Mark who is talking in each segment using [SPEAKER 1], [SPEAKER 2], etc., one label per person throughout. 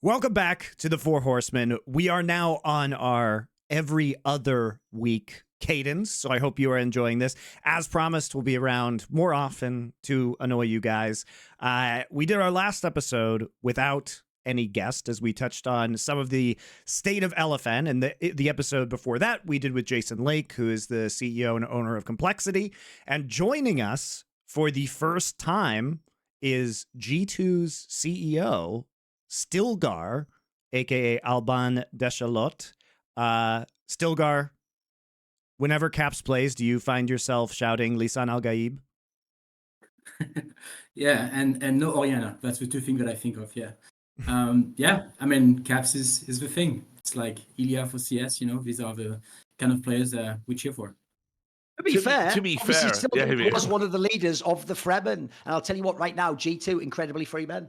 [SPEAKER 1] Welcome back to the Four Horsemen. We are now on our every other week cadence, so I hope you are enjoying this. As promised, we'll be around more often to annoy you guys. We did our last episode without any guest, as we touched on some of the state of LFN, and the episode before that we did with Jason Lake, who is the CEO and owner of Complexity. And joining us for the first time is G2's CEO, Stilgar, aka Alban Deschalot. Stilgar, whenever Caps plays, do you find yourself shouting Lisan Al Gaib?
[SPEAKER 2] Yeah, and no Oriana. That's the two things that I think of. Yeah. Yeah, I mean, Caps is the thing. It's like Ilya for CS, these are the kind of players that we cheer for.
[SPEAKER 3] To be fair,
[SPEAKER 4] Stilgar
[SPEAKER 3] was one of the leaders of the Fremen. And I'll tell you what, right now, G2, incredibly free men.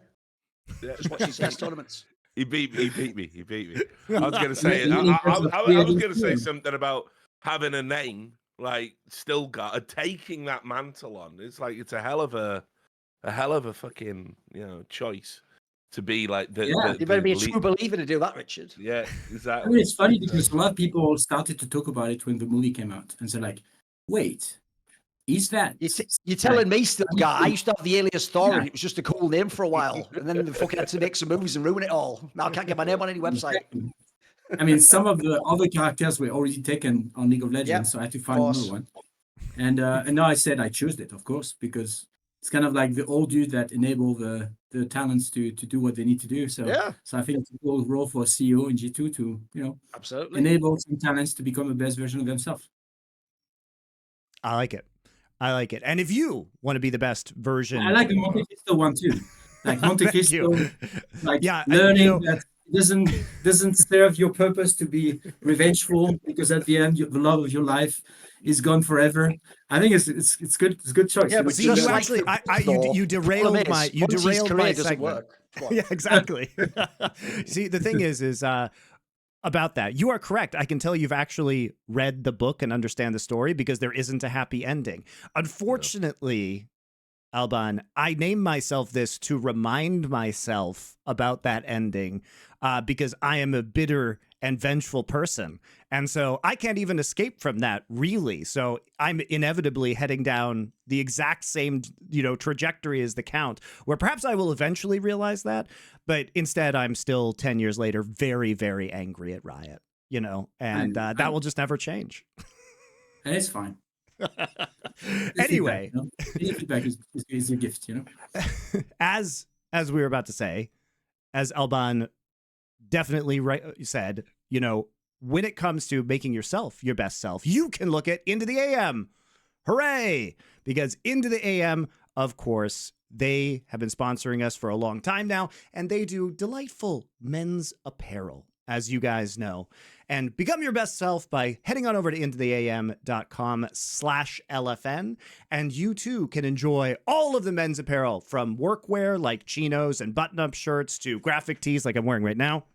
[SPEAKER 4] Yeah.
[SPEAKER 3] Just watch these CS tournaments.
[SPEAKER 4] He beat me. I was going to say, I was going to say something about having a name like Stilgar, taking that mantle on. It's like it's a hell of a fucking choice to be like the.
[SPEAKER 3] Yeah, you better be a true believer to do that, Richard.
[SPEAKER 4] Yeah, exactly.
[SPEAKER 2] I mean, it's funny because a lot of people started to talk about it when the movie came out, and so like, wait. Is that
[SPEAKER 3] you're telling me, Stilgar? I used to have the alias Thorin. Yeah. It was just a cool name for a while, and then they fucking had to make some movies and ruin it all. Now I can't get my name on any website.
[SPEAKER 2] I mean, some of the other characters were already taken on League of Legends, so I had to find another one. And now I said I chose it, of course, because it's kind of like the old dude that enable the talents to do what they need to do. So I think it's a cool role for a CEO in G2 to
[SPEAKER 3] absolutely
[SPEAKER 2] enable some talents to become the best version of themselves.
[SPEAKER 1] I like it. And if you want to be the best version,
[SPEAKER 2] I like the MonteCristo one too. Like MonteCristo, learning that doesn't serve your purpose to be revengeful, because at the end the love of your life is gone forever. I think it's good. It's a good choice.
[SPEAKER 1] Yeah, but you actually, you derailed my segment. Yeah, exactly. See, the thing is about that, you are correct. I can tell you've actually read the book and understand the story, because there isn't a happy ending. Unfortunately, Alban, I named myself this to remind myself about that ending, because I am a bitter and vengeful person. And so I can't even escape from that, really. So I'm inevitably heading down the exact same, trajectory as the Count, where perhaps I will eventually realize that. But instead, I'm still 10 years later, very, very angry at Riot, and that will just never change.
[SPEAKER 2] And it's fine.
[SPEAKER 1] Anyway,
[SPEAKER 2] feedback is a gift,
[SPEAKER 1] As we were about to say, as Alban definitely said, when it comes to making yourself your best self, you can look at Into the AM. Hooray! Because Into the AM, of course, they have been sponsoring us for a long time now, and they do delightful men's apparel, as you guys know. And become your best self by heading on over to intotheam.com/LFN. And you too can enjoy all of the men's apparel, from workwear like chinos and button-up shirts to graphic tees like I'm wearing right now.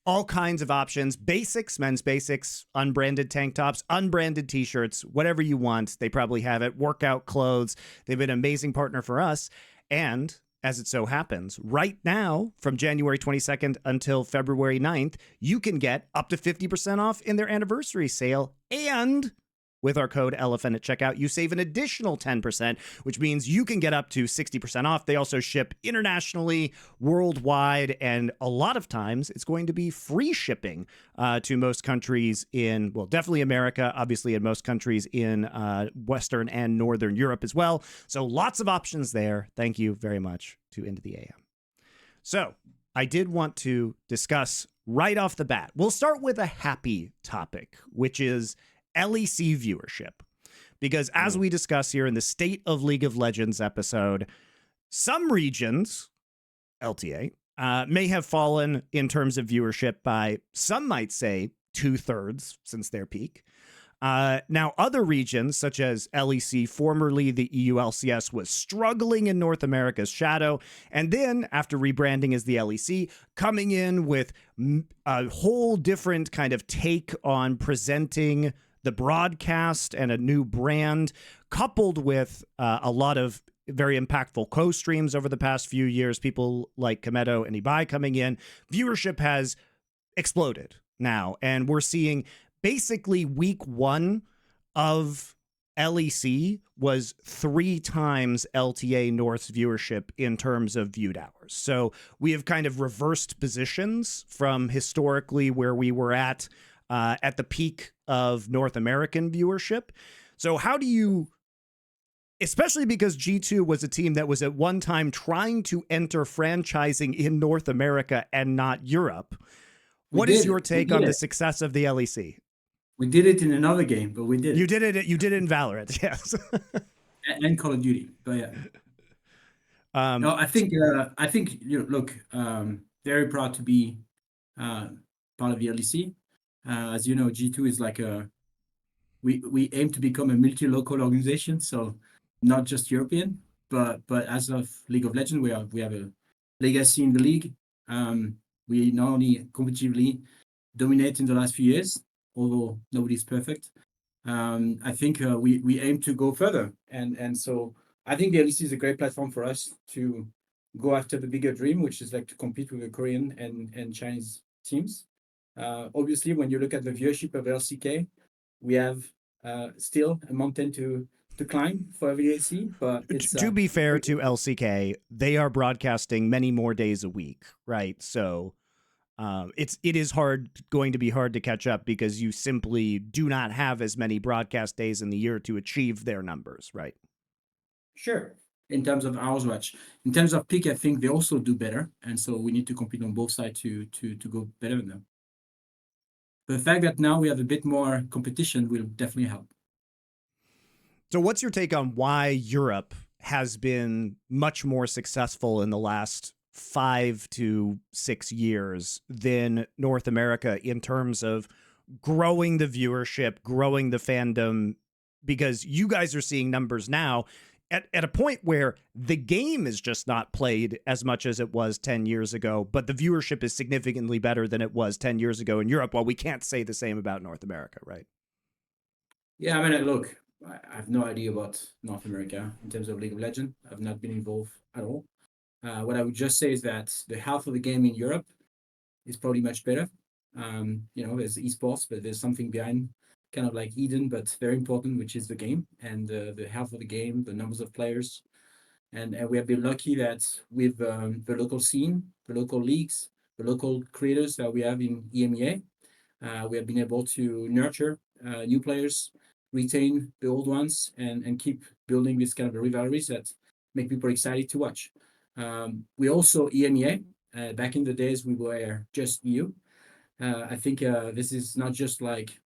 [SPEAKER 1] All kinds of options, basics, men's basics, unbranded tank tops, unbranded t-shirts, whatever you want. They probably have it. Workout clothes. They've been an amazing partner for us. And as it so happens, right now, from January 22nd until February 9th, you can get up to 50% off in their anniversary sale. And with our code LFN at checkout, you save an additional 10%, which means you can get up to 60% off. They also ship internationally, worldwide, and a lot of times it's going to be free shipping to most countries in, well, definitely America, obviously in most countries in Western and Northern Europe as well. So lots of options there. Thank you very much to Into the AM. So I did want to discuss right off the bat. We'll start with a happy topic, which is LEC viewership, because as we discuss here in the State of League of Legends episode, some regions, LTA, may have fallen in terms of viewership by, some might say, 2/3 since their peak. Now, other regions, such as LEC, formerly the EU LCS, was struggling in North America's shadow. And then, after rebranding as the LEC, coming in with a whole different kind of take on presenting the broadcast and a new brand, coupled with a lot of very impactful co-streams over the past few years, people like Kometo and Ibai coming in, viewership has exploded now. And we're seeing basically week one of LEC was 3 times LTA North's viewership in terms of viewed hours. So we have kind of reversed positions from historically where we were at the peak of North American viewership. So how do you, especially because G2 was a team that was at one time trying to enter franchising in North America and not Europe, what is your take on the success of the LEC?
[SPEAKER 2] We did it in another game, but we did it.
[SPEAKER 1] You did it in Valorant, yes.
[SPEAKER 2] and Call of Duty, but yeah. No, I think look, very proud to be part of the LEC. As you know, G2 is like we aim to become a multi-local organization, so not just European, but as of League of Legends, we have a legacy in the league. We not only competitively dominate in the last few years, although nobody's perfect. I think we aim to go further, and so I think the LEC is a great platform for us to go after the bigger dream, which is like to compete with the Korean and Chinese teams. Obviously, when you look at the viewership of LCK, we have still a mountain to climb for every LEC. But it's,
[SPEAKER 1] to be fair to LCK, they are broadcasting many more days a week, right? So it is going to be hard to catch up because you simply do not have as many broadcast days in the year to achieve their numbers, right?
[SPEAKER 2] Sure. In terms of hours watch, in terms of peak, I think they also do better, and so we need to compete on both sides to go better than them. The fact that now we have a bit more competition will definitely help.
[SPEAKER 1] So what's your take on why Europe has been much more successful in the last 5 to 6 years than North America in terms of growing the viewership, growing the fandom? Because you guys are seeing numbers now at a point where the game is just not played as much as it was 10 years ago, but the viewership is significantly better than it was 10 years ago in Europe. Well, we can't say the same about North America, right?
[SPEAKER 2] Yeah, I mean, look, I have no idea about North America in terms of League of Legends. I've not been involved at all. What I would just say is that the health of the game in Europe is probably much better. There's esports, but there's something behind, kind of like Eden, but very important, which is the game and the health of the game, the numbers of players. And we have been lucky that with the local scene, the local leagues, the local creators that we have in EMEA, we have been able to nurture new players, retain the old ones, and keep building this kind of rivalries that make people excited to watch. We also EMEA. Back in the days, we were just EU. I think this is not just like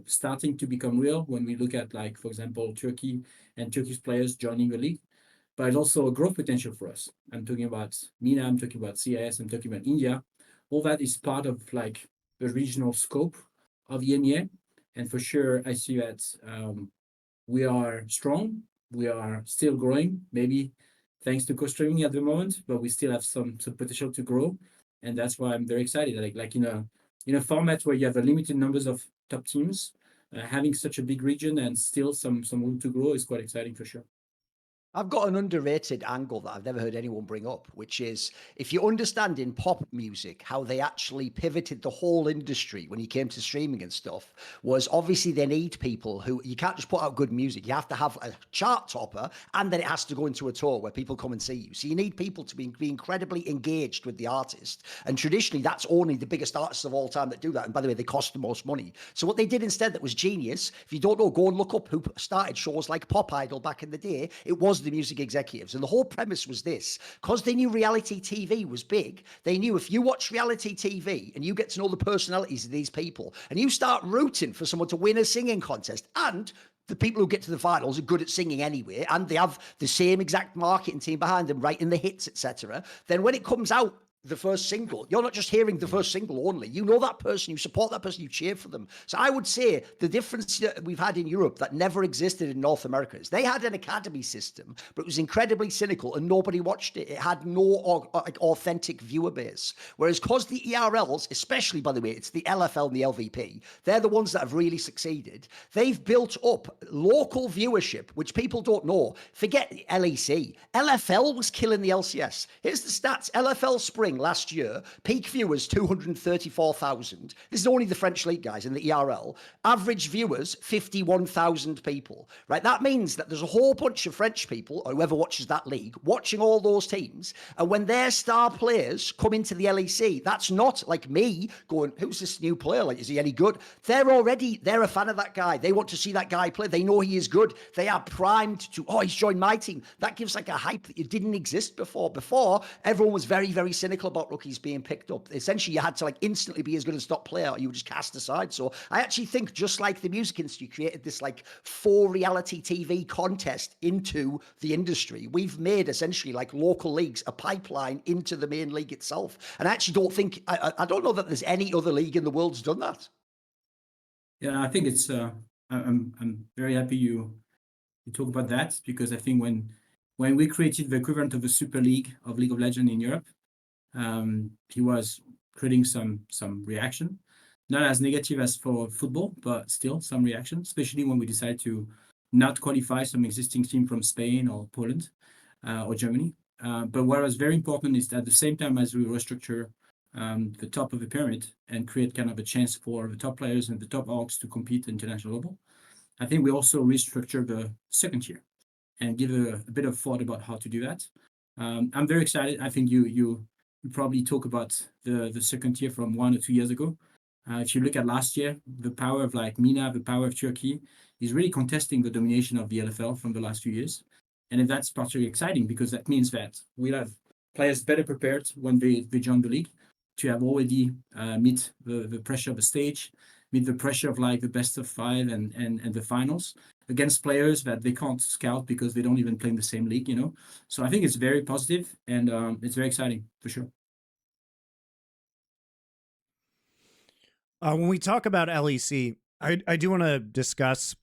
[SPEAKER 2] starting to become real when we look at, like, for example, Turkey and Turkish players joining the league, but it's also a growth potential for us. I'm talking about MENA, I'm talking about CIS, I'm talking about India. All that is part of like the regional scope of EMEA. And for sure, I see that we are strong. We are still growing, maybe thanks to co-streaming at the moment, but we still have some potential to grow. And that's why I'm very excited. Like in a format where you have a limited numbers of top teams, having such a big region and still some room to grow is quite exciting for sure.
[SPEAKER 3] I've got an underrated angle that I've never heard anyone bring up, which is if you understand in pop music how they actually pivoted the whole industry when you came to streaming and stuff, was obviously they need people who, you can't just put out good music. You have to have a chart topper, and then it has to go into a tour where people come and see you. So you need people to be incredibly engaged with the artist. And traditionally, that's only the biggest artists of all time that do that. And by the way, they cost the most money. So what they did instead that was genius, if you don't know, go and look up who started shows like Pop Idol back in the day. It was the music executives. And the whole premise was this: because they knew reality TV was big, they knew if you watch reality TV and you get to know the personalities of these people and you start rooting for someone to win a singing contest, and the people who get to the finals are good at singing anyway, and they have the same exact marketing team behind them writing the hits, etc., then when it comes out the first single. You're not just hearing the first single only. You know that person, you support that person, you cheer for them. So I would say the difference that we've had in Europe that never existed in North America is they had an academy system, but it was incredibly cynical and nobody watched it. It had no authentic viewer base. Whereas because the ERLs, especially, by the way, it's the LFL and the LVP, they're the ones that have really succeeded. They've built up local viewership, which people don't know. Forget the LEC. LFL was killing the LCS. Here's the stats. LFL Spring last year, peak viewers 234,000. This is only the French league, guys, in the ERL. Average viewers 51,000 people, right? That means that there's a whole bunch of French people, or whoever watches that league, watching all those teams. And when their star players come into the LEC, that's not like me going, who's this new player? Like, is he any good? They're a fan of that guy. They want to see that guy play. They know he is good. They are primed to, oh, he's joined my team. That gives like a hype that it didn't exist before. Before, everyone was very, very cynical about rookies being picked up. Essentially, you had to like instantly be as good as top player, or you were just cast aside. So I actually think, just like the music industry created this like for reality TV contest into the industry, we've made essentially like local leagues a pipeline into the main league itself. And I actually don't think, I don't know that there's any other league in the world that's done that.
[SPEAKER 2] Yeah, I think it's I'm very happy you talk about that, because I think when we created the equivalent of a Super League of League of Legends in Europe, he was creating some reaction, not as negative as for football, but still some reaction, especially when we decided to not qualify some existing team from Spain or Poland or Germany. But what was very important is that at the same time as we restructure the top of the pyramid and create kind of a chance for the top players and the top orgs to compete at international level, I think we also restructure the second tier and give a bit of thought about how to do that. I'm very excited. I think you probably talk about the second tier from 1 or 2 years ago. If you look at last year, the power of like MENA, the power of Turkey is really contesting the domination of the LFL from the last few years. And that's particularly exciting because that means that we'll have players better prepared when they join the league to have already meet the pressure of the stage, meet the pressure of like the best of 5 and the finals against players that they can't scout because they don't even play in the same league, you know? So I think it's very positive and it's very exciting for sure.
[SPEAKER 1] When we talk about LEC, I do want to discuss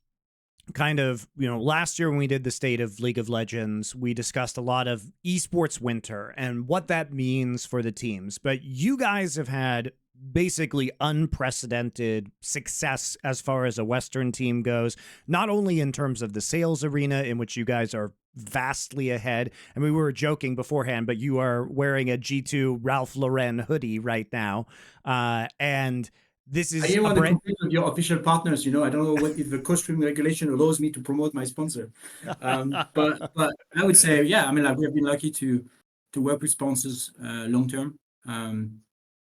[SPEAKER 1] kind of, you know, last year when we did the state of League of Legends, we discussed a lot of esports winter and what that means for the teams. But you guys have had basically unprecedented success as far as a Western team goes, not only in terms of the sales arena, in which you guys are vastly ahead. I mean, we were joking beforehand, but you are wearing a G2 Ralph Lauren hoodie right now. And this is
[SPEAKER 2] I didn't want to compete with your official partners. You know, I don't know what if the costume regulation allows me to promote my sponsor. But I would say, yeah, I mean, like we have been lucky to work with sponsors long term.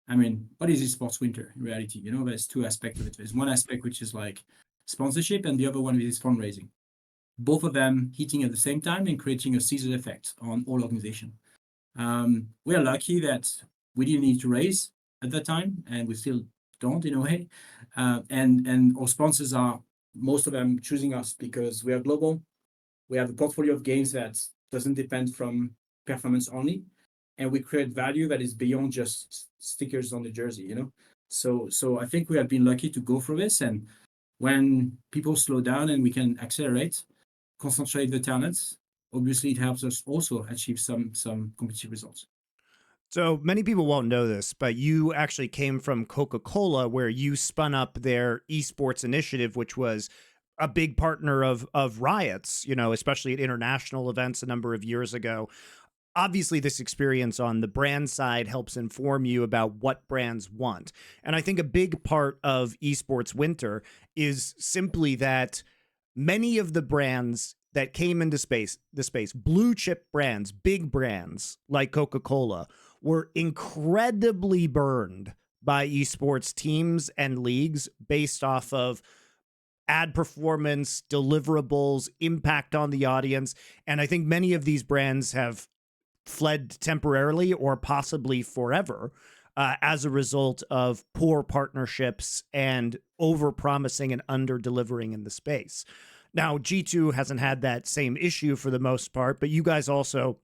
[SPEAKER 2] I mean, what is esports winter in reality? You know, there's two aspects of it. There's one aspect which is like sponsorship, and the other one is fundraising. Both of them hitting at the same time and creating a scissor effect on all organization. We are lucky that we didn't need to raise at that time, and we still don't in a way. And our sponsors are, most of them, choosing us because we are global. We have a portfolio of games that doesn't depend from performance only. And we create value that is beyond just stickers on the jersey, you know? So I think we have been lucky to go through this. And when people slow down and we can accelerate, concentrate the talents, obviously it helps us also achieve some competitive results.
[SPEAKER 1] So many people won't know this, but you actually came from Coca-Cola, where you spun up their esports initiative, which was a big partner of Riot's, you know, especially at international events a number of years ago. Obviously, this experience on the brand side helps inform you about what brands want. And I think a big part of esports winter is simply that many of the brands that came into the space, blue chip brands, big brands like Coca-Cola, were incredibly burned by esports teams and leagues based off of ad performance, deliverables, impact on the audience. And I think many of these brands have fled temporarily or possibly forever as a result of poor partnerships and over-promising and under-delivering in the space. Now, G2 hasn't had that same issue for the most part, but you guys also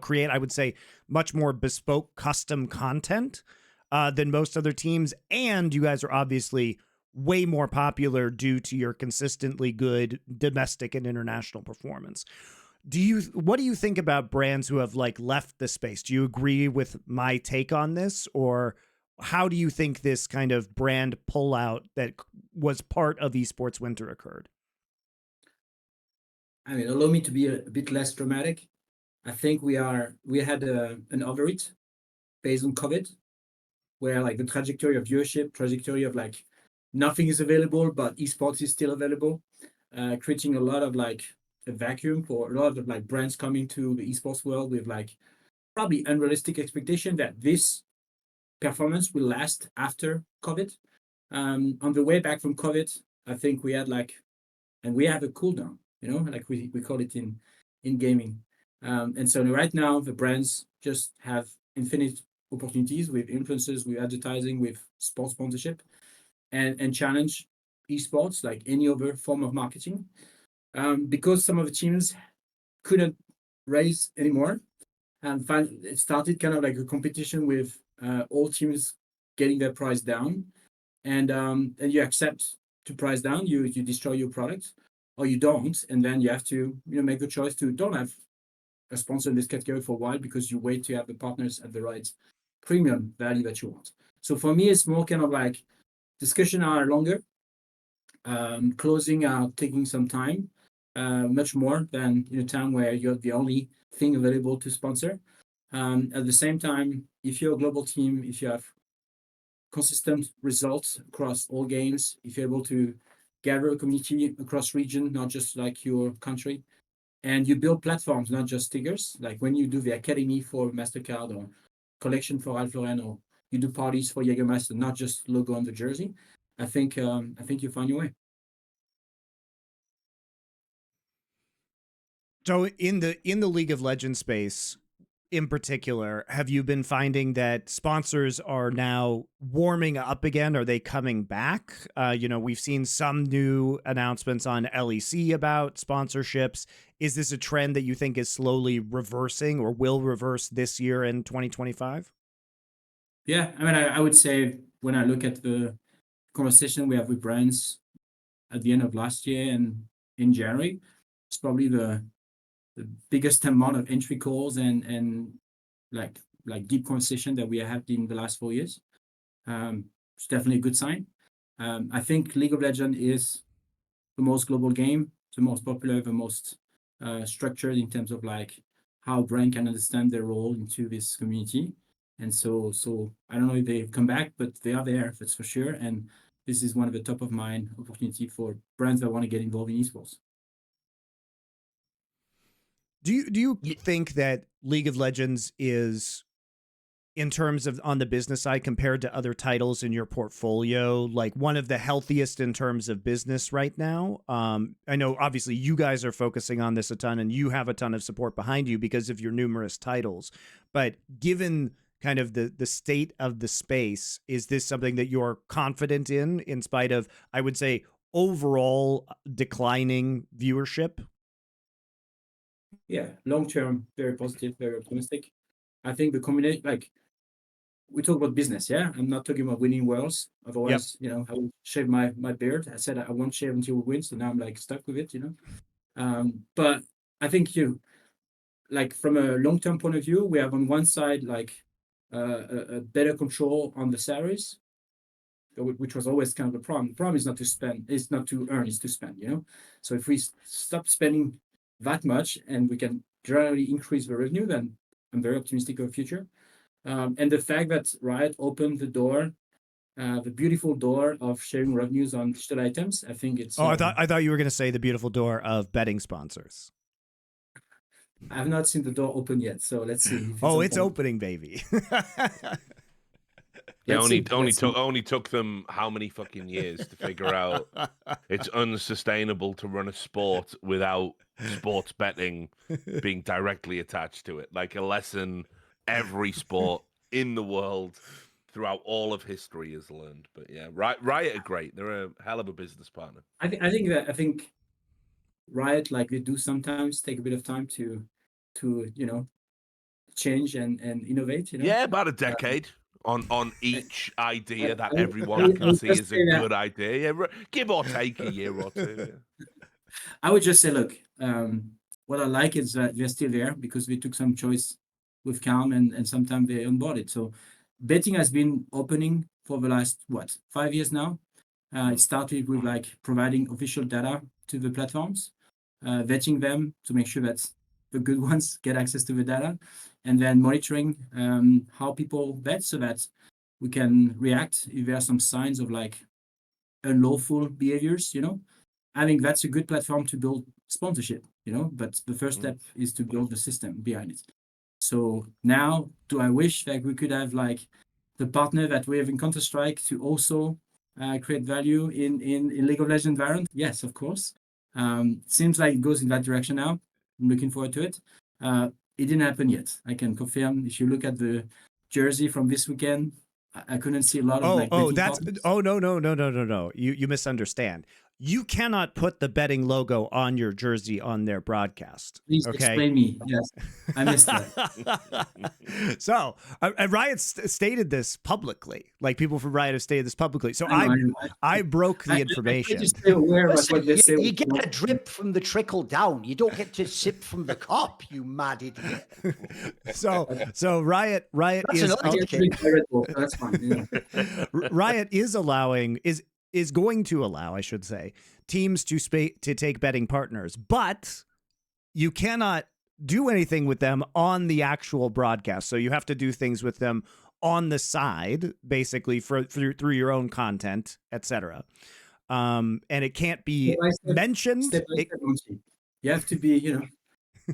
[SPEAKER 1] create, I would say, much more bespoke custom content than most other teams. And you guys are obviously way more popular due to your consistently good domestic and international performance. What do you think about brands who have like left the space? Do you agree with my take on this, or how do you think this kind of brand pullout that was part of esports winter occurred?
[SPEAKER 2] I mean, allow me to be a bit less dramatic. I think we had an overreach based on COVID, where like the trajectory of viewership, trajectory of like nothing is available, but esports is still available, creating a lot of like a vacuum for a lot of like brands coming to the esports world with like probably unrealistic expectation that this performance will last after COVID. On the way back from COVID, I think we had like, and we have a cooldown, like we call it in gaming. And so right now the brands just have infinite opportunities with influencers, with advertising, with sports sponsorship, and challenge esports like any other form of marketing. Because some of the teams couldn't raise anymore, and it started kind of like a competition with all teams getting their price down, and you accept to price down, you destroy your product, or you don't, and then you have to make the choice to don't have a sponsor in this category for a while because you wait to have the partners at the right premium value that you want. So for me, it's more kind of like discussion are longer, closing are taking some time, much more than in a time where you're the only thing available to sponsor. At the same time, if you're a global team, if you have consistent results across all games, if you're able to gather a community across region, not just like your country, and you build platforms, not just stickers, like when you do the academy for MasterCard or collection for Ralph Lauren, or you do parties for Jägermeister, not just logo on the jersey, I think you find your way.
[SPEAKER 1] So in the League of Legends space in particular, have you been finding that sponsors are now warming up again? Are they coming back? We've seen some new announcements on LEC about sponsorships. Is this a trend that you think is slowly reversing or will reverse this year in 2025?
[SPEAKER 2] Yeah, I mean, I would say when I look at the conversation we have with brands at the end of last year and in January, it's probably the biggest amount of entry calls and like deep conversation that we have had in the last 4 years. It's definitely a good sign. I think League of Legends is the most global game, the most popular, the most structured in terms of like how brand can understand their role into this community. And so I don't know if they come back, but they are there, that's for sure. And this is one of the top of mind opportunity for brands that want to get involved in esports.
[SPEAKER 1] Do you think that League of Legends is, in terms of on the business side compared to other titles in your portfolio, like one of the healthiest in terms of business right now? I know obviously you guys are focusing on this a ton and you have a ton of support behind you because of your numerous titles, but given kind of the state of the space, is this something that you're confident in spite of, I would say, overall declining viewership?
[SPEAKER 2] Yeah, long term, very positive, very optimistic. I think the combination, like we talk about business, yeah. I'm not talking about winning worlds. Otherwise, I will shave my beard. I said I won't shave until we win, so now I'm like stuck with it, But I think like from a long term point of view, we have on one side like a better control on the salaries, which was always kind of the problem. The problem is not to spend, it's not to earn, it's to spend, So if we stop spending that much and we can generally increase the revenue, then I'm very optimistic of the future. And the fact that Riot opened the door, the beautiful door of sharing revenues on digital items, I think it's.
[SPEAKER 1] I thought you were going to say the beautiful door of betting sponsors.
[SPEAKER 2] I have not seen the door open yet, so let's see.
[SPEAKER 1] It's opening, baby.
[SPEAKER 4] Yeah, only took them how many fucking years to figure out it's unsustainable to run a sport without sports betting being directly attached to it. Like a lesson every sport in the world throughout all of history has learned. But yeah, Riot are great. They're a hell of a business partner.
[SPEAKER 2] I think Riot, like they do sometimes take a bit of time to change and innovate.
[SPEAKER 4] Yeah, about a decade on each idea that
[SPEAKER 2] I
[SPEAKER 4] everyone can
[SPEAKER 2] would
[SPEAKER 4] see
[SPEAKER 2] just
[SPEAKER 4] is a
[SPEAKER 2] say that-
[SPEAKER 4] good idea. Yeah, give or take a year or two. Yeah.
[SPEAKER 2] I would just say, look, what I like is that they're still there because we took some choice with Calm and sometimes they onboarded. So betting has been opening for the last, 5 years now. It started with like providing official data to the platforms, vetting them to make sure that the good ones get access to the data, and then monitoring how people bet so that we can react if there are some signs of like unlawful behaviors, I think that's a good platform to build sponsorship, but the first step is to build the system behind it. So now, do I wish that we could have like the partner that we have in Counter-Strike to also create value in League of Legends Valorant? Yes, of course. Seems like it goes in that direction now. I'm looking forward to it. It didn't happen yet. I can confirm. If you look at the jersey from this weekend, I couldn't see a lot of
[SPEAKER 1] no. You misunderstand. You cannot put the betting logo on your jersey on their broadcast.
[SPEAKER 2] Please
[SPEAKER 1] okay?
[SPEAKER 2] explain me. Yes, I missed that.
[SPEAKER 1] So Riot stated this publicly. Like people from Riot have stated this publicly. So I broke the information.
[SPEAKER 2] I just stay aware of what they say.
[SPEAKER 3] You get a drip from the trickle down. You don't get to sip from the cup, you mad idiot.
[SPEAKER 1] So Riot
[SPEAKER 3] That's
[SPEAKER 1] is
[SPEAKER 2] that's fine. Yeah.
[SPEAKER 1] Riot is going to allow, I should say, teams to take betting partners, but you cannot do anything with them on the actual broadcast. So you have to do things with them on the side, basically through your own content, etc. And it can't be mentioned.
[SPEAKER 2] You have to be, you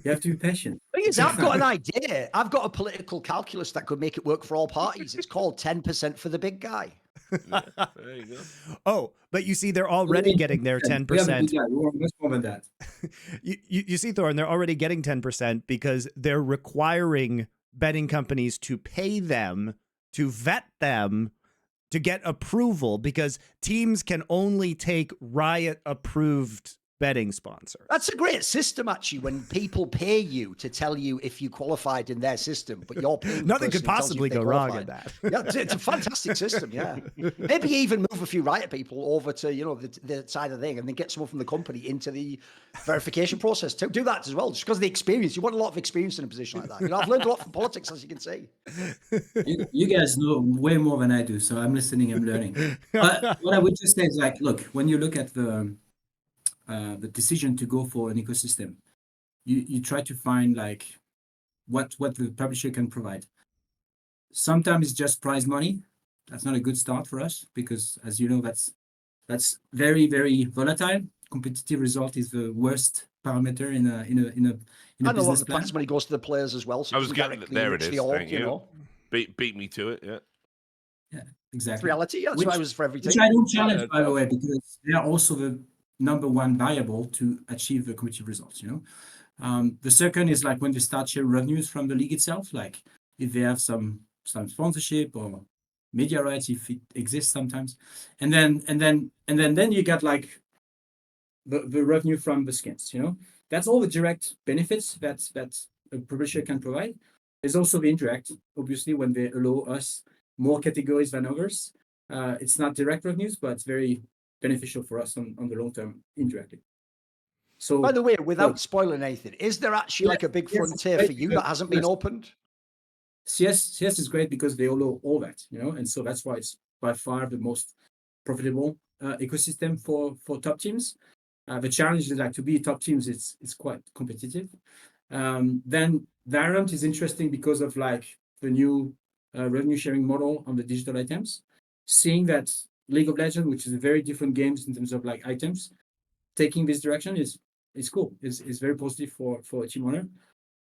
[SPEAKER 2] have to be patient.
[SPEAKER 3] Thing is, I've got an idea. I've got a political calculus that could make it work for all parties. It's called 10% for the big guy.
[SPEAKER 4] Yeah, there you go.
[SPEAKER 1] Oh, but you see, they're already getting their 10%.
[SPEAKER 2] Much more than that.
[SPEAKER 1] You see, Thorin, they're already getting 10% because they're requiring betting companies to pay them to vet them to get approval, because teams can only take Riot approved betting sponsor.
[SPEAKER 3] That's a great system, actually, when people pay you to tell you if you qualified in their system, but you're paying.
[SPEAKER 1] Nothing could possibly go wrong in that.
[SPEAKER 3] Yeah, it's a fantastic system. Yeah, maybe even move a few Riot people over to the side of the thing, and then get someone from the company into the verification process to do that as well. Just because of the experience, you want a lot of experience in a position like that. I've learned a lot from politics, as you can see.
[SPEAKER 2] You guys know way more than I do, so I'm listening, I'm learning. But what I would just say is, like, look, when you look at the decision to go for an ecosystem, you try to find like what the publisher can provide. Sometimes it's just prize money. That's not a good start for us because, as you know, that's very, very volatile. Competitive result is the worst parameter in a business plan.
[SPEAKER 3] Prize money goes to the players as well. So
[SPEAKER 4] I was getting there. It is. Thank you. Beat me to it.
[SPEAKER 2] Yeah, exactly.
[SPEAKER 3] It's reality. That's why I was for every team.
[SPEAKER 2] Which I don't challenge, by the way, because they are also the number one variable to achieve the competitive results. The second is like when they start sharing revenues from the league itself, like if they have some sponsorship or media rights, if it exists sometimes, and then you get like the revenue from the skins. That's all the direct benefits that a publisher can provide. There's also the indirect, obviously, when they allow us more categories than others. It's not direct revenues, but it's very beneficial for us on the long term indirectly. So,
[SPEAKER 3] by the way, without spoiling anything, is there actually like a big frontier for you that hasn't been opened?
[SPEAKER 2] CS is great because they allow all that, and so that's why it's by far the most profitable ecosystem for top teams. The challenge is like to be top teams, it's quite competitive. Then Valorant is interesting because of like the new revenue sharing model on the digital items. Seeing that League of Legends, which is a very different games in terms of like items, taking this direction is cool. Is very positive for a team owner.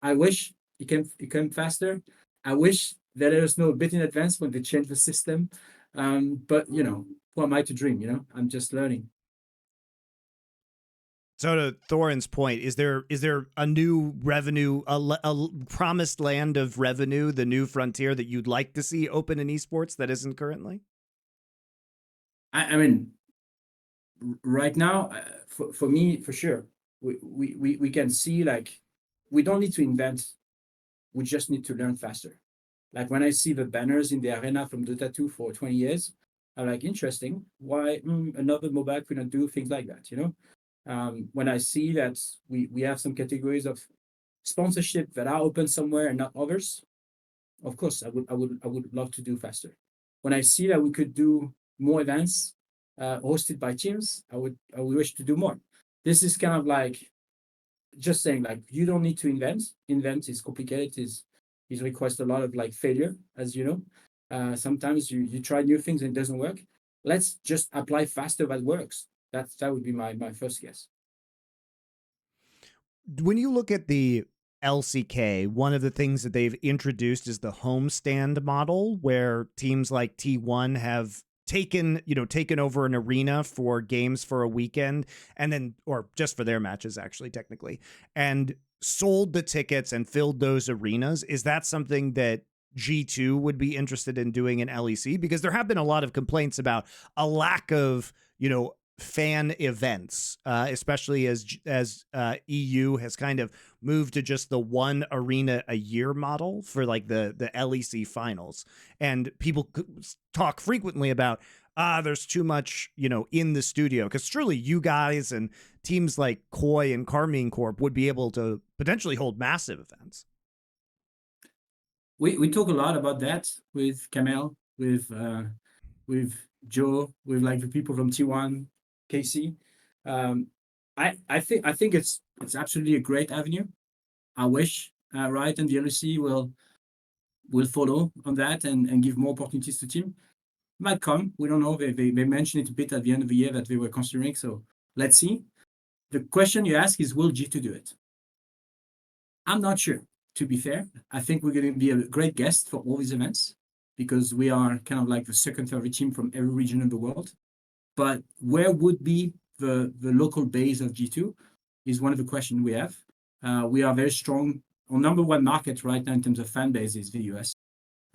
[SPEAKER 2] I wish it came faster. I wish they let us know a bit in advance when they change the system. But who am I to dream? I'm just learning.
[SPEAKER 1] So to Thorin's point, is there a new revenue, a promised land of revenue, the new frontier that you'd like to see open in esports that isn't currently?
[SPEAKER 2] I mean, right now, for me, for sure, we can see like we don't need to invent We just need to learn faster. Like when I see the banners in the arena from Dota 2 for 20 years, I'm like, interesting. Why another mobile could not do things like that, you know? When I see that we have some categories of sponsorship that are open somewhere and not others, of course, I would love to do faster. When I see that we could do more events hosted by teams, I would wish to do more. This is kind of like just saying, like, you don't need to invent. Invent is complicated. It requires a lot of like failure, as you know. Sometimes you try new things and it doesn't work. Let's just apply faster that works. That would be my first guess.
[SPEAKER 1] When you look at the LCK, one of the things that they've introduced is the homestand model, where teams like T1 have taken over an arena for games for a weekend, and then, or just for their matches, actually, technically, and sold the tickets and filled those arenas. Is that something that G2 would be interested in doing in LEC? Because there have been a lot of complaints about a lack of, fan events, especially as EU has kind of moved to just the one arena a year model for like the LEC finals. And people talk frequently about, there's too much, in the studio, because surely you guys and teams like Koi and Carmine Corp would be able to potentially hold massive events.
[SPEAKER 2] We talk a lot about that with Kamel, with Joe, with like the people from T1, KC. I think it's absolutely a great avenue. I wish Riot and the LEC will follow on that and give more opportunities to team. Might come. We don't know. They mentioned it a bit at the end of the year that they were considering. So let's see. The question you ask is, will G2 do it? I'm not sure, to be fair. I think we're going to be a great guest for all these events because we are kind of like the second favorite team from every region in the world. But where would be the local base of G2 is one of the questions we have. We are very strong. Our number one market right now in terms of fan base is the US.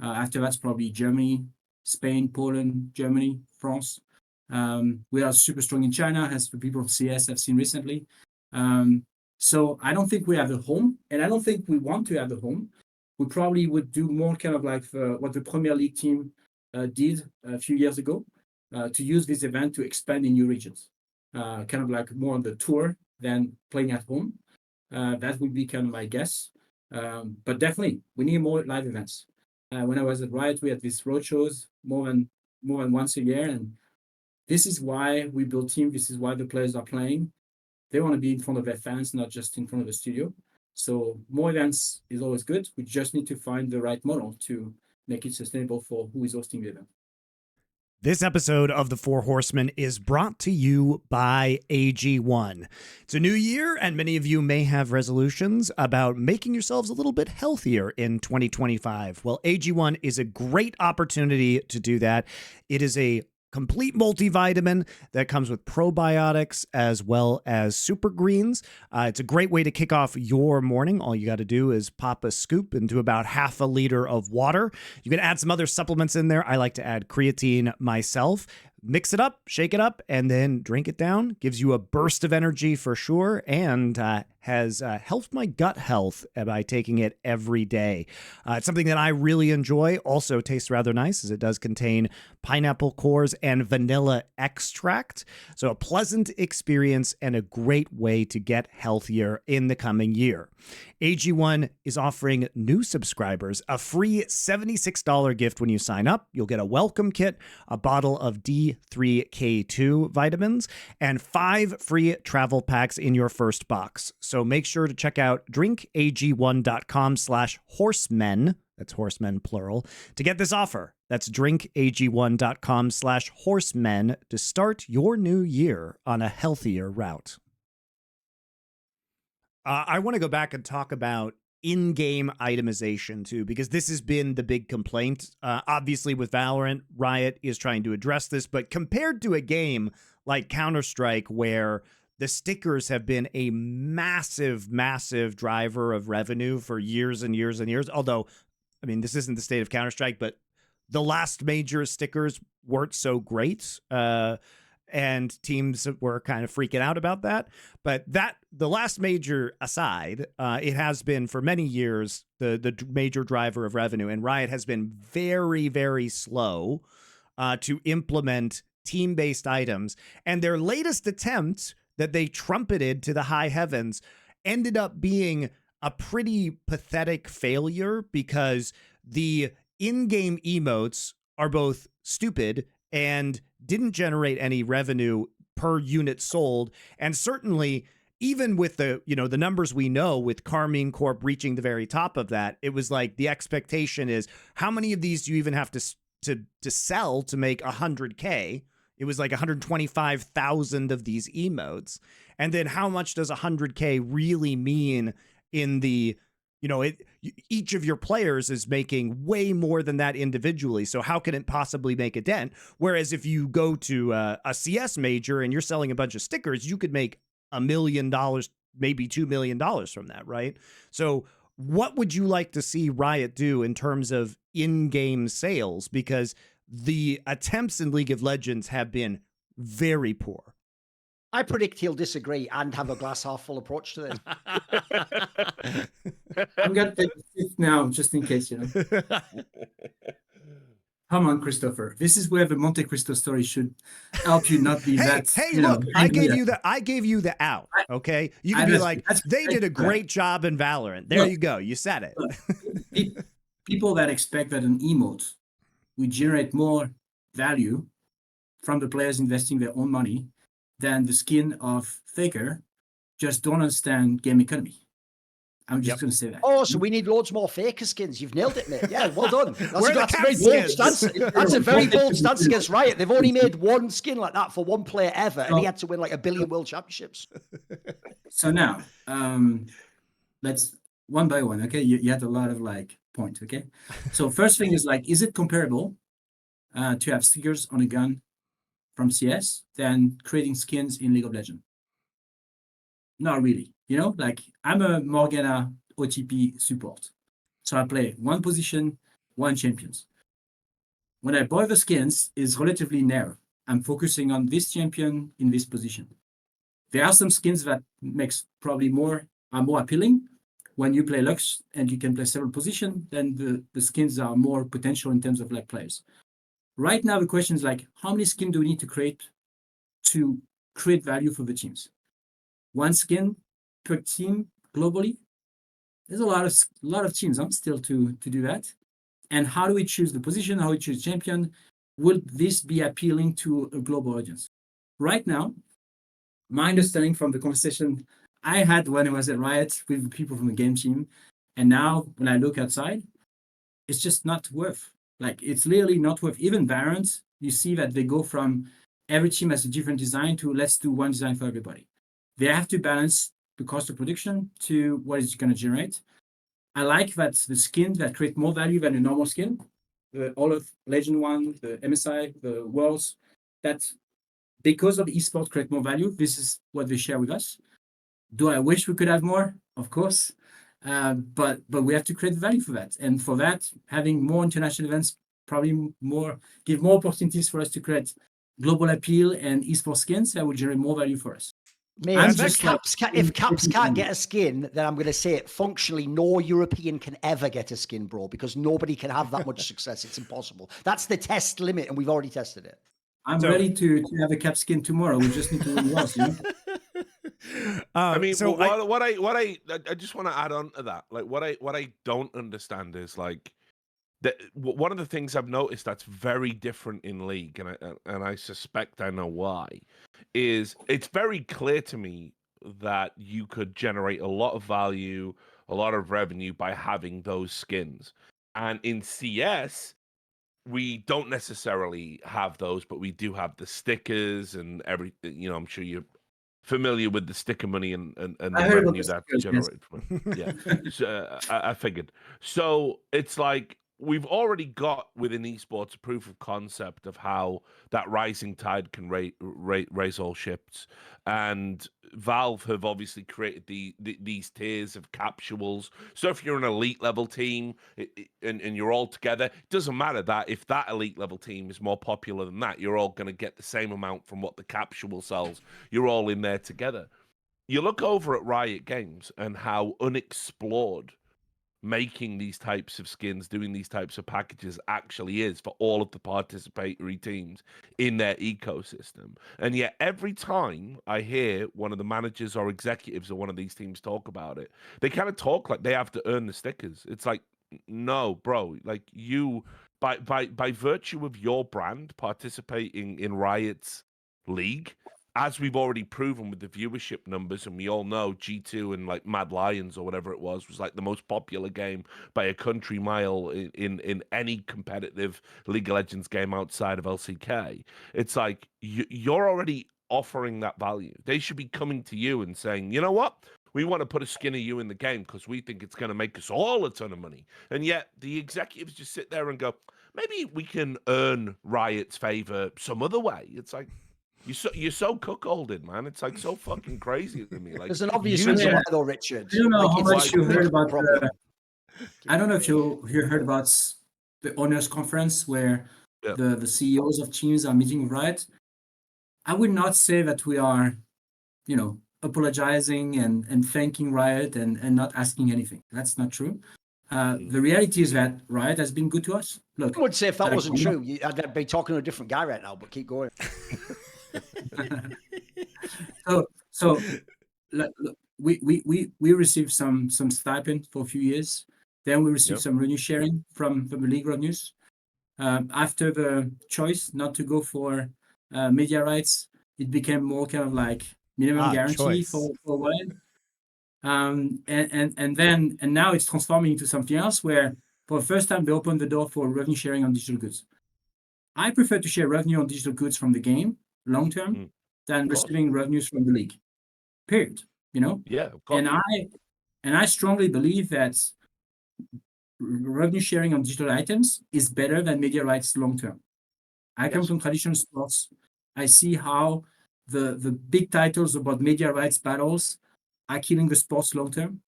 [SPEAKER 2] After that's probably Germany, Spain, Poland, Germany, France. We are super strong in China, as the people of CS have seen recently. So I don't think we have a home, and I don't think we want to have a home. We probably would do more kind of like what the Premier League team did a few years ago, to use this event to expand in new regions, kind of like more on the tour than playing at home. That would be kind of my guess. But definitely, we need more live events. When I was at Riot, we had these road shows more than once a year, and this is why we build team. This is why the players are playing. They want to be in front of their fans, not just in front of the studio. So more events is always good. We just need to find the right model to make it sustainable for who is hosting the event.
[SPEAKER 1] This episode of the Four Horsemen is brought to you by AG1. It's a new year, and many of you may have resolutions about making yourselves a little bit healthier in 2025. Well, AG1 is a great opportunity to do that. It is a complete multivitamin that comes with probiotics as well as super greens. It's a great way to kick off your morning. All you got to do is pop a scoop into about half a liter of water. You can add some other supplements in there. I like to add creatine myself. Mix it up, shake it up, and then drink it down. Gives you a burst of energy for sure, and has helped my gut health by taking it every day. It's something that I really enjoy. Also tastes rather nice, as it does contain pineapple cores and vanilla extract. So a pleasant experience and a great way to get healthier in the coming year. AG1 is offering new subscribers a free $76 gift when you sign up. You'll get a welcome kit, a bottle of D3K2 vitamins, and 5 free travel packs in your first box. So make sure to check out drinkag1.com/horsemen. That's horsemen plural, to get this offer. That's drinkag1.com/horsemen to start your new year on a healthier route. I want to go back and talk about in-game itemization too, because this has been the big complaint. Obviously with Valorant, Riot is trying to address this, but compared to a game like Counter-Strike, where the stickers have been a massive, massive driver of revenue for years and years and years. Although, I mean, this isn't the state of Counter-Strike, but the last major stickers weren't so great. and teams were kind of freaking out about that. But the last major aside, it has been for many years the major driver of revenue, and Riot has been very, very slow to implement team-based items. And their latest attempt that they trumpeted to the high heavens ended up being a pretty pathetic failure, because the in-game emotes are both stupid and didn't generate any revenue per unit sold. And certainly, even with the numbers we know, with Carmine Corp reaching the very top of that, it was like the expectation is, how many of these do you even have to sell to make 100K? It was like 125,000 of these emotes. And then how much does 100K really mean in the, each of your players is making way more than that individually. So how can it possibly make a dent? Whereas if you go to a CS major and you're selling a bunch of stickers, you could make $1 million, maybe $2 million from that, right? So what would you like to see Riot do in terms of in-game sales? Because the attempts in League of Legends have been very poor.
[SPEAKER 3] I predict he'll disagree and have a glass half full approach to this.
[SPEAKER 2] I'm going to take a sip now, just in case, Come on, Christopher. This is where the MonteCristo story should help you not be that.
[SPEAKER 1] Hey, look, I gave you the out. Okay, you can be like, they did a great job in Valorant. There you go. You said it.
[SPEAKER 2] Look, people that expect that an emote will generate more value from the players investing their own money than the skin of Faker just don't understand game economy. I'm just going to say that.
[SPEAKER 3] Oh, so we need loads more Faker skins. You've nailed it, mate. Yeah, well done. That's a very bold stance. That's a very bold stance against Riot. They've only made one skin like that for one player ever, and he had to win like 1 billion world championships. So
[SPEAKER 2] now, let's one by one, okay? You had a lot of points, okay? So first thing is is it comparable to have stickers on a gun from CS than creating skins in League of Legends? Not really. I'm a Morgana OTP support. So I play one position, one champions. When I buy the skins, it's relatively narrow. I'm focusing on this champion in this position. There are some skins that are more appealing. When you play Lux and you can play several positions, then the skins are more potential in terms of players. Right now, the question is how many skins do we need to create value for the teams? One skin per team globally? There's a lot of teams still to do that. And how do we choose the position? How do we choose champion? Will this be appealing to a global audience? Right now, my understanding from the conversation I had when I was at Riot with the people from the game team, and now when I look outside, it's just not worth. It's literally not worth. Even Valorant, you see that they go from every team has a different design to let's do one design for everybody. They have to balance the cost of production to what it's going to generate. I like that the skins that create more value than a normal skin, all of Legend 1, the MSI, the Worlds, that because of esports create more value, this is what they share with us. Do I wish we could have more? Of course. But we have to create value for that. And for that, having more international events probably give more opportunities for us to create global appeal and esports skins that will generate more value for us.
[SPEAKER 3] Man, if Caps can't get a skin, then I'm going to say it. Functionally, no European can ever get a skin, bro, because nobody can have that much success. It's impossible. That's the test limit, and we've already tested it.
[SPEAKER 2] I'm ready to have a Cap skin tomorrow. We just need to win once,
[SPEAKER 4] I mean, so what I just want to add on to that, what I don't understand is that one of the things I've noticed that's very different in League, and I suspect I know why, is it's very clear to me that you could generate a lot of value, a lot of revenue by having those skins. And in CS, we don't necessarily have those, but we do have the stickers and everything. I'm sure you're familiar with the sticker money and the revenue that's generated from it. Yeah, so, I figured. So it's we've already got within esports a proof of concept of how that rising tide can raise all ships, and Valve have obviously created these tiers of capsules. So if you're an elite level team and you're all together, it doesn't matter that if that elite level team is more popular than that, you're all going to get the same amount from what the capsule sells. You're all in there together. You look over at Riot Games and how unexplored making these types of skins, doing these types of packages actually is for all of the participatory teams in their ecosystem. And yet every time I hear one of the managers or executives of one of these teams talk about it, they kind of talk like they have to earn the stickers. It's like, no, bro, like you by virtue of your brand participating in Riot's league, as we've already proven with the viewership numbers, and we all know G2 and like Mad Lions or whatever it was like the most popular game by a country mile in any competitive League of Legends game outside of LCK. It's like you're already offering that value. They should be coming to you and saying, you know what? We want to put a skin of you in the game because we think it's going to make us all a ton of money. And yet the executives just sit there and go, maybe we can earn Riot's favor some other way. It's like, you're so cuckolded, man. It's like so fucking crazy to me. Like,
[SPEAKER 3] there's an obvious reason why, though, Richard.
[SPEAKER 2] I don't know
[SPEAKER 3] Like,
[SPEAKER 2] how
[SPEAKER 3] it's
[SPEAKER 2] much you heard about.
[SPEAKER 3] problem.
[SPEAKER 2] I don't know if you heard about the owners' conference where the CEOs of teams are meeting with Riot. I would not say that we are, apologizing and thanking Riot and not asking anything. That's not true. The reality is that Riot has been good to us. Look,
[SPEAKER 3] I would say if that wasn't true, I'd be talking to a different guy right now, but keep going.
[SPEAKER 2] so look, we received some stipend for a few years. Then we received some revenue sharing from the league revenues. After the choice not to go for media rights, it became more kind of like minimum guarantee for a while. And now it's transforming into something else where for the first time they opened the door for revenue sharing on digital goods. I prefer to share revenue on digital goods from the game long term than receiving revenues from the league. Period.
[SPEAKER 4] Yeah, of course.
[SPEAKER 2] And I strongly believe that revenue sharing on digital items is better than media rights long term. I come from traditional sports. I see how the big titles about media rights battles are killing the sports long term.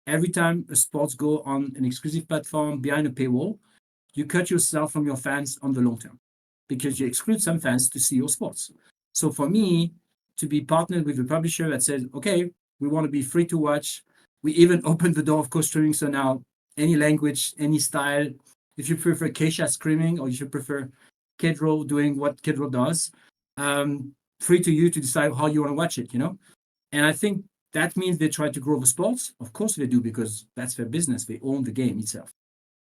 [SPEAKER 2] Every time a sports go on an exclusive platform behind a paywall, you cut yourself from your fans on the long term because you exclude some fans to see your sports. So for me, to be partnered with a publisher that says, okay, we want to be free to watch. We even opened the door of co-streaming. So now any language, any style, if you prefer Keisha screaming or if you prefer Kedro doing what Kedro does, free to you to decide how you want to watch it, And I think that means they try to grow the sports. Of course they do, because that's their business. They own the game itself.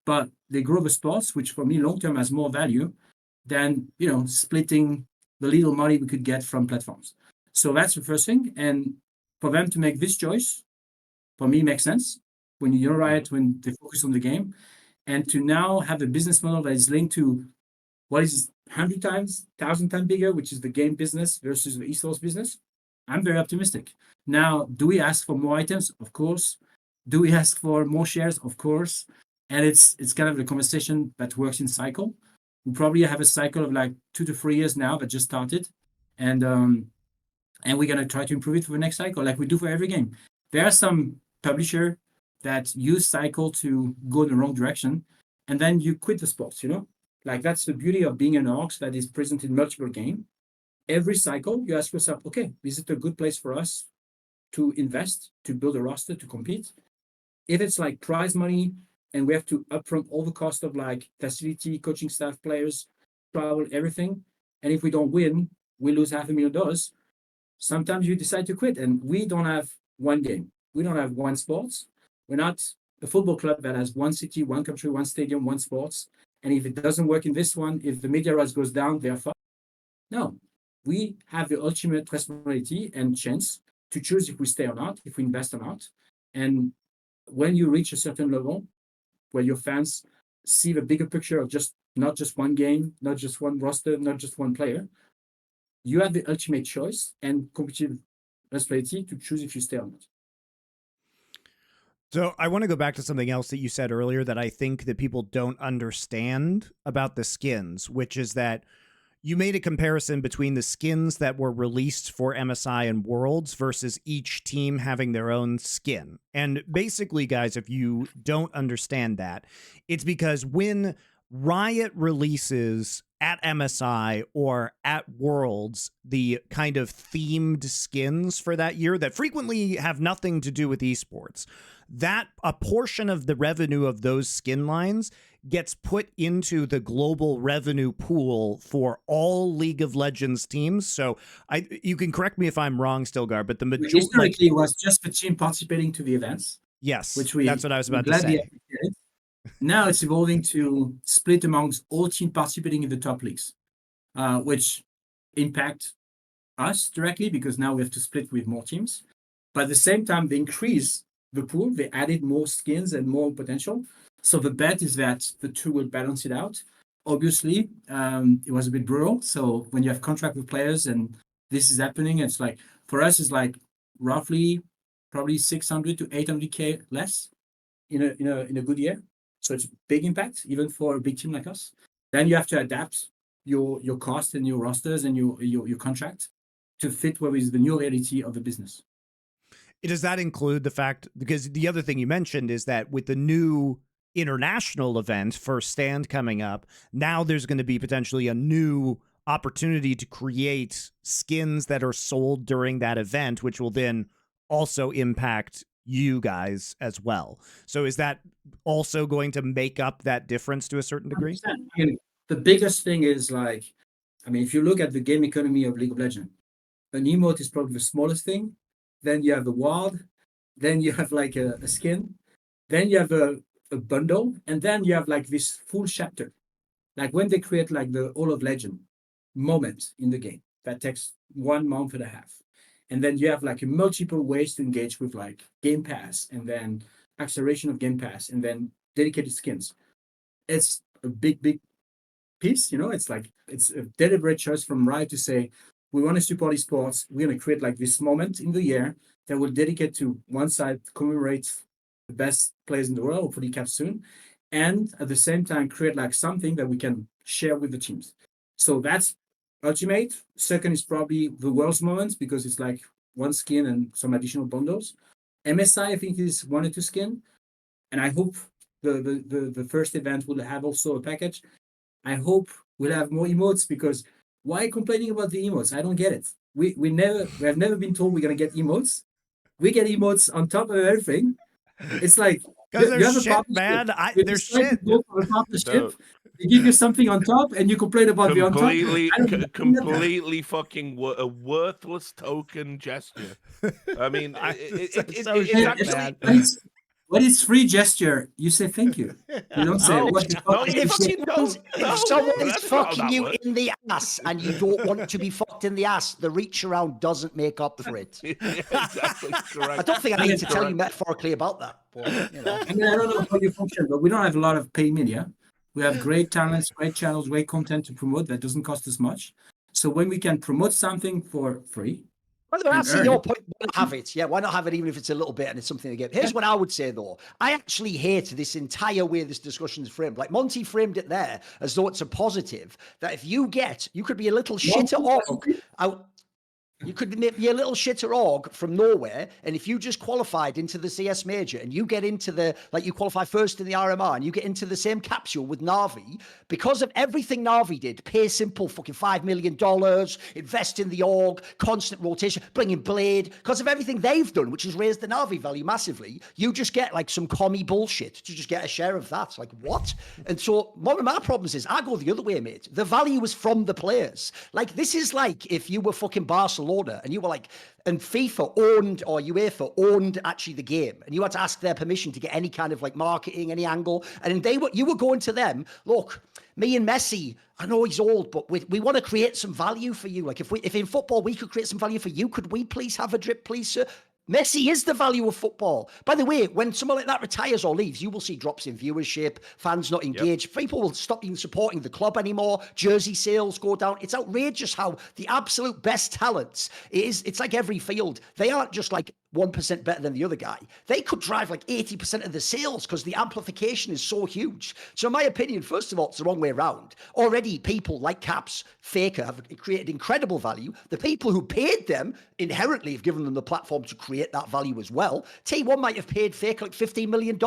[SPEAKER 2] But they grow the sports, which for me long-term has more value than, splitting the little money we could get from platforms. So that's the first thing. And for them to make this choice, for me, makes sense. When you're right, when they focus on the game. And to now have a business model that is linked to what is 100 times, 1,000 times bigger, which is the game business versus the esports business, I'm very optimistic. Now, do we ask for more items? Of course. Do we ask for more shares? Of course. And it's kind of a conversation that works in cycle. We probably have a cycle of like 2 to 3 years now that just started. And we're going to try to improve it for the next cycle, like we do for every game. There are some publisher that use cycle to go in the wrong direction, and then you quit the sports, Like that's the beauty of being an org that is present in multiple games. Every cycle, you ask yourself, okay, is it a good place for us to invest, to build a roster, to compete? If it's like prize money and we have to upfront all the cost of like facility, coaching staff, players, travel, everything, and if we don't win, we lose $500,000, sometimes you decide to quit. And we don't have one game. We don't have one sports. We're not a football club that has one city, one country, one stadium, one sports. And if it doesn't work in this one, if the media rights goes down, they're fine. No, we have the ultimate responsibility and chance to choose if we stay or not, if we invest or not. And when you reach a certain level where your fans see the bigger picture of not just one game, not just one roster, not just one player, you have the ultimate choice and competitive responsibility to choose if you stay or not.
[SPEAKER 1] So I want to go back to something else that you said earlier that I think that people don't understand about the skins, which is that you made a comparison between the skins that were released for MSI and Worlds versus each team having their own skin. And basically, guys, if you don't understand that, it's because when Riot releases at MSI or at Worlds the kind of themed skins for that year that frequently have nothing to do with esports, that a portion of the revenue of those skin lines gets put into the global revenue pool for all League of Legends teams. So you can correct me if I'm wrong, Stilgar, but the majority
[SPEAKER 2] historically was just the team participating to the events.
[SPEAKER 1] Yes,
[SPEAKER 2] which
[SPEAKER 1] that's what I was about to say.
[SPEAKER 2] Now it's evolving to split amongst all teams participating in the top leagues, which impact us directly because now we have to split with more teams. But at the same time, they increase the pool. They added more skins and more potential. So the bet is that the two will balance it out. Obviously, it was a bit brutal. So when you have contract with players and this is happening, it's like for us, it's like roughly probably 600 to 800K less in a good year. So it's a big impact, even for a big team like us. Then you have to adapt your cost and your rosters and your contract to fit what is the new reality of the business.
[SPEAKER 1] Does that include the fact, because the other thing you mentioned is that with the new international event, First Stand, coming up, now there's going to be potentially a new opportunity to create skins that are sold during that event, which will then also impact you guys as well. So is that also going to make up that difference to a certain degree?
[SPEAKER 2] I mean, the biggest thing is if you look at the game economy of League of Legends, an emote is probably the smallest thing. Then you have the ward, then you have like a skin, then you have a bundle, and then you have like this full chapter. Like when they create like the All of Legend moment in the game, that takes 1 month and a half. And then you have like multiple ways to engage with like Game Pass and then acceleration of Game Pass and then dedicated skins. It's a big piece, it's a deliberate choice from Riot to say, we want to support esports. We're going to create like this moment in the year that will dedicate to one side, commemorate the best players in the world, hopefully cap soon, and at the same time create like something that we can share with the teams. So that's ultimate. Second is probably the World's moments because it's like one skin and some additional bundles. MSI, I think, is 1 or 2 skin, and I hope the first event will have also a package. I hope we'll have more emotes because why complaining about the emotes? I don't get it. We have never been told we're gonna get emotes. We get emotes on top of everything. It's like
[SPEAKER 1] because they're shit, man. They're shit.
[SPEAKER 2] They give you something on top, and you complain about the on top.
[SPEAKER 4] Completely fucking a worthless token gesture. I mean,
[SPEAKER 2] when it's free gesture, you say thank you. You don't say
[SPEAKER 3] if someone is fucking you in the ass and you don't want to be fucked in the ass, the reach around doesn't make up for it.
[SPEAKER 4] Exactly correct.
[SPEAKER 3] I don't think I need to tell you metaphorically about that. But,
[SPEAKER 2] I don't know how you function, but we don't have a lot of paid media. We have great talents, great channels, great content to promote that doesn't cost us much. So when we can promote something for free,
[SPEAKER 3] by the way, I see your point. Why not have it? Yeah, why not have it even if it's a little bit and it's something to get? Here's what I would say, though. I actually hate this entire way this discussion is framed. Like, Monty framed it there as though it's a positive, that if you could be a little shitter org. You could be a little shitter org from nowhere, and if you just qualified into the CS Major and you get into you qualify first in the RMR and you get into the same capsule with Na'Vi, because of everything Na'Vi did, pay simple fucking $5 million, invest in the org, constant rotation, bring in Blade, because of everything they've done, which has raised the Na'Vi value massively, you just get like some commie bullshit to just get a share of that. Like, what? And so one of my problems is I go the other way, mate. The value is from the players. Like, this is like if you were fucking Barcelona and you were like, and FIFA owned or UEFA owned actually the game, and you had to ask their permission to get any kind of like marketing, any angle, and you were going to them, look, me and Messi, I know he's old, but we want to create some value for you. Like if in football we could create some value for you, could we please have a drip, please, sir? Messi is the value of football. By the way, when someone like that retires or leaves, you will see drops in viewership, fans not engaged, people will stop even supporting the club anymore, jersey sales go down. It's outrageous how the absolute best talents it's like every field. They aren't just like 1% better than the other guy, they could drive like 80% of the sales because the amplification is so huge. So in my opinion, first of all, it's the wrong way around. Already people like Caps, Faker have created incredible value. The people who paid them inherently have given them the platform to create that value as well. T1 might have paid Faker like $15 million.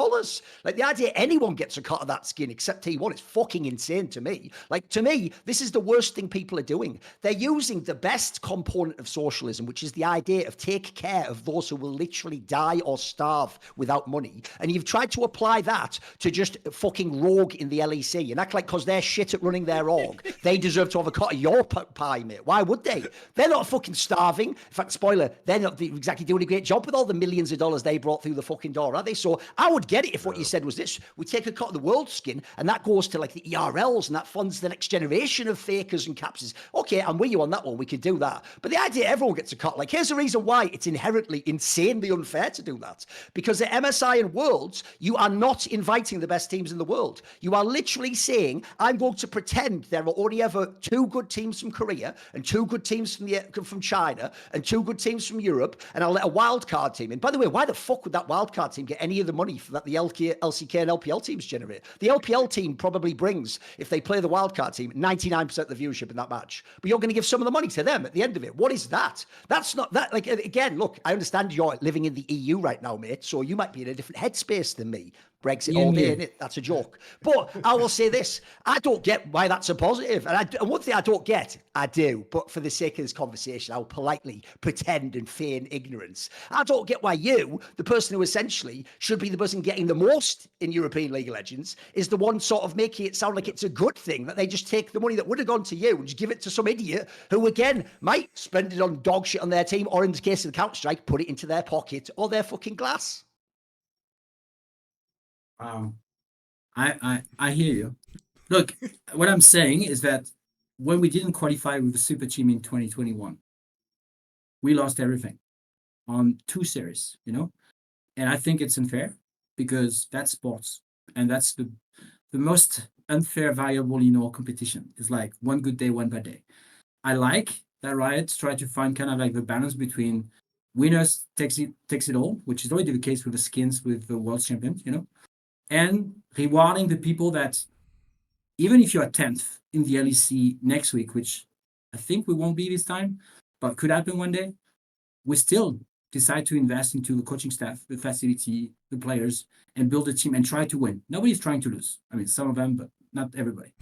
[SPEAKER 3] Like the idea anyone gets a cut of that skin except T1 is fucking insane to me. Like to me, this is the worst thing people are doing. They're using the best component of socialism, which is the idea of take care of those who will literally die or starve without money. And you've tried to apply that to just fucking rogue in the LEC and act like because they're shit at running their org, they deserve to have a cut of your pie, mate. Why would they? They're not fucking starving. In fact, spoiler, they're not exactly doing a great job with all the millions of dollars they brought through the fucking door, are they? So I would get it if what you said was this. We take a cut of the world skin and that goes to like the ERLs and that funds the next generation of Fakers and Capses. Okay, I'm with you on that one. We could do that. But the idea everyone gets a cut, like here's the reason why it's inherently insanely unfair to do that. Because at MSI and Worlds, you are not inviting the best teams in the world. You are literally saying, I'm going to pretend there are only ever 2 good teams from Korea and 2 good teams from China and 2 good teams from Europe, and I'll let a wild card team in. By the way, why the fuck would that wild card team get any of the money that the LCK and LPL teams generate? The LPL team probably brings, if they play the wild card team, 99% of the viewership in that match. But you're going to give some of the money to them at the end of it. What is that? That's not that. Like, again, look, I understand you're living in the EU right now, mate, so you might be in a different headspace than me. Brexit all day, innit? That's a joke. But I will say this, I don't get why that's a positive. And one thing I don't get, I do, but for the sake of this conversation, I'll politely pretend and feign ignorance. I don't get why you, the person who essentially should be the person getting the most in European League of Legends, is the one sort of making it sound like it's a good thing, that they just take the money that would have gone to you and just give it to some idiot who, again, might spend it on dog shit on their team, or in the case of the Counter-Strike, put it into their pocket or their fucking glass.
[SPEAKER 2] I hear you. Look, what I'm saying is that when we didn't qualify with the Super Team in 2021, we lost everything on 2 series, you know? And I think it's unfair because that's sports. And that's the most unfair variable in our competition. It's like one good day, one bad day. I like that Riot try to find kind of like the balance between winners takes it all, which is already the case with the skins with the world champion, you know? And rewarding the people that, even if you're 10th in the LEC next week, which I think we won't be this time, but could happen one day, we still decide to invest into the coaching staff, the facility, the players, and build a team and try to win. Nobody's trying to lose. I mean, some of them, but not everybody.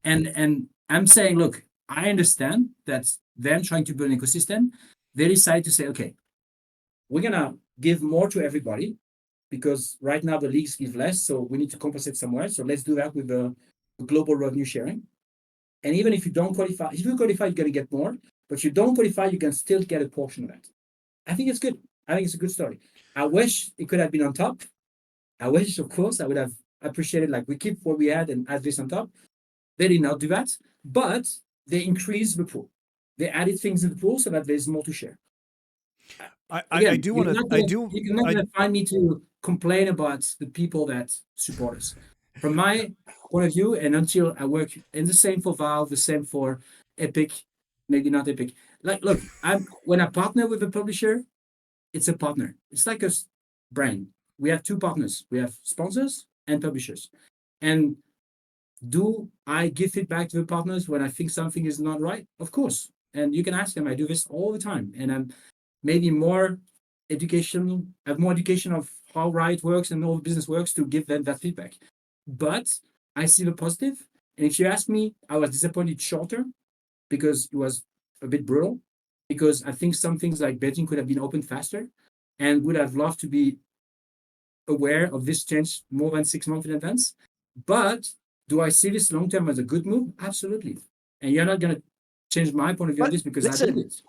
[SPEAKER 2] And I'm saying, look, I understand that them trying to build an ecosystem, they decide to say, okay, we're going to give more to everybody, because right now the leagues give less, so we need to compensate somewhere. So let's do that with the global revenue sharing. And even if you don't qualify, if you qualify, you're going to get more. But if you don't qualify, you can still get a portion of that. I think it's good. I think it's a good story. I wish it could have been on top. I wish, of course, I would have appreciated, like, we keep what we had and add this on top. They did not do that, but they increased the pool. They added things in the pool so that there's more to share.
[SPEAKER 1] I do want to.
[SPEAKER 2] You're not going to find me to complain about the people that support us. From my point of view, and until I work in the same for Valve, the same for Epic, maybe not Epic. Like, look, when I partner with a publisher, it's a partner. It's like a brand. We have 2 partners. We have sponsors and publishers. And do I give feedback to the partners when I think something is not right? Of course. And you can ask them. I do this all the time. And I'm maybe more education of how Riot works and how the business works to give them that feedback. But I see the positive. And if you ask me, I was disappointed short term because it was a bit brutal, because I think some things like betting could have been opened faster, and would have loved to be aware of this change more than 6 months in advance. But do I see this long term as a good move? Absolutely. And you're not going to change my point of view on this because I did it.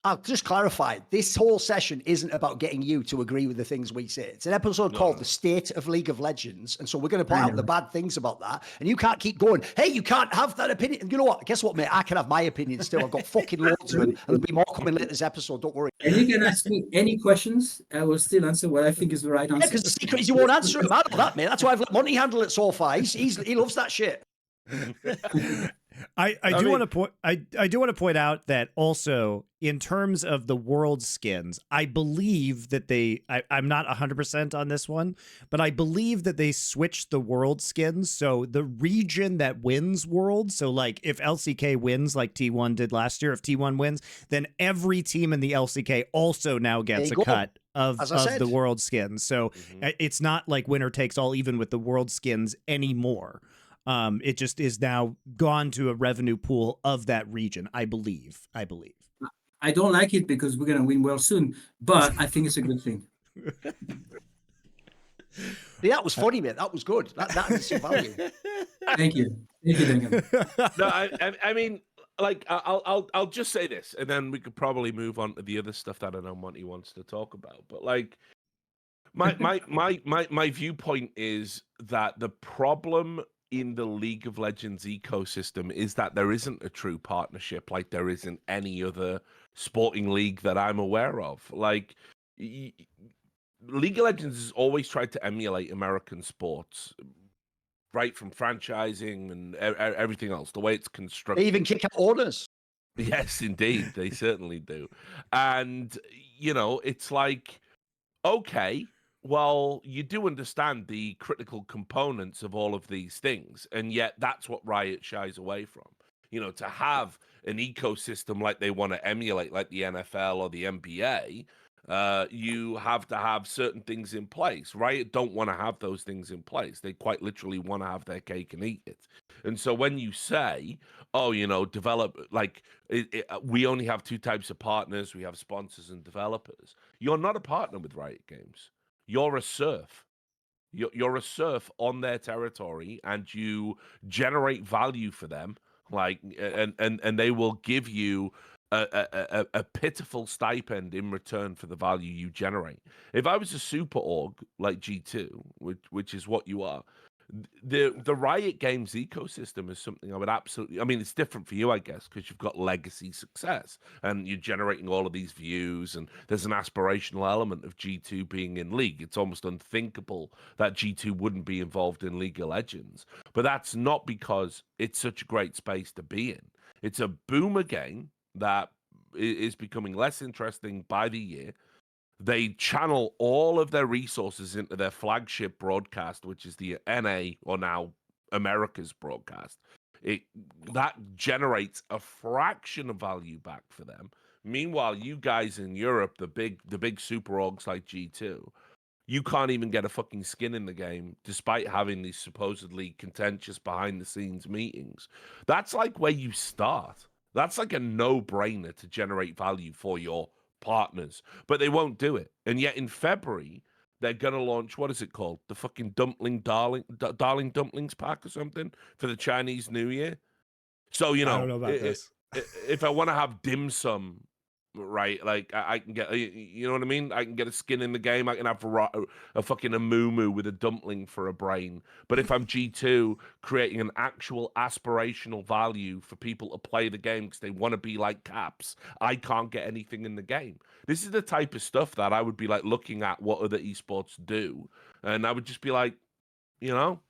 [SPEAKER 3] I'll just clarify, this whole session isn't about getting you to agree with the things we say. It's an episode called The State of League of Legends. And so we're going to point out the bad things about that. And you can't keep going, hey, you can't have that opinion. And you know what? Guess what, mate? I can have my opinions too. I've got fucking loads of them. And there'll be more coming later this episode. Don't worry.
[SPEAKER 2] And you can ask me any questions. I will still answer what I think is the right answer.
[SPEAKER 3] Yeah, because the secret is you won't answer them. I know that, mate. That's why I've let Monty handle it so far. He loves that shit.
[SPEAKER 1] I do want to point out that also in terms of the world skins, I believe that I'm not 100% on this one, but I believe that they switched the world skins. So the region that wins world, so like if LCK wins like T1 did last year, if T1 wins, then every team in the LCK also now gets a cut of the world skins. So it's not like winner takes all even with the world skins anymore. It just is now gone to a revenue pool of that region, I believe.
[SPEAKER 2] I don't like it because we're going to win well soon, but I think it's a good thing.
[SPEAKER 3] Yeah, that was funny, mate. That was good. That is some value.
[SPEAKER 2] Thank you, Duncan.
[SPEAKER 4] No, I mean, like, I'll just say this, and then we could probably move on to the other stuff that I know Monty wants to talk about. But like, my viewpoint is that the problem in the League of Legends ecosystem is that there isn't a true partnership like there is in any other sporting league that I'm aware of. Like, League of Legends has always tried to emulate American sports, right, from franchising and everything else, the way it's constructed.
[SPEAKER 3] They even kick out orders.
[SPEAKER 4] Yes, indeed, they certainly do. And, you know, it's like, okay, well, you do understand the critical components of all of these things, and yet that's what Riot shies away from. You know, to have an ecosystem like they want to emulate, like the NFL or the NBA, you have to have certain things in place. Riot don't want to have those things in place. They quite literally want to have their cake and eat it. And so when you say, oh, you know, develop, like, we only have two types of partners, we have sponsors and developers, you're not a partner with Riot Games. You're a serf. You're a serf on their territory, and you generate value for them. Like, and they will give you a pitiful stipend in return for the value you generate. If I was a super org like G2, which is what you are, the Riot Games ecosystem is something I would absolutely. I mean, it's different for you, I guess, because you've got legacy success and you're generating all of these views, and there's an aspirational element of G2 being in League. It's almost unthinkable that G2 wouldn't be involved in League of Legends, but that's not because it's such a great space to be in. It's a boomer game that is becoming less interesting by the year. They channel all of their resources into their flagship broadcast, which is the NA, or now America's broadcast. That generates a fraction of value back for them. Meanwhile, you guys in Europe, the big super orgs like G2, you can't even get a fucking skin in the game, despite having these supposedly contentious behind the scenes meetings. That's like where you start. That's like a no-brainer to generate value for your partners, but they won't do it. And yet in February, they're going to launch, what is it called? The fucking Darling Dumplings pack or something for the Chinese New Year. So, you know,
[SPEAKER 1] I don't know about this.
[SPEAKER 4] If I want to have dim sum, right, like I can get, you know what I mean? I can get a skin in the game. I can have a fucking Amumu with a dumpling for a brain. But if I'm G2 creating an actual aspirational value for people to play the game because they want to be like Caps, I can't get anything in the game. This is the type of stuff that I would be like looking at what other esports do, and I would just be like, you know,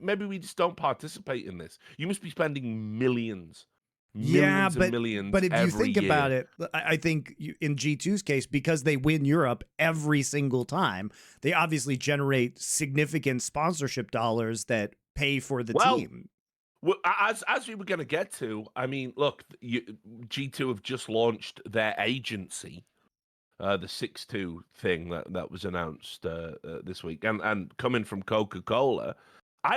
[SPEAKER 4] maybe we just don't participate in this. You must be spending millions and millions.
[SPEAKER 1] But if you think
[SPEAKER 4] year.
[SPEAKER 1] about it, I think in G2's case, because they win Europe every single time, they obviously generate significant sponsorship dollars that pay for the team.
[SPEAKER 4] Well, as we were going to get to, I mean, look, G2 have just launched their agency, the 6-2 thing that was announced this week, and coming from Coca-Cola. I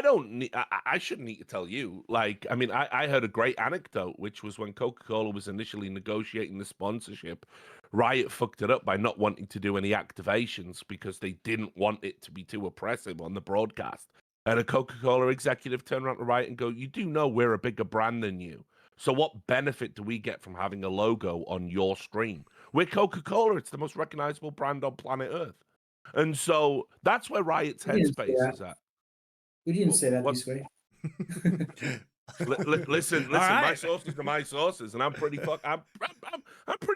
[SPEAKER 4] shouldn't need to tell you. Like, I mean, I heard a great anecdote, which was when Coca-Cola was initially negotiating the sponsorship, Riot fucked it up by not wanting to do any activations because they didn't want it to be too oppressive on the broadcast. And a Coca-Cola executive turned around to Riot and go, you do know we're a bigger brand than you. So what benefit do we get from having a logo on your stream? We're Coca-Cola. It's the most recognizable brand on planet Earth. And so that's where Riot's headspace is at.
[SPEAKER 2] We didn't say that this way.
[SPEAKER 4] Listen. Right. My sources are my sources, and I'm pretty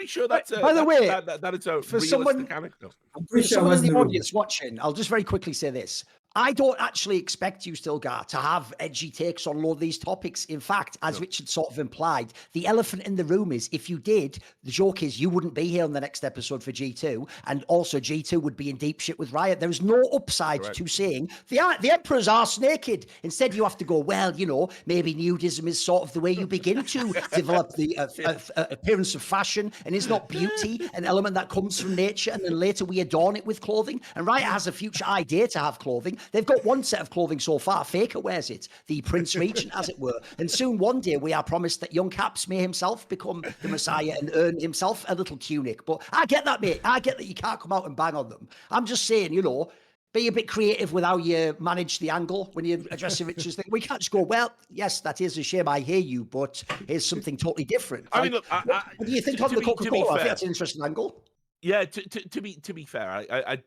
[SPEAKER 4] sure that's
[SPEAKER 3] by the way,
[SPEAKER 4] that it's a
[SPEAKER 3] for
[SPEAKER 4] realistic
[SPEAKER 3] someone,
[SPEAKER 4] anecdote.
[SPEAKER 3] I'm pretty sure in the audience watching, I'll just very quickly say this. I don't actually expect you, Stilgar, to have edgy takes on a lot of these topics. In fact, as Richard sort of implied, the elephant in the room is if you did, the joke is you wouldn't be here on the next episode for G2, and also G2 would be in deep shit with Riot. There is no upside to saying the Emperor's arse naked. Instead, you have to go, well, you know, maybe nudism is sort of the way you begin to develop the appearance of fashion, and is not beauty an element that comes from nature, and then later we adorn it with clothing. And Riot has a future idea to have clothing. They've got one set of clothing so far. Faker wears it, the Prince Regent, as it were. And soon, one day, we are promised that young Caps may himself become the Messiah and earn himself a little tunic. But I get that, mate. I get that you can't come out and bang on them. I'm just saying, you know, be a bit creative with how you manage the angle when you address Richard's thing. We can't just go, well, yes, that is a shame, I hear you, but here's something totally different.
[SPEAKER 4] I mean, look,
[SPEAKER 3] what do you think on the Coca-Cola? I think that's an interesting angle.
[SPEAKER 4] Yeah, to be fair,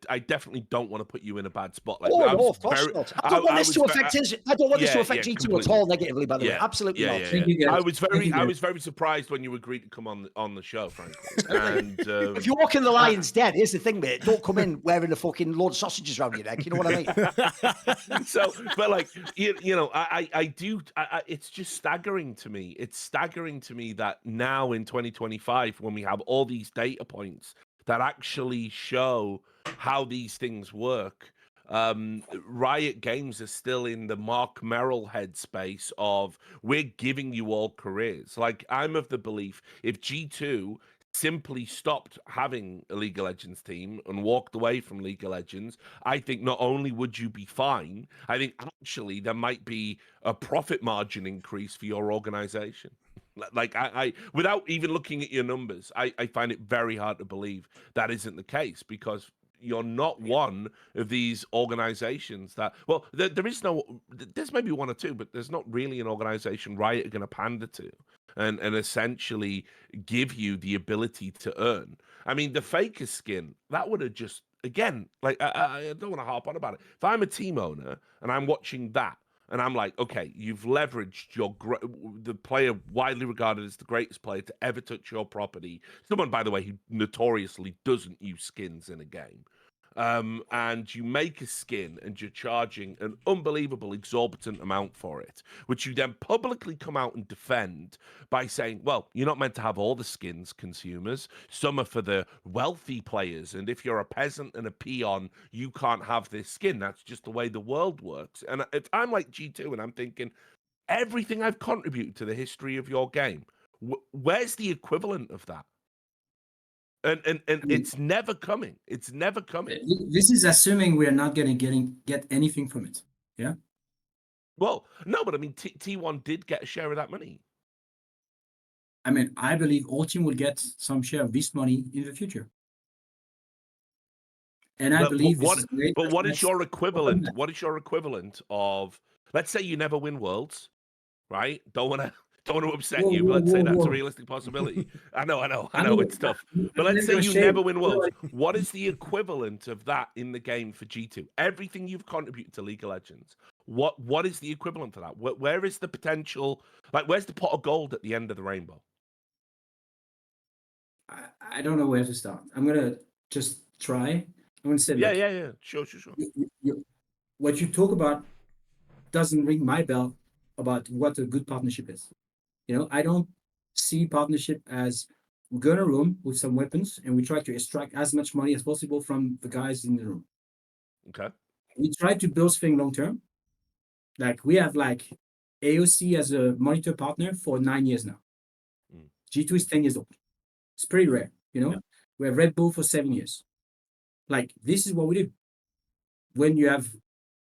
[SPEAKER 4] I definitely don't want to put you in a bad spot. Like,
[SPEAKER 3] no, of course not. I don't want this to affect G2
[SPEAKER 4] completely.
[SPEAKER 3] at all negatively. By the way, absolutely not.
[SPEAKER 4] I was very surprised when you agreed to come on the show, frankly. And
[SPEAKER 3] if you're walking the lion's den, here's the thing, mate. Don't come in wearing a fucking load of sausages around your neck. You know what I mean?
[SPEAKER 4] So, but like you know, I do. It's just staggering to me. It's staggering to me that now in 2025, when we have all these data points that actually show how these things work, Riot Games are still in the Mark Merrill headspace of we're giving you all careers. Like, I'm of the belief if G2 simply stopped having a League of Legends team and walked away from League of Legends, I think not only would you be fine, I think actually there might be a profit margin increase for your organization. Like, I without even looking at your numbers, I find it very hard to believe that isn't the case, because you're not one of these organizations that, well, there's maybe one or two, but there's not really an organization Riot are going to pander to and essentially give you the ability to earn. I mean, the Faker skin, that would have just, again, like, I don't want to harp on about it. If I'm a team owner and I'm watching that, and I'm like, okay, you've leveraged the player widely regarded as the greatest player to ever touch your property. Someone, by the way, who notoriously doesn't use skins in a game. And you make a skin and you're charging an unbelievable exorbitant amount for it, which you then publicly come out and defend by saying, well, you're not meant to have all the skins, consumers. Some are for the wealthy players. And if you're a peasant and a peon, you can't have this skin. That's just the way the world works. And if I'm like G2 and I'm thinking, everything I've contributed to the history of your game, where's the equivalent of that? And I mean, it's never coming. It's never coming.
[SPEAKER 2] This is assuming we are not going to get anything from it. Yeah.
[SPEAKER 4] Well, no, but I mean, T1 did get a share of that money.
[SPEAKER 2] I mean, I believe all team will get some share of this money in the future. And I believe
[SPEAKER 4] what is your equivalent? What is your equivalent of? Let's say you never win Worlds, right? Don't want to upset you, but let's say that's a realistic possibility. I know, it's tough. But let's say you never win Worlds. What is the equivalent of that in the game for G2? Everything you've contributed to League of Legends. What is the equivalent for that? Where is the potential? Like, where's the pot of gold at the end of the rainbow?
[SPEAKER 2] I don't know where to start. I'm gonna just try. I'm gonna say,
[SPEAKER 4] yeah. Sure.
[SPEAKER 2] What you talk about doesn't ring my bell about what a good partnership is. You know, I don't see partnership as we go in a room with some weapons and we try to extract as much money as possible from the guys in the room.
[SPEAKER 4] Okay.
[SPEAKER 2] We try to build things long term. Like, we have like AOC as a monitor partner for 9 years now. G2 is 10 years old. It's pretty rare, you know. Yeah. We have Red Bull for 7 years. Like, this is what we do. When you have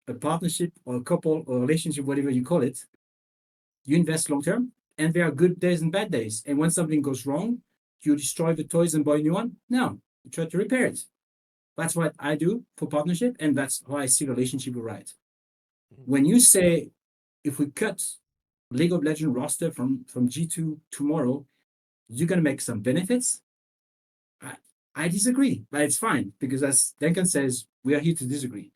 [SPEAKER 2] a partnership or a couple or a relationship, whatever you call it, you invest long term. And there are good days and bad days. And when something goes wrong, you destroy the toys and buy a new one? No, you try to repair it. That's what I do for partnership, and that's how I see relationship with Riot. When you say, if we cut League of Legends roster from G2 tomorrow, you're going to make some benefits? I disagree, but it's fine, because as Duncan says, we are here to disagree.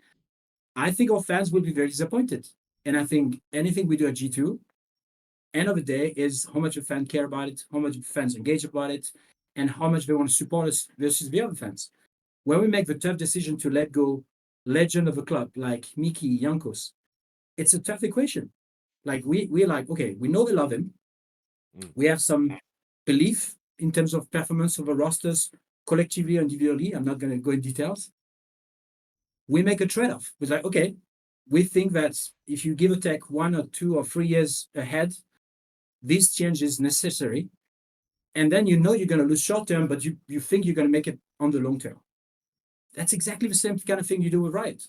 [SPEAKER 2] I think our fans will be very disappointed. And I think anything we do at G2, end of the day, is how much a fan care about it, how much fans engage about it, and how much they want to support us versus the other fans. When we make the tough decision to let go legend of a club like Miki Jankos, it's a tough equation. Like we're like, okay, we know we love him. We have some belief in terms of performance of the rosters collectively and individually. I'm not going to go in details. We make a trade-off. We're like, okay, we think that if you give or take 1 or 2 or 3 years ahead, this change is necessary. And then you know you're going to lose short term, but you think you're going to make it on the long term. That's exactly the same kind of thing you do with Riot.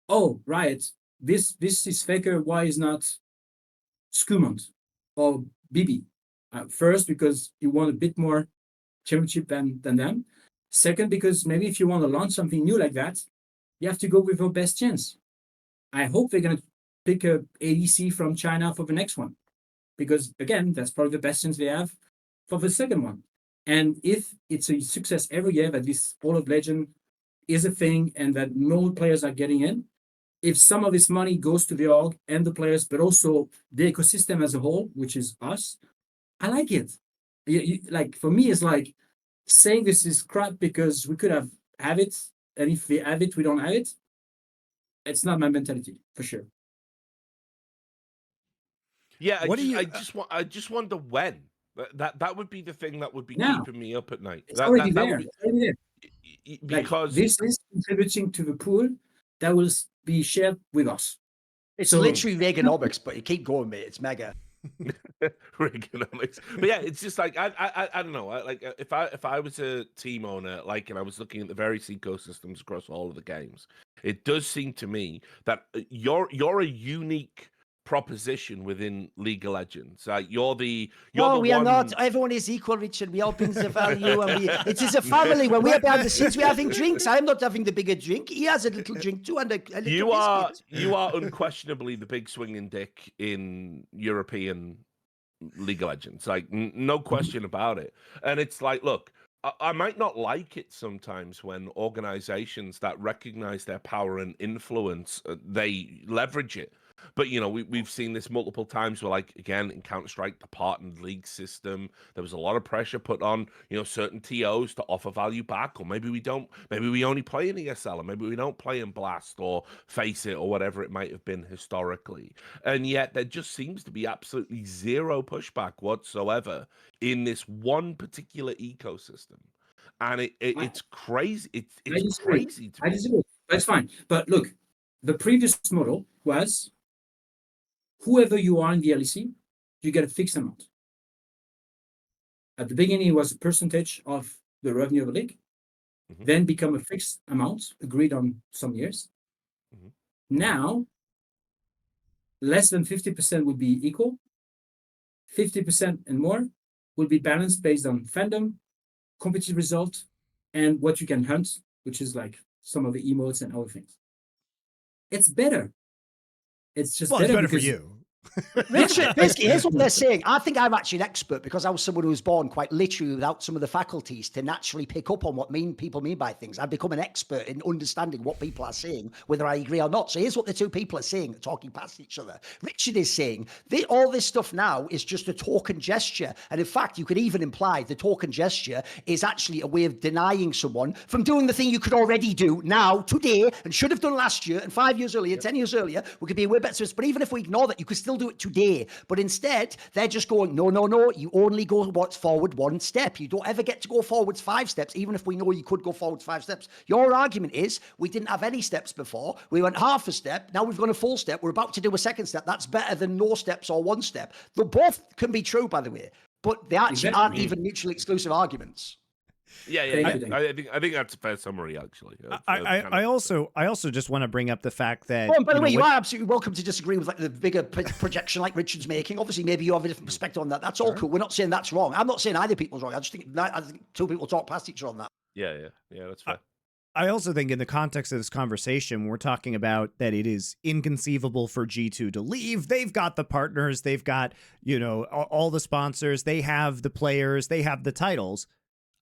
[SPEAKER 2] Oh, Riot, this is Faker. Why is not Skumont or BB? First, because you want a bit more championship than them. Second, because maybe if you want to launch something new like that, you have to go with your best chance. I hope they're going to pick a ADC from China for the next one, because again, that's probably the best chance they have for the second one. And if it's a success every year that this Hall of Legend is a thing and that more players are getting in, if some of this money goes to the org and the players, but also the ecosystem as a whole, which is us, I like it. Like for me, it's like saying this is crap because we could have it, and if we have it, we don't have it. It's not my mentality for sure.
[SPEAKER 4] Yeah, I just wonder when. That would be the thing that would be keeping me up at night.
[SPEAKER 2] It's already there.
[SPEAKER 4] Because
[SPEAKER 2] this is contributing to the pool that will be shared with us.
[SPEAKER 3] It's literally Reaganomics, but you keep going, mate. It's mega.
[SPEAKER 4] Reaganomics. But yeah, it's just like I don't know. Like if I was a team owner, like, and I was looking at the various ecosystems across all of the games, it does seem to me that you're a unique proposition within League of Legends. You're the
[SPEAKER 3] we are
[SPEAKER 4] one...
[SPEAKER 3] not. Everyone is equal, Richard. We all bring the value, and it is a family. When we are behind the scenes, we're having drinks. I'm not having the bigger drink. He has a little drink too, and a little
[SPEAKER 4] you
[SPEAKER 3] biscuit.
[SPEAKER 4] are unquestionably the big swinging dick in European League of Legends. Like, no question about it. And it's like, look, I might not like it sometimes when organizations that recognize their power and influence, they leverage it. But, you know, we've seen this multiple times where, like, again, in Counter-Strike, the partnered league system, there was a lot of pressure put on, you know, certain TOs to offer value back, or maybe we don't, maybe we only play in ESL, or maybe we don't play in Blast or Face It or whatever it might have been historically. And yet there just seems to be absolutely zero pushback whatsoever in this one particular ecosystem. And it's crazy. It's crazy to me.
[SPEAKER 2] I disagree. That's fine. But look, the previous model was whoever you are in the LEC, you get a fixed amount. At the beginning, it was a percentage of the revenue of the league, then become a fixed amount agreed on some years. Now, less than 50% would be equal. 50% and more will be balanced based on fandom, competitive result, and what you can hunt, which is like some of the emotes and other things. It's better. It's just
[SPEAKER 1] it's better for you.
[SPEAKER 3] Richard, basically, here's what they're saying. I think I'm actually an expert because I was someone who was born quite literally without some of the faculties to naturally pick up on what people mean by things. I've become an expert in understanding what people are saying, whether I agree or not. So here's what the two people are saying, talking past each other. Richard is saying all this stuff now is just a token gesture. And in fact, you could even imply the token gesture is actually a way of denying someone from doing the thing you could already do now, today, and should have done last year, and 5 years earlier, 10 years earlier. We could be a way better. But even if we ignore that, you could still do it today. But instead, they're just going, no, you only go forward one step. You don't ever get to go forwards 5 steps, even if we know you could go forwards 5 steps. Your argument is we didn't have any steps before. We went half a step. Now we've gone a full step. We're about to do a second step. That's better than no steps or 1 step. They both can be true, by the way, but they actually aren't even mutually exclusive arguments.
[SPEAKER 4] Yeah. I think that's a fair summary, actually.
[SPEAKER 1] I also just want to bring up the fact that.
[SPEAKER 3] Oh, and by the way, you are absolutely welcome to disagree with like the bigger projection like Richard's making. Obviously, maybe you have a different perspective on that. That's all cool. We're not saying that's wrong. I'm not saying either people's wrong. I think two people talk past each other on that.
[SPEAKER 4] Yeah, that's fair.
[SPEAKER 1] I also think in the context of this conversation, we're talking about that it is inconceivable for G2 to leave. They've got the partners, they've got, all the sponsors, they have the players, they have the titles.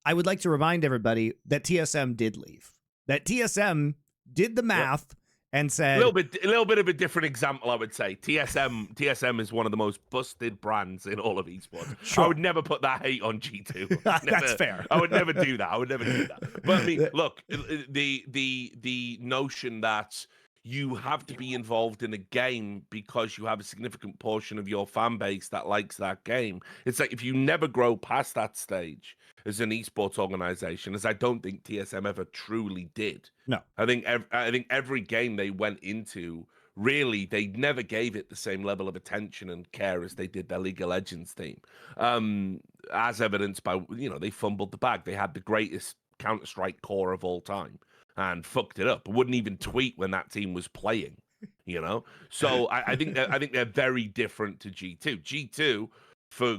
[SPEAKER 1] I would like to remind everybody that TSM did leave, that TSM did the math and said
[SPEAKER 4] a little bit of a different example, I would say. TSM is one of the most busted brands in all of esports.
[SPEAKER 1] Sure.
[SPEAKER 4] I would never put that hate on G2.
[SPEAKER 1] That's fair.
[SPEAKER 4] I would never do that. But I mean, look, the notion that you have to be involved in a game because you have a significant portion of your fan base that likes that game. It's like if you never grow past that stage as an esports organization, as I don't think TSM ever truly did.
[SPEAKER 1] No.
[SPEAKER 4] I think every game they went into, really, they never gave it the same level of attention and care as they did their League of Legends team. As evidenced by, they fumbled the bag. They had the greatest Counter-Strike core of all time and fucked it up. Wouldn't even tweet when that team was playing, So I think they're very different to G2. G2, for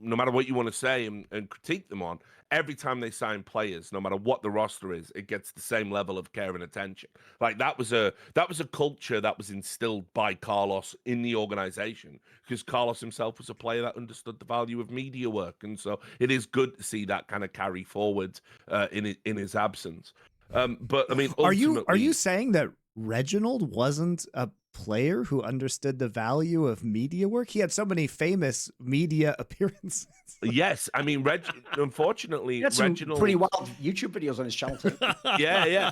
[SPEAKER 4] no matter what you want to say and critique them on, every time they sign players, no matter what the roster is, it gets the same level of care and attention. Like that was a culture that was instilled by Carlos in the organization, because Carlos himself was a player that understood the value of media work, and so it is good to see that kind of carry forward in his absence. But I mean,
[SPEAKER 1] are you saying that Reginald wasn't a player who understood the value of media work? He had so many famous media appearances.
[SPEAKER 4] Yes, I mean, unfortunately, Reginald
[SPEAKER 3] pretty wild YouTube videos on his channel too.
[SPEAKER 4] Yeah.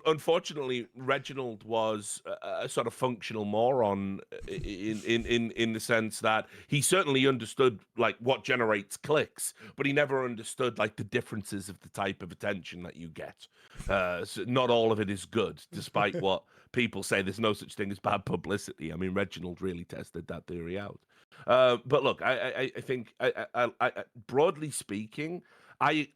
[SPEAKER 4] Unfortunately, Reginald was a sort of functional moron in the sense that he certainly understood like what generates clicks, but he never understood like the differences of the type of attention that you get. So not all of it is good, despite what people say. There's no such thing as bad publicity. I mean, Reginald really tested that theory out. But look, I think, broadly speaking, I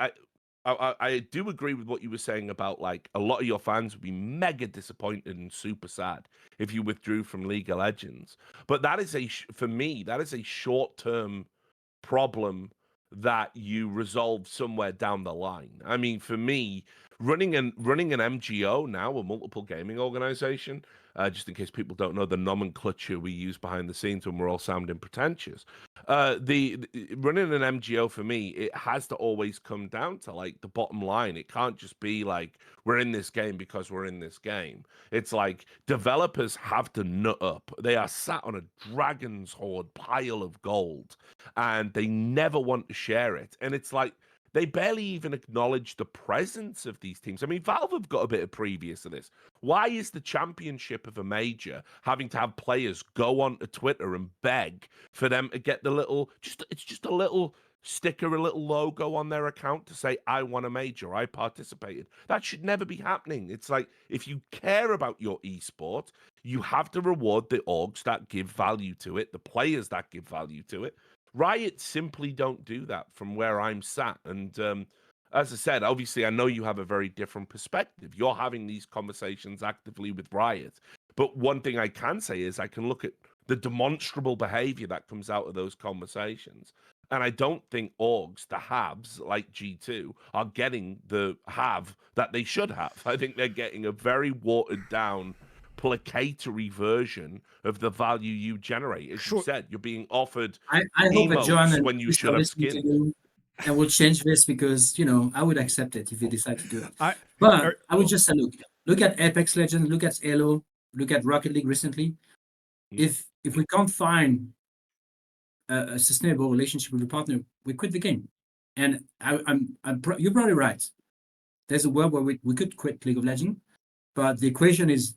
[SPEAKER 4] do agree with what you were saying about like a lot of your fans would be mega disappointed and super sad if you withdrew from League of Legends. But that is for me, that is a short-term problem that you resolve somewhere down the line. I mean, for me, running an MGO now, a multiple gaming organization, just in case people don't know the nomenclature we use behind the scenes when we're all sounding pretentious. The running an MGO for me, it has to always come down to like the bottom line. It can't just be like we're in this game because we're in this game. It's like developers have to nut up. They are sat on a dragon's hoard pile of gold, and they never want to share it. And it's like they barely even acknowledge the presence of these teams. I mean, Valve have got a bit of previous to this. Why is the championship of a major having to have players go onto Twitter and beg for them to get it's just a little sticker, a little logo on their account to say, I won a major, I participated. That should never be happening. It's like, if you care about your esport, you have to reward the orgs that give value to it, the players that give value to it. Riot simply don't do that from where I'm sat. And as I said, obviously, I know you have a very different perspective. You're having these conversations actively with Riot. But one thing I can say is I can look at the demonstrable behavior that comes out of those conversations. And I don't think orgs, the haves like G2, are getting the have that they should have. I think they're getting a very watered down, placatory version of the value you generate. As you said, you're being offered
[SPEAKER 2] I hope that John
[SPEAKER 4] when you should have skin.
[SPEAKER 2] And we'll change this because, I would accept it if you decide to do it. But I would just say, look at Apex Legends, look at Halo, look at Rocket League recently. If we can't find a sustainable relationship with a partner, we quit the game. And you're probably right. There's a world where we could quit League of Legends, but the equation is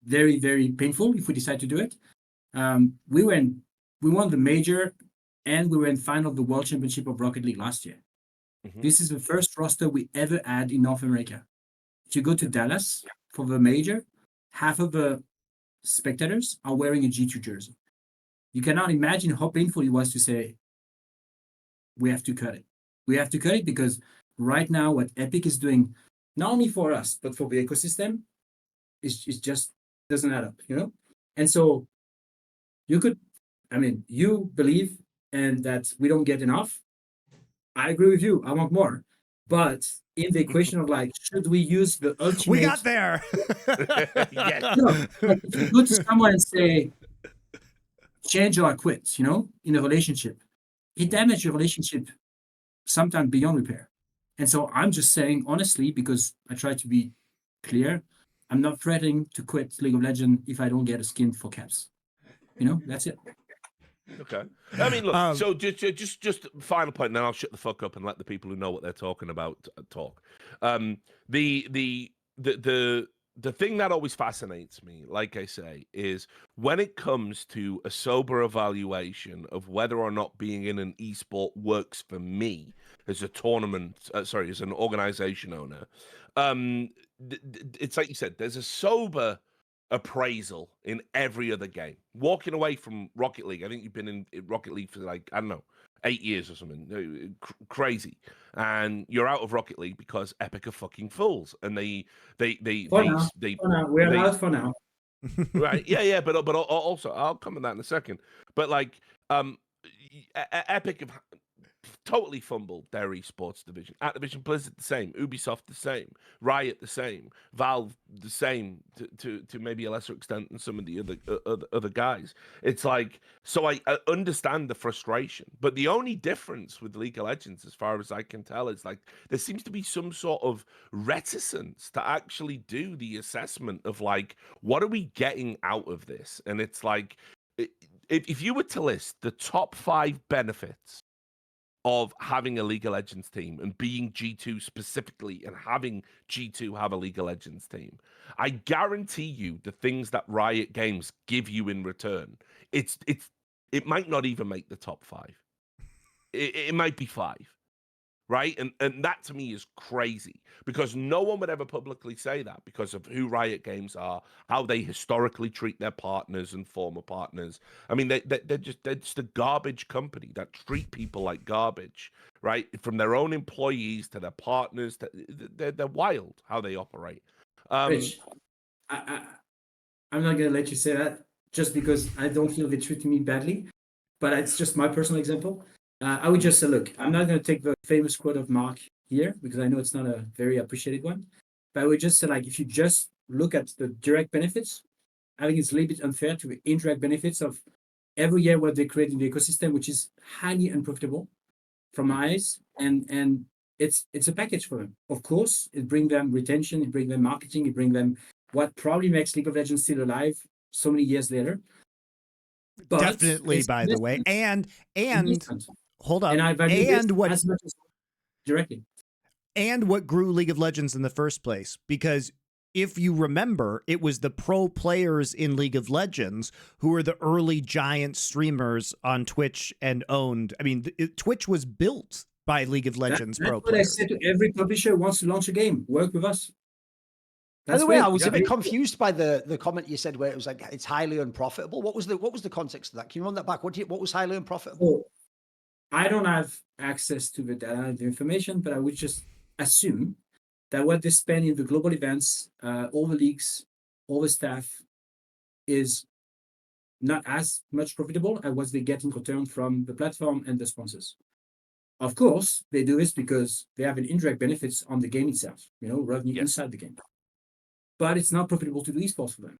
[SPEAKER 2] very, very painful if we decide to do it. We won the major, and we were in final of the World Championship of Rocket League last year. Mm-hmm. This is the first roster we ever had in North America. If you go to Dallas for the major, half of the spectators are wearing a G2 jersey. You cannot imagine how painful it was to say, we have to cut it. We have to cut it because right now what Epic is doing, not only for us, but for the ecosystem, it just doesn't add up, And so you believe and that we don't get enough. I agree with you. I want more. But in the equation of like, should we use the ultimate?
[SPEAKER 1] We got there.
[SPEAKER 4] Yes.
[SPEAKER 2] If you go to someone and say, change or quit, in a relationship, it damages your relationship sometimes beyond repair. And so I'm just saying, honestly, because I try to be clear. I'm not threatening to quit League of Legends if I don't get a skin for caps. That's it.
[SPEAKER 4] Okay. I mean, look. So just final point, and then I'll shut the fuck up and let the people who know what they're talking about talk. The thing that always fascinates me, like I say, is when it comes to a sober evaluation of whether or not being in an esport works for me as a as an organization owner. It's like you said, there's a sober appraisal in every other game. Walking away from Rocket League, I think you've been in Rocket League for like, I don't know, 8 years or something, crazy, and you're out of Rocket League because Epic are fucking fools, and they
[SPEAKER 2] we're allowed for now.
[SPEAKER 4] Right, yeah, but also I'll come to that in a second. But like, Epic have totally fumbled their esports division. Activision Blizzard the same, Ubisoft the same, Riot the same, Valve the same, to maybe a lesser extent than some of the other guys. It's like, so I understand the frustration, but the only difference with League of Legends, as far as I can tell, is like there seems to be some sort of reticence to actually do the assessment of like, what are we getting out of this? And it's like, if you were to list the top 5 benefits of having a League of Legends team and being G2 specifically and having G2 have a League of Legends team, I guarantee you the things that Riot Games give you in return, it might not even make the top 5. It might be 5. Right? And that to me is crazy, because no one would ever publicly say that because of who Riot Games are, how they historically treat their partners and former partners. I mean, they're just a garbage company that treat people like garbage, right? From their own employees to their partners, they're wild how they operate.
[SPEAKER 2] Rich, I'm not gonna let you say that just because I don't feel they treat me badly, but it's just my personal example. I would just say, look, I'm not going to take the famous quote of Mark here because I know it's not a very appreciated one. But I would just say, like, if you just look at the direct benefits, I think it's a little bit unfair to the indirect benefits of every year what they create in the ecosystem, which is highly unprofitable from my eyes. And it's a package for them. Of course, it brings them retention, it brings them marketing, it brings them what probably makes League of Legends still alive so many years later. But
[SPEAKER 1] definitely, by the way, and hold up,
[SPEAKER 2] and I value
[SPEAKER 1] and what
[SPEAKER 2] as much as directly,
[SPEAKER 1] and what grew League of Legends in the first place, because if you remember, it was the pro players in League of Legends who were the early giant streamers on Twitch and owned. I mean, Twitch was built by League of Legends pro players.
[SPEAKER 2] That's what I said to every publisher who wants to launch a game, work with us.
[SPEAKER 3] By the way, I was a bit confused by the comment you said where it was like it's highly unprofitable. What was the context of that? Can you run that back? What was highly unprofitable?
[SPEAKER 2] Oh, I don't have access to the data, the information, but I would just assume that what they spend in the global events, all the leagues, all the staff, is not as much profitable as what they get in return from the platform and the sponsors. Of course, they do this because they have an indirect benefits on the game itself, revenue inside the game. But it's not profitable to do esports for them.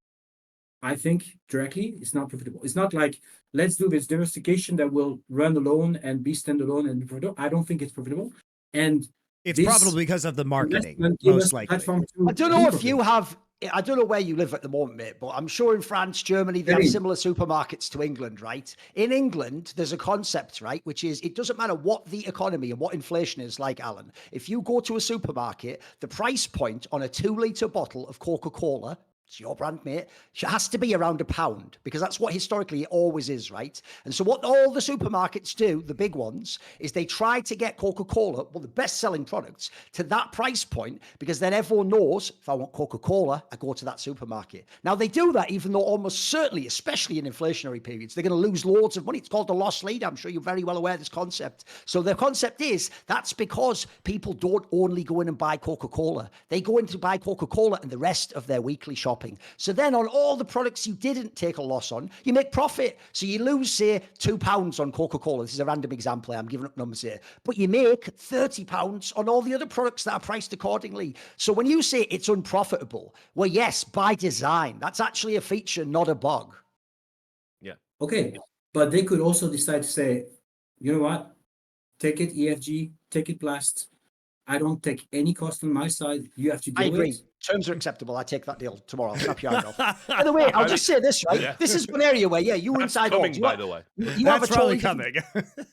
[SPEAKER 2] I think directly it's not profitable. It's not like, let's do this diversification that will run alone and be standalone and be profitable. I don't think it's profitable. And
[SPEAKER 1] it's profitable because of the marketing, most likely.
[SPEAKER 3] I don't know if you have, I don't know where you live at the moment, mate, but I'm sure in France, Germany, they have similar supermarkets to England, right? In England, there's a concept, right, which is it doesn't matter what the economy and what inflation is like, Alan. If you go to a supermarket, the price point on a 2-litre bottle of Coca-Cola, it's your brand, mate, it has to be around £1 because that's what historically it always is, right? And so what all the supermarkets do, the big ones, is they try to get Coca-Cola, well, the best-selling products, to that price point because then everyone knows if I want Coca-Cola, I go to that supermarket. Now, they do that even though almost certainly, especially in inflationary periods, they're going to lose loads of money. It's called the loss leader. I'm sure you're very well aware of this concept. So the concept is that's because people don't only go in and buy Coca-Cola. They go in to buy Coca-Cola and the rest of their weekly shopping. So then on all the products you didn't take a loss on, you make profit. So you lose, say, £2 on Coca-Cola. This is a random example. I'm giving up numbers here. But you make £30 on all the other products that are priced accordingly. So when you say it's unprofitable, well, yes, by design. That's actually a feature, not a bug.
[SPEAKER 4] Yeah.
[SPEAKER 2] Okay. But they could also decide to say, you know what? Take it EFG, take it Blast. I don't take any cost on my side. You have to deal with it.
[SPEAKER 3] Terms are acceptable. I take that deal tomorrow. I'll snap your hand off. By the way, I'll just say this, right? Yeah. This is one area where, you inside
[SPEAKER 4] coming, by the way.
[SPEAKER 3] You have a totally
[SPEAKER 1] coming.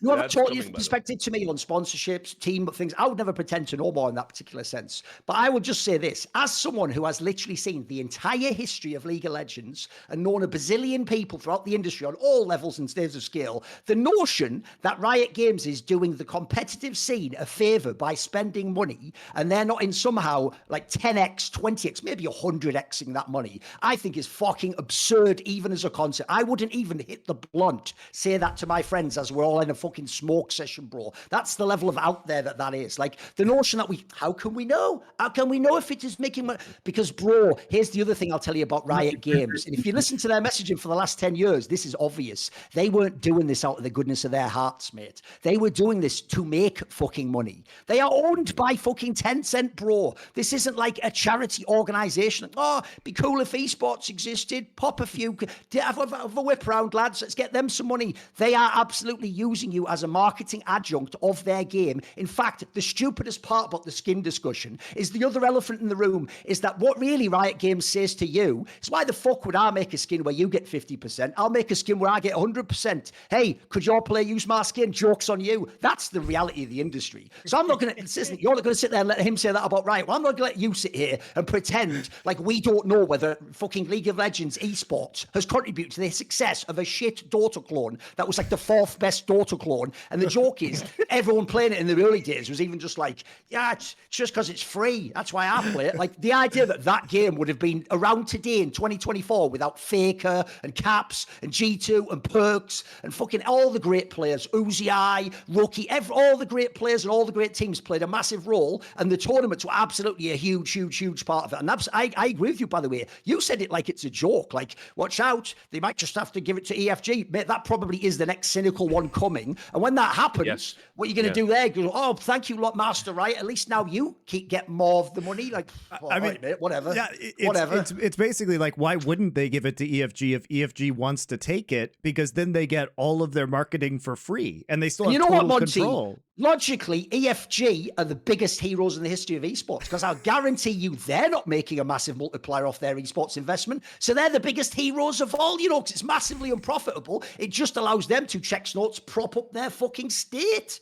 [SPEAKER 3] You have a totally different perspective to me on sponsorships, team things. I would never pretend to know more in that particular sense. But I will just say this, as someone who has literally seen the entire history of League of Legends and known a bazillion people throughout the industry on all levels and stages of scale, the notion that Riot Games is doing the competitive scene a favor by spending money and they're not in somehow like 10x, 20x, maybe 100xing that money, I think is fucking absurd even as a concept. I wouldn't even hit the blunt say that to my friends as we're all in a fucking smoke session, bro. That's the level of out there that is. Like the notion that how can we know? How can we know if it is making money? Because, bro, here's the other thing I'll tell you about Riot Games. And if you listen to their messaging for the last 10 years, this is obvious. They weren't doing this out of the goodness of their hearts, mate. They were doing this to make fucking money. They are owned by fucking Tencent, bro. This isn't like a charity organization. Oh, be cool if esports existed. Pop a few. Have a whip round, lads. Let's get them some money. They are absolutely using you as a marketing adjunct of their game. In fact, the stupidest part about the skin discussion is the other elephant in the room is that what really Riot Games says to you is, why the fuck would I make a skin where you get 50%? I'll make a skin where I get 100%. Hey, could your player use my skin? Joke's on you. That's the reality of the industry. So I'm not going to, you're not going to sit there and let him say that about Riot. Well, I'm not going to let you sit here and pretend like we don't know whether fucking League of Legends esports has contributed to the success of a shit Dota clone that was like the 4th best Dota clone. And the joke is, everyone playing it in the early days was even just like, yeah, it's just because it's free. That's why I play it. Like the idea that game would have been around today in 2024 without Faker and Caps and G2 and Perks and fucking all the great players, Uzi, Rookie, all the great players and all the great teams played a massive role, and the tournaments were absolutely a huge part of it. And I agree with you, by the way. You said it like it's a joke. Like, watch out, they might just have to give it to EFG. Mate, that probably is the next cynical one coming. And when that happens, what are you going to do there? Go, oh, thank you, Master, right? At least now you get more of the money. Like, I mean, right, mate, whatever. Yeah, whatever.
[SPEAKER 1] It's basically like, why wouldn't they give it to EFG if EFG wants to take it? Because then they get all of their marketing for free, and they still have total control.
[SPEAKER 3] Logically, EFG are the biggest heroes in the history of esports, because I'll guarantee you they're not making a massive multiplier off their esports investment. So they're the biggest heroes of all, because it's massively unprofitable. It just allows them to, check notes, prop up their fucking state.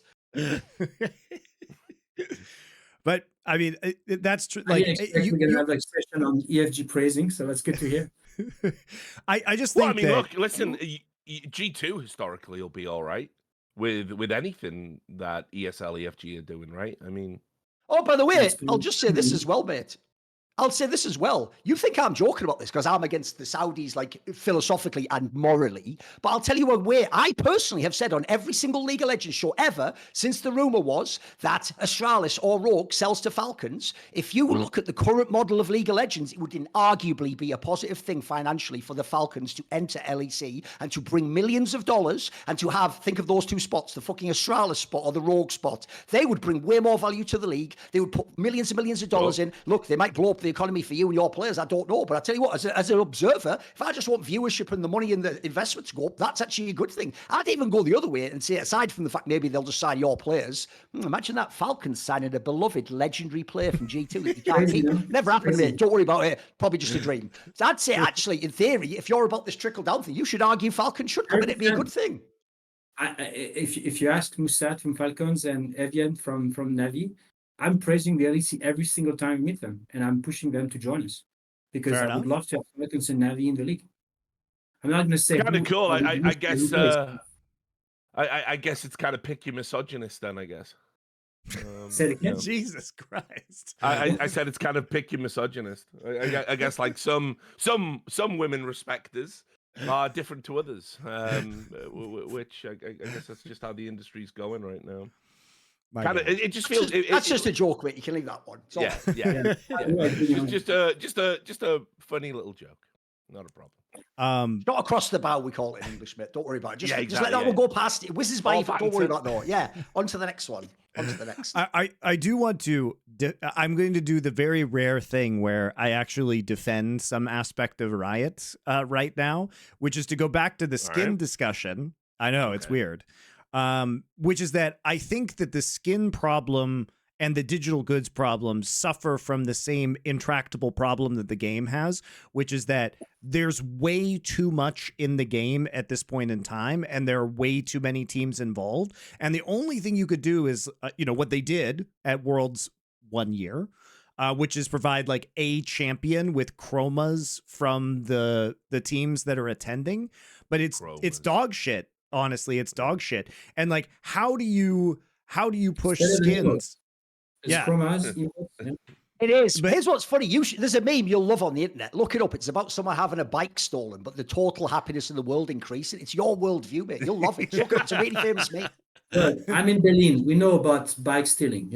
[SPEAKER 1] But I mean, that's true.
[SPEAKER 2] Like, we're gonna have a session on EFG praising, so that's good to hear.
[SPEAKER 1] I just think.
[SPEAKER 4] Well, I mean, look, listen, G2 historically will be all right with anything that ESL, EFG are doing, right? I mean.
[SPEAKER 3] Oh, by the way, I'll just say this as well, mate. I'll say this as well. You think I'm joking about this because I'm against the Saudis, like philosophically and morally. But I'll tell you a way I personally have said on every single League of Legends show ever since the rumor was that Astralis or Rogue sells to Falcons. If you look at the current model of League of Legends, it would inarguably be a positive thing financially for the Falcons to enter LEC and to bring millions of dollars and to have, think of those two spots, the fucking Astralis spot or the Rogue spot. They would bring way more value to the league. They would put millions and millions of dollars in. Look, they might blow up the economy for you and your players, I don't know, but I tell you what, as an observer, if I just want viewership and the money and the investment to go up, that's actually a good thing. I'd even go the other way and say, aside from the fact maybe they'll just sign your players, imagine that Falcons signing a beloved legendary player from G2 that you can't keep. Never happened, mate. Don't worry about it. Probably just a dream. So I'd say, actually, in theory, if you're about this trickle down thing, you should argue Falcons should come and it'd be a good thing.
[SPEAKER 2] If you ask Musat from Falcons and Evian from Navi, I'm praising the LEC every single time I meet them, and I'm pushing them to join us because I would love to have Falcons and Navi in the league. I'm not going to say
[SPEAKER 4] kind of cool. I guess. I guess it's kind of picky misogynist then. I guess.
[SPEAKER 2] Say it again.
[SPEAKER 1] Jesus Christ!
[SPEAKER 4] I said it's kind of picky misogynist. I guess like some women respecters are different to others, which I guess that's just how the industry's going right now. Kind of, it just feels
[SPEAKER 3] that's just a joke, mate. You can leave that one.
[SPEAKER 4] Yeah. just a funny little joke. Not a problem.
[SPEAKER 3] Not across the bow, we call it in English, mate. Don't worry about it. Just let that one go past it. Whizzes by. Don't worry about that. Yeah. On to the next one. On to the next.
[SPEAKER 1] I do want to. I'm going to do the very rare thing where I actually defend some aspect of Riot right now, which is to go back to the skin discussion. I know it's weird. Which is that I think that the skin problem and the digital goods problems suffer from the same intractable problem that the game has, which is that there's way too much in the game at this point in time, and there are way too many teams involved. And the only thing you could do is, what they did at Worlds 1 year, which is provide like a champion with chromas from the teams that are attending. But it's dog shit. Honestly, it's dog shit. And like, how do you push skins? Yeah.
[SPEAKER 3] It is. But here's what's funny. There's a meme you'll love on the internet. Look it up. It's about someone having a bike stolen, but the total happiness in the world increasing. It's your worldview, mate. You'll love it. Look it up. It's a really famous meme.
[SPEAKER 2] I'm in Berlin. We know about bike stealing,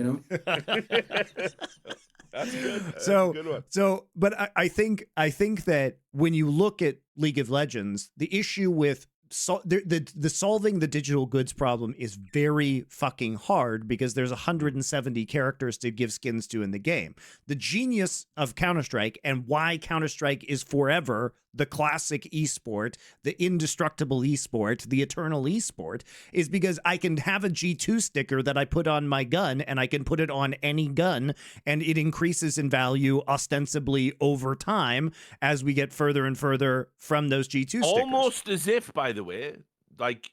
[SPEAKER 4] That's good.
[SPEAKER 1] So,
[SPEAKER 4] Good one.
[SPEAKER 1] But I think that when you look at League of Legends, the issue with the solving the digital goods problem is very fucking hard because there's 170 characters to give skins to in the game. The genius of Counter-Strike and why Counter-Strike is forever the classic esport, the indestructible esport, the eternal esport, is because I can have a G2 sticker that I put on my gun and I can put it on any gun and it increases in value ostensibly over time as we get further and further from those G2 stickers.
[SPEAKER 4] Almost as if, by the way, like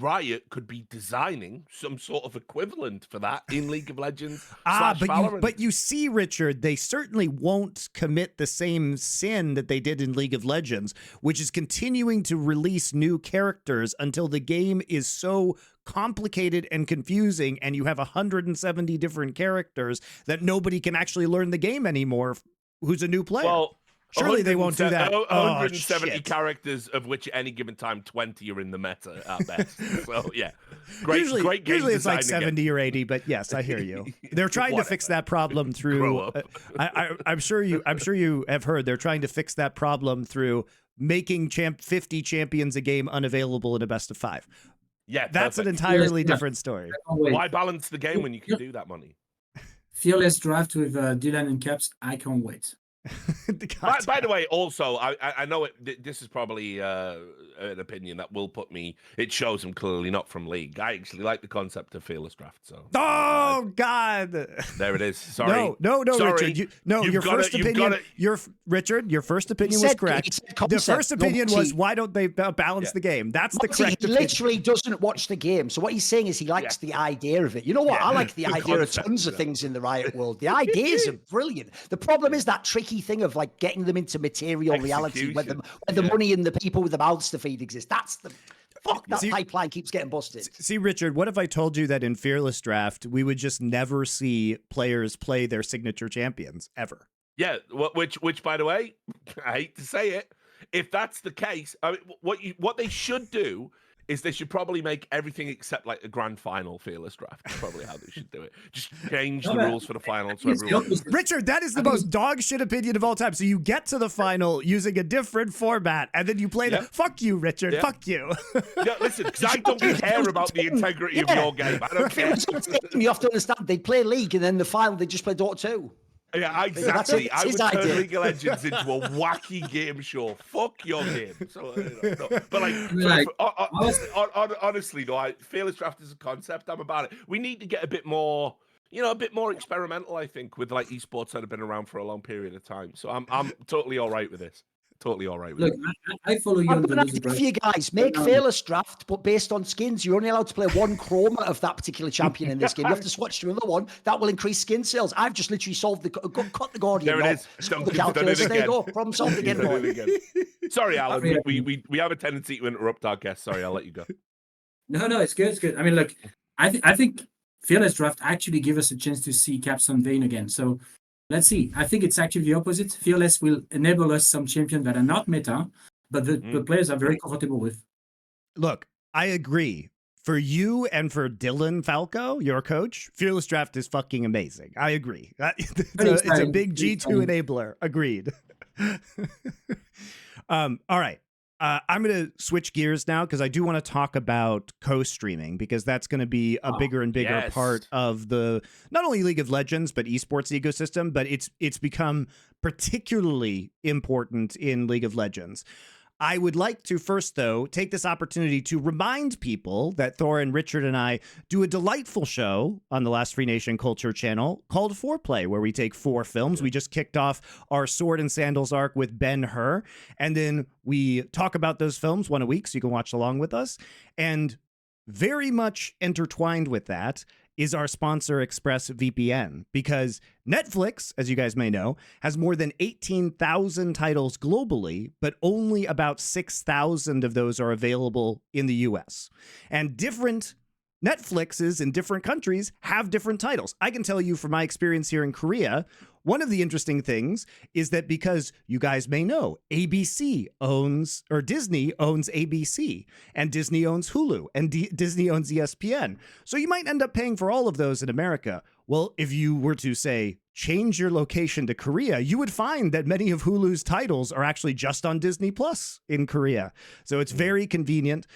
[SPEAKER 4] Riot could be designing some sort of equivalent for that in League of Legends.
[SPEAKER 1] But you see, Richard, they certainly won't commit the same sin that they did in League of Legends, which is continuing to release new characters until the game is so complicated and confusing and you have 170 different characters that nobody can actually learn the game anymore who's a new player.
[SPEAKER 4] Well,
[SPEAKER 1] surely they won't do that.
[SPEAKER 4] 170 characters, of which at any given time 20 are in the meta at best. So yeah, great game.
[SPEAKER 1] Usually it's like 70 or 80, but yes, I hear you. They're trying to fix that problem through. I'm sure you have heard they're trying to fix that problem through making 50 champions a game unavailable in a best of 5.
[SPEAKER 4] Yeah,
[SPEAKER 1] that's an entirely different story.
[SPEAKER 4] Why balance the game when you can do that money?
[SPEAKER 2] Fearless draft with Dylan and Caps. I can't wait.
[SPEAKER 4] By the way, also, I know this is probably an opinion that will put me. It shows I'm clearly not from League. I actually like the concept of fearless draft. So,
[SPEAKER 1] God,
[SPEAKER 4] there it is. Sorry,
[SPEAKER 1] no,
[SPEAKER 4] sorry.
[SPEAKER 1] Richard. Your first opinion. Your first opinion was correct. The first opinion was why don't they balance the game? That's the correct.
[SPEAKER 3] He literally doesn't watch the game. So what he's saying is he likes the idea of it. You know what? I like the idea of tons of things in the Riot world. The ideas are brilliant. The problem is that tricky thing of like getting them into material reality where the money and the people with the mouths to feed exist. That's the pipeline keeps getting busted.
[SPEAKER 1] See, Richard, what if I told you that in Fearless Draft we would just never see players play their signature champions ever?
[SPEAKER 4] Yeah, which by the way, I hate to say it, if that's the case, I mean, what they should do is they should probably make everything except like a grand final fearless draft. That's probably how they should do it. Just change the rules for the final. So
[SPEAKER 1] Richard, that is the most dog shit opinion of all time. So you get to the final using a different format, and then you play the fuck you, Richard.
[SPEAKER 4] Yeah.
[SPEAKER 1] Fuck you.
[SPEAKER 4] Yeah, listen, because I don't care about the integrity of your game. I don't care.
[SPEAKER 3] You have to understand, they play League, and then the final they just play Dota 2.
[SPEAKER 4] Yeah, exactly. I would turn League of Legends into a wacky game show. Fuck your game. So, but honestly, though, fearless draft is a concept. I'm about it. We need to get a bit more, a bit more experimental. I think with like esports that have been around for a long period of time. So I'm totally all right with this. Totally all right with it.
[SPEAKER 2] I follow you on the
[SPEAKER 3] idea for you guys. Make fearless draft, but based on skins. You're only allowed to play one chroma of that particular champion in this game. You have to switch to another one. That will increase skin sales. I've just literally solved cut the Gordian.
[SPEAKER 4] There it is.
[SPEAKER 3] The calculus. There you go. Problem solved again, boy.
[SPEAKER 4] Sorry, Alan. We have a tendency to interrupt our guests. Sorry, I'll let you go.
[SPEAKER 2] No, it's good. It's good. I mean, look, I think fearless draft actually give us a chance to see Caps on Vayne again. So let's see. I think it's actually the opposite. Fearless will enable us some champions that are not meta, but the players are very comfortable with.
[SPEAKER 1] Look, I agree. For you and for Dylan Falco, your coach, Fearless Draft is fucking amazing. I agree. It's a big G2 enabler. Agreed. All right. I'm going to switch gears now because I do want to talk about co-streaming because that's going to be a bigger and bigger part of the not only League of Legends but esports ecosystem, but it's become particularly important in League of Legends. I would like to first, though, take this opportunity to remind people that Thorin, Richard, and I do a delightful show on the Last Free Nation Culture channel called Foreplay, where we take 4 films. We just kicked off our Sword and Sandals arc with Ben-Hur, and then we talk about those films one a week, so you can watch along with us. And very much intertwined with that is our sponsor ExpressVPN, because Netflix, as you guys may know, has more than 18,000 titles globally, but only about 6,000 of those are available in the US. And different Netflixes in different countries have different titles. I can tell you from my experience here in Korea, one of the interesting things is that because you guys may know, Disney owns ABC, and Disney owns Hulu, and Disney owns ESPN. So you might end up paying for all of those in America. Well, if you were to, say, change your location to Korea, you would find that many of Hulu's titles are actually just on Disney Plus in Korea. So it's very convenient.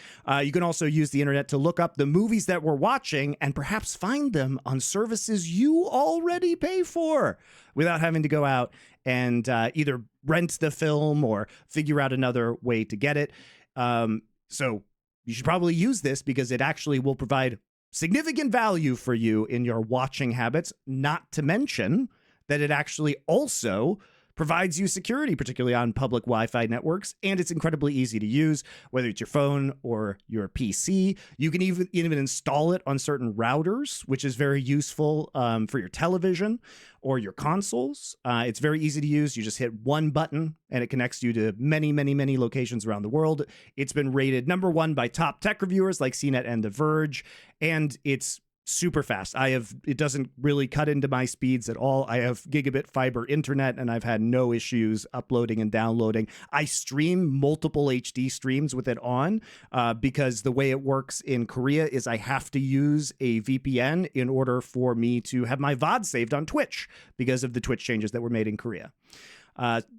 [SPEAKER 1] You can also use the internet to look up the movies that we're watching and perhaps find them on services you already pay for without having to go out and either rent the film or figure out another way to get it. So you should probably use this because it actually will provide significant value for you in your watching habits, not to mention that it actually also provides you security, particularly on public Wi-Fi networks, and it's incredibly easy to use, whether it's your phone or your PC. You can even install it on certain routers, which is very useful for your television or your consoles. It's very easy to use. You just hit one button and it connects you to many, many, many locations around the world. It's been rated #1 by top tech reviewers like CNET and The Verge, and it's super fast. It doesn't really cut into my speeds at all. I have gigabit fiber internet and I've had no issues uploading and downloading. I stream multiple HD streams with it on because the way it works in Korea is I have to use a VPN in order for me to have my VOD saved on Twitch because of the Twitch changes that were made in Korea.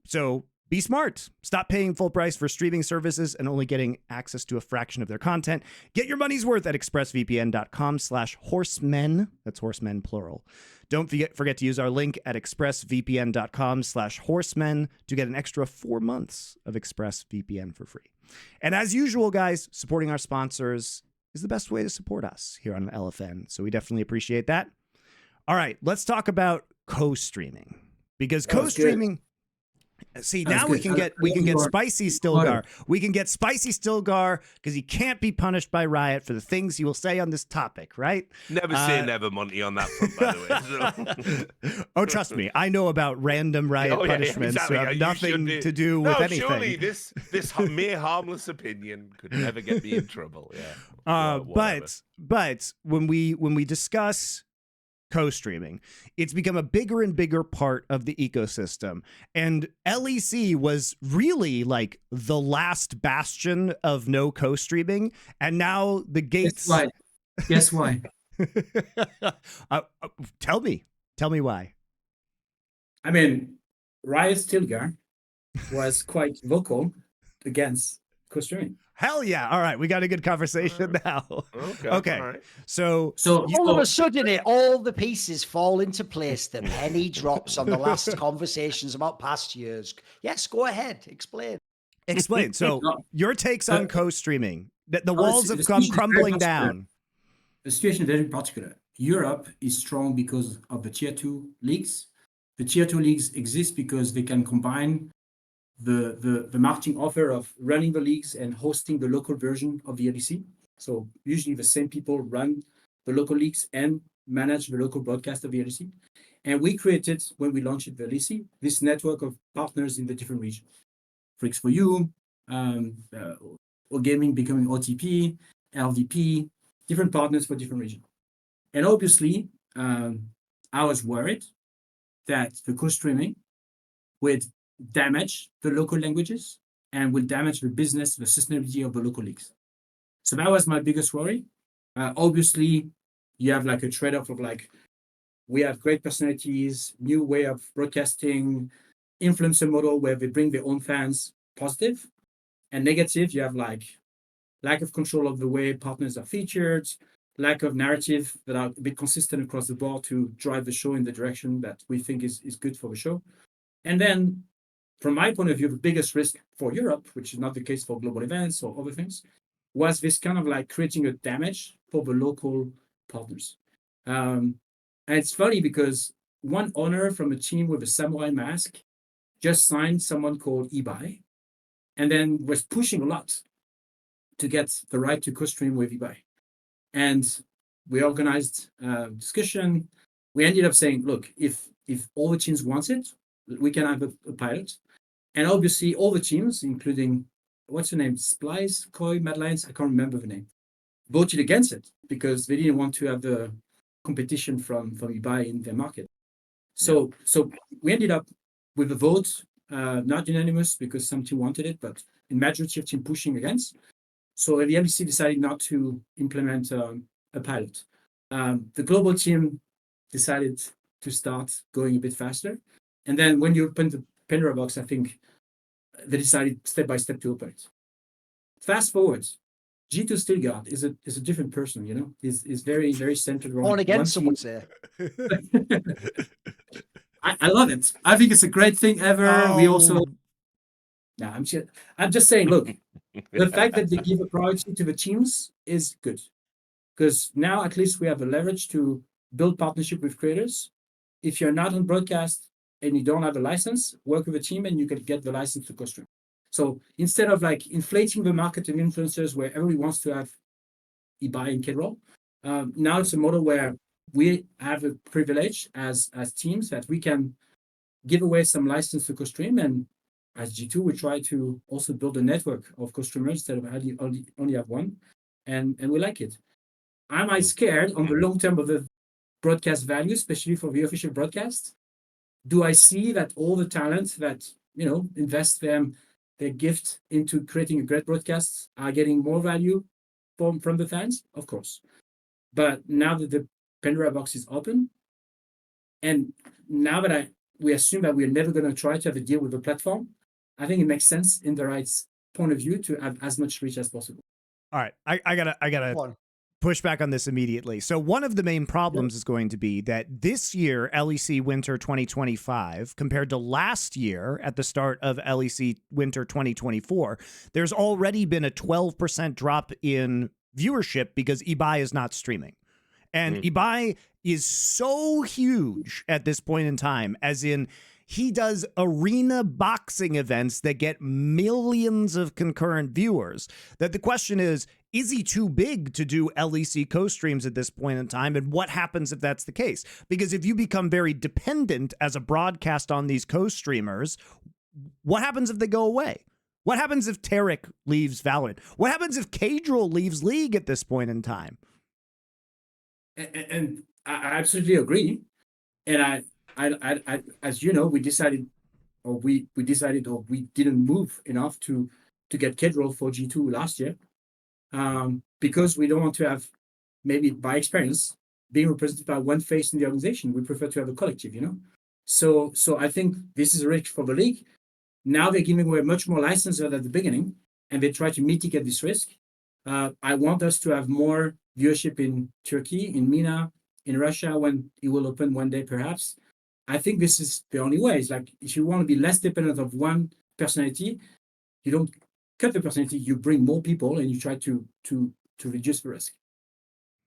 [SPEAKER 1] So be smart. Stop paying full price for streaming services and only getting access to a fraction of their content. Get your money's worth at expressvpn.com/horsemen. That's horsemen plural. Don't forget to use our link at expressvpn.com/horsemen to get an extra 4 months of ExpressVPN for free. And as usual, guys, supporting our sponsors is the best way to support us here on LFN. So we definitely appreciate that. All right, let's talk about co-streaming, because co-streaming. See, now we can get spicy Stilgar. We can get spicy Stilgar because he can't be punished by Riot for the things he will say on this topic, right?
[SPEAKER 4] Never say never, Monty, on that front, by the
[SPEAKER 1] way. Oh, trust me, I know about random Riot punishments
[SPEAKER 4] exactly.
[SPEAKER 1] that have nothing to do with anything.
[SPEAKER 4] Surely this mere harmless opinion could never get me in trouble. Yeah.
[SPEAKER 1] But when we discuss co-streaming, it's become a bigger and bigger part of the ecosystem, and LEC was really like the last bastion of no co-streaming, and now the gates.
[SPEAKER 2] Guess why?
[SPEAKER 1] Tell me why.
[SPEAKER 2] I mean, Riot Stilgar was quite vocal against co-streaming.
[SPEAKER 1] Hell yeah. All right. We got a good conversation now. Okay.
[SPEAKER 4] All right.
[SPEAKER 1] So
[SPEAKER 3] all of a sudden, all the pieces fall into place. The penny drops on the last conversations about past years. Yes, go ahead. Explain.
[SPEAKER 1] So your takes on co-streaming. The walls have come crumbling down.
[SPEAKER 2] The situation is very particular. Europe is strong because of the tier 2 leagues. The tier 2 leagues exist because they can combine the marketing offer of running the leagues and hosting the local version of the LEC. So usually the same people run the local leagues and manage the local broadcast of the LEC. And we created, when we launched the LEC, this network of partners in the different regions. Freaks4U, or gaming becoming OTP, LVP, different partners for different regions. And obviously, I was worried that the co-streaming would damage the local languages and will damage the business, the sustainability of the local leagues. So that was my biggest worry. Obviously, you have like a trade-off of like, we have great personalities, new way of broadcasting, influencer model where they bring their own fans, positive. And negative, you have like lack of control of the way partners are featured, lack of narrative that are a bit consistent across the board to drive the show in the direction that we think is good for the show. And then from my point of view, the biggest risk for Europe, which is not the case for global events or other things, was this kind of like creating a damage for the local partners. And it's funny because one owner from a team with a samurai mask just signed someone called eBay, and then was pushing a lot to get the right to co-stream with eBay. And we organized a discussion. We ended up saying, look, if all the teams want it, we can have a pilot. And obviously all the teams, including, what's her name, Splice, Koi, Madeleines, I can't remember the name, voted against it because they didn't want to have the competition from eBay in their market. So we ended up with a vote, not unanimous because some team wanted it, but in majority of team pushing against. So the LEC decided not to implement a pilot. The global team decided to start going a bit faster. And then when you open the Pandora box, I think they decided step by step to open it. Fast forward, G2's Stilgar is a different person, you know. He's very, very centered around.
[SPEAKER 3] Born again, some would say.
[SPEAKER 2] I love it. I think it's a great thing ever.
[SPEAKER 1] Oh.
[SPEAKER 2] We also. No, I'm just saying. Look, the fact that they give a priority to the teams is good, because now at least we have the leverage to build partnership with creators. If you're not on broadcast and you don't have a license, work with a team and you can get the license to co-stream. So instead of like inflating the market of influencers where everybody wants to have eBay and Kidroll, now it's a model where we have a privilege as teams that we can give away some license to co-stream, and as G2 we try to also build a network of co-streamers instead of only have one, and we like it. Am I scared on the long term of the broadcast value, especially for the official broadcast? Do I see that all the talent that, you know, invest their gift into creating a great broadcast are getting more value from the fans? Of course. But now that the Pandora box is open, and now that we assume that we're never going to try to have a deal with the platform, I think it makes sense in the right point of view to have as much reach as possible.
[SPEAKER 1] All right, I gotta push back on this immediately. So one of the main problems is going to be that this year, LEC Winter 2025, compared to last year at the start of LEC Winter 2024, there's already been a 12% drop in viewership because eBay is not streaming. And eBay is so huge at this point in time, as in he does arena boxing events that get millions of concurrent viewers, that the question is he too big to do LEC co-streams at this point in time? And what happens if that's the case? Because if you become very dependent as a broadcast on these co-streamers, what happens if they go away? What happens if Tarek leaves Valorant? What happens if Kdrol leaves League at this point in time?
[SPEAKER 2] And I absolutely agree. And I as you know, we decided we didn't move enough to get Kdrol for G2 last year, because we don't want to have, maybe by experience, being represented by one face in the organization. We prefer to have a collective, you know. So I think this is a risk for the league. Now they're giving away much more licenses at the beginning, and they try to mitigate this risk. I want us to have more viewership in Turkey, in MENA, in Russia, when it will open one day, perhaps. I think this is the only way. It's like, if you want to be less dependent of one personality, you don't cut the personality, you bring more people and you try to reduce the risk.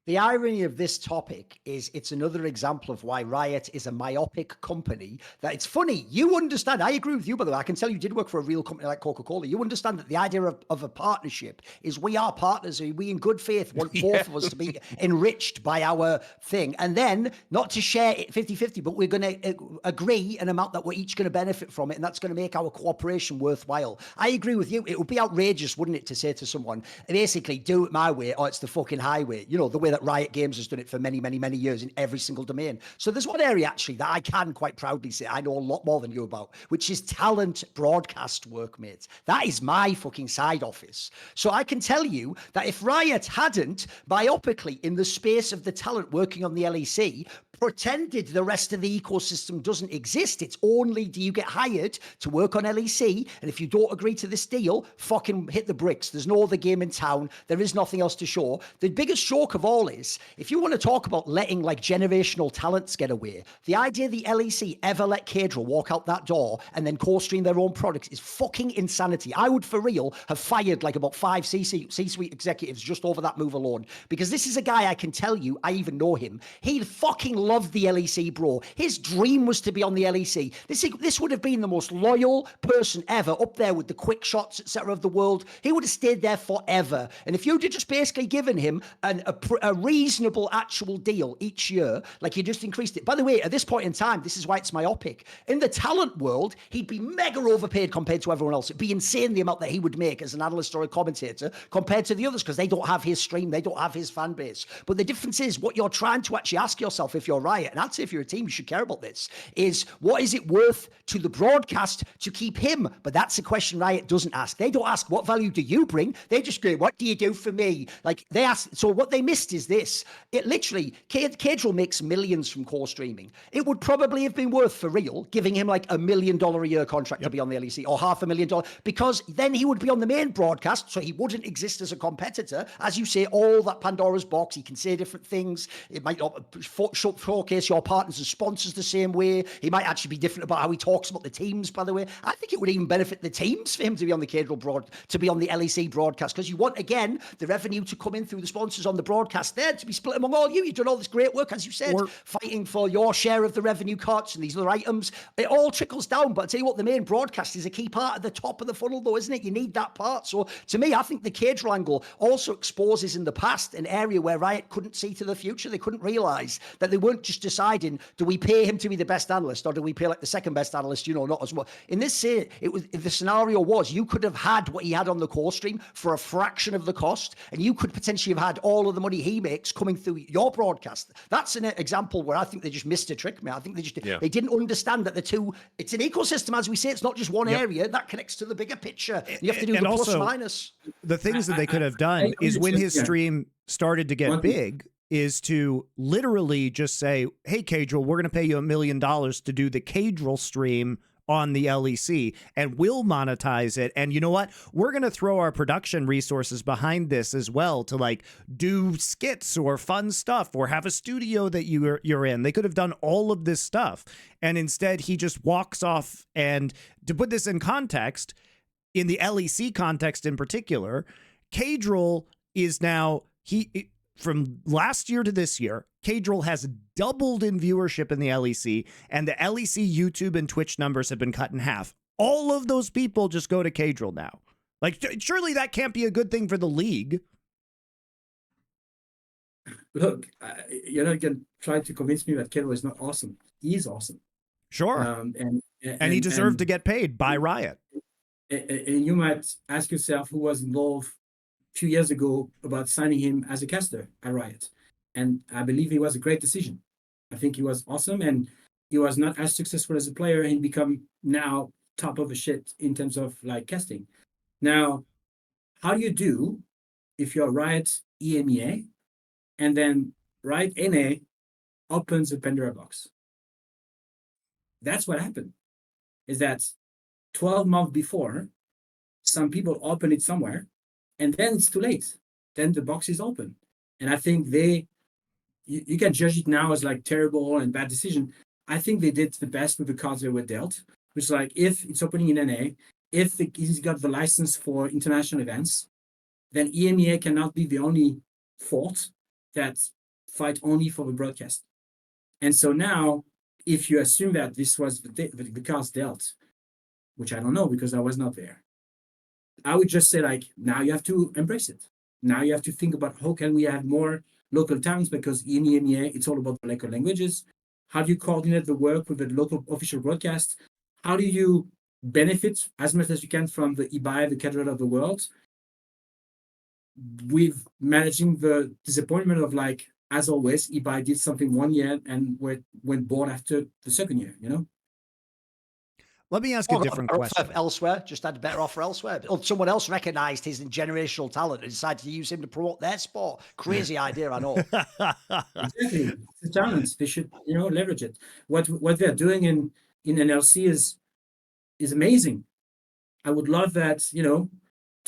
[SPEAKER 3] The irony of this topic is it's another example of why Riot is a myopic company. That it's funny. You understand. I agree with you, by the way. I can tell you did work for a real company like Coca-Cola. You understand that the idea of a partnership is we are partners. We in good faith want both of us to be enriched by our thing. And then not to share it 50-50, but we're going to agree an amount that we're each going to benefit from it. And that's going to make our cooperation worthwhile. I agree with you. It would be outrageous, wouldn't it, to say to someone, basically, do it my way or it's the fucking highway. You know, the way that Riot Games has done it for many, many, many years in every single domain. So there's one area actually that I can quite proudly say I know a lot more than you about, which is talent broadcast work, mate. That is my fucking side office. So I can tell you that if Riot hadn't myopically, in the space of the talent working on the LEC, pretended the rest of the ecosystem doesn't exist. It's only, do you get hired to work on LEC? And if you don't agree to this deal, fucking hit the bricks. There's no other game in town. There is nothing else to show. The biggest shock of all is, if you want to talk about letting like generational talents get away, the idea the LEC ever let Cadril walk out that door and then co-stream their own products is fucking insanity. I would, for real, have fired like about 5 C-suite executives just over that move alone. Because this is a guy, I can tell you, I even know him. He fucking loved the LEC, bro. His dream was to be on the LEC. This would have been the most loyal person ever, up there with the quick shots, etc. of the world. He would have stayed there forever. And if you'd have just basically given him a reasonable actual deal each year, like you just increased it. By the way, at this point in time, this is why it's myopic. In the talent world, he'd be mega overpaid compared to everyone else. It'd be insane the amount that he would make as an analyst or a commentator compared to the others, because they don't have his stream, they don't have his fan base. But the difference is, what you're trying to actually ask yourself, if you're Riot, and I'd say if you're a team, you should care about this, is what is it worth to the broadcast to keep him? But that's a question Riot doesn't ask. They don't ask, what value do you bring? They just go, what do you do for me? Like, they ask. So what they missed is this. It literally, Cadril makes millions from core streaming. It would probably have been worth, for real, giving him like $1 million a year contract to be on the LEC, or $500,000, because then he would be on the main broadcast, so he wouldn't exist as a competitor. As you say, all that Pandora's box, he can say different things. It might not showcase your partners and sponsors the same way. He might actually be different about how he talks about the teams, by the way. I think it would even benefit the teams for him to be on the Cadril to be on the LEC broadcast, because you want, again, the revenue to come in through the sponsors on the broadcast there, to be split among all you. You've done all this great work, as you said, fighting for your share of the revenue cuts and these other items. It all trickles down, but I tell you what, the main broadcast is a key part of the top of the funnel, though, isn't it? You need that part. So to me, I think the Cadril angle also exposes in the past an area where Riot couldn't see to the future. They couldn't realize that they weren't just deciding, do we pay him to be the best analyst, or do we pay like the second best analyst, not as much. In this, it was, if the scenario was, you could have had what he had on the core stream for a fraction of the cost, and you could potentially have had all of the money he makes coming through your broadcast. That's an example where I think they just missed a trick, man. I think they didn't understand that the two, it's an ecosystem, as we say. It's not just one area that connects to the bigger picture. You have to do the plus minus.
[SPEAKER 1] The things that they could have done is, when his stream started to get big, is to literally just say, hey, Cadril, we're going to pay you $1 million to do the Cadril stream on the LEC, and we'll monetize it. And you know what? We're going to throw our production resources behind this as well, to like do skits or fun stuff, or have a studio that you're in. They could have done all of this stuff. And instead he just walks off. And to put this in context, in the LEC context in particular, Cadril is now, from last year to this year, Cadril has doubled in viewership in the LEC, and the LEC YouTube and Twitch numbers have been cut in half. All of those people just go to Cadril now. Like, surely that can't be a good thing for the league.
[SPEAKER 2] Look, you're not going to try to convince me that Cadril is not awesome. He is awesome.
[SPEAKER 1] Sure. And he deserved to get paid by Riot.
[SPEAKER 2] And you might ask yourself who was involved a few years ago about signing him as a caster at Riot. And I believe it was a great decision. I think he was awesome, and he was not as successful as a player, and become now top of the shit in terms of like casting. Now, how do you do if you're Riot EMEA and then Riot NA opens a Pandora box? That's what happened. Is that 12 months before, some people open it somewhere, and then it's too late. Then the box is open. And I think you can judge it now as like terrible and bad decision. I think they did the best with the cards they were dealt, which is like, if it's opening in NA, if he's got the license for international events, then EMEA cannot be the only fault that fight only for the broadcast. And so now, if you assume that this was the cards dealt, which I don't know because I was not there, I would just say, like, now you have to embrace it. Now you have to think about how can we have more local talents, because in EMEA, it's all about the local languages. How do you coordinate the work with the local official broadcast? How do you benefit as much as you can from the eBay, the Cadril of the world, with managing the disappointment of, like, as always, eBay did something one year and went bored after the second year,
[SPEAKER 1] Let me ask a different question.
[SPEAKER 3] Elsewhere, just had a better offer elsewhere. Or someone else recognized his generational talent and decided to use him to promote their sport. Crazy idea, I know.
[SPEAKER 2] Exactly. It's a talent. They should, leverage it. What they're doing in NLC is amazing. I would love that, 2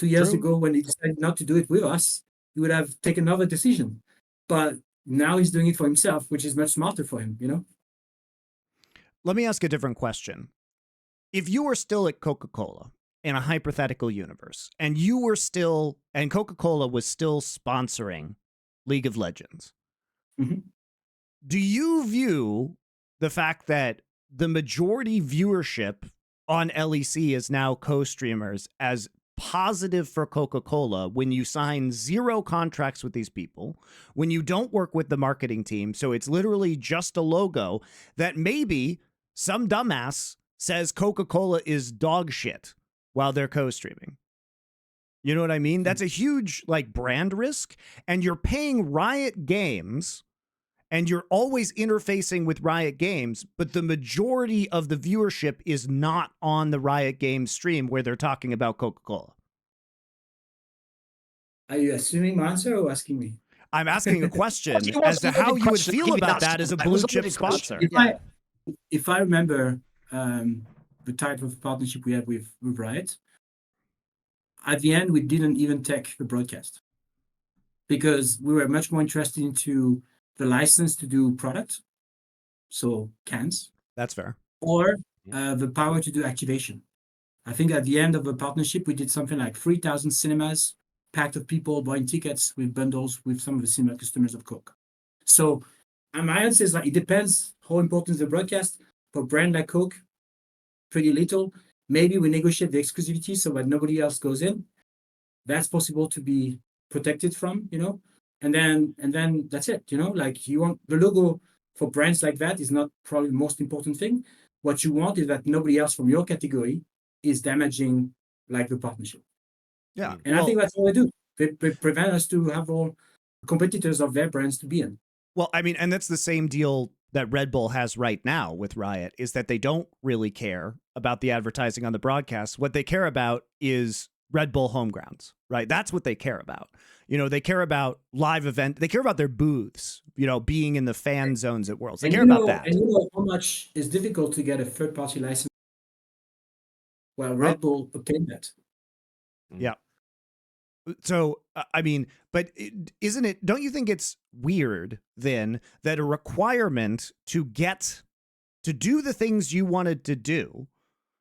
[SPEAKER 2] years ago when he decided not to do it with us, he would have taken another decision. But now he's doing it for himself, which is much smarter for him,
[SPEAKER 1] Let me ask a different question. If you were still at Coca-Cola in a hypothetical universe, and Coca-Cola was still sponsoring League of Legends, do you view the fact that the majority viewership on LEC is now co-streamers as positive for Coca-Cola when you sign 0 contracts with these people, when you don't work with the marketing team, so it's literally just a logo, that maybe some dumbass says Coca-Cola is dog shit while they're co-streaming? You know what I mean? That's a huge brand risk, and you're paying Riot Games and you're always interfacing with Riot Games, but the majority of the viewership is not on the Riot Games stream where they're talking about Coca-Cola.
[SPEAKER 2] Are you assuming my answer or asking me?
[SPEAKER 1] I'm asking a question as to how you would feel about that as a blue chip sponsor.
[SPEAKER 2] If I remember the type of partnership we had with Riot, at the end, we didn't even take the broadcast because we were much more interested into the license to do product, so cans.
[SPEAKER 1] That's fair.
[SPEAKER 2] Or the power to do activation. I think at the end of the partnership, we did something like 3,000 cinemas, packed of people buying tickets with bundles with some of the cinema customers of Coke. So my answer is it depends how important is the broadcast. For a brand like Coke, pretty little. Maybe we negotiate the exclusivity so that nobody else goes in. That's possible to be protected from, and then that's it, you want the logo for brands like that is not probably the most important thing. What you want is that nobody else from your category is damaging the partnership.
[SPEAKER 1] Yeah.
[SPEAKER 2] And I think that's what they do. They prevent us to have all competitors of their brands to be in.
[SPEAKER 1] Well, I mean, and that's the same deal that Red Bull has right now with Riot, is that they don't really care about the advertising on the broadcast. What they care about is Red Bull home grounds, right? That's what they care about. They care about live event. They care about their booths, being in the fan zones at Worlds. They care about that.
[SPEAKER 2] And how much is difficult to get a third-party license? Well, Red Bull obtained that.
[SPEAKER 1] Yeah. So, I mean, but don't you think it's weird then that a requirement to do the things you wanted to do,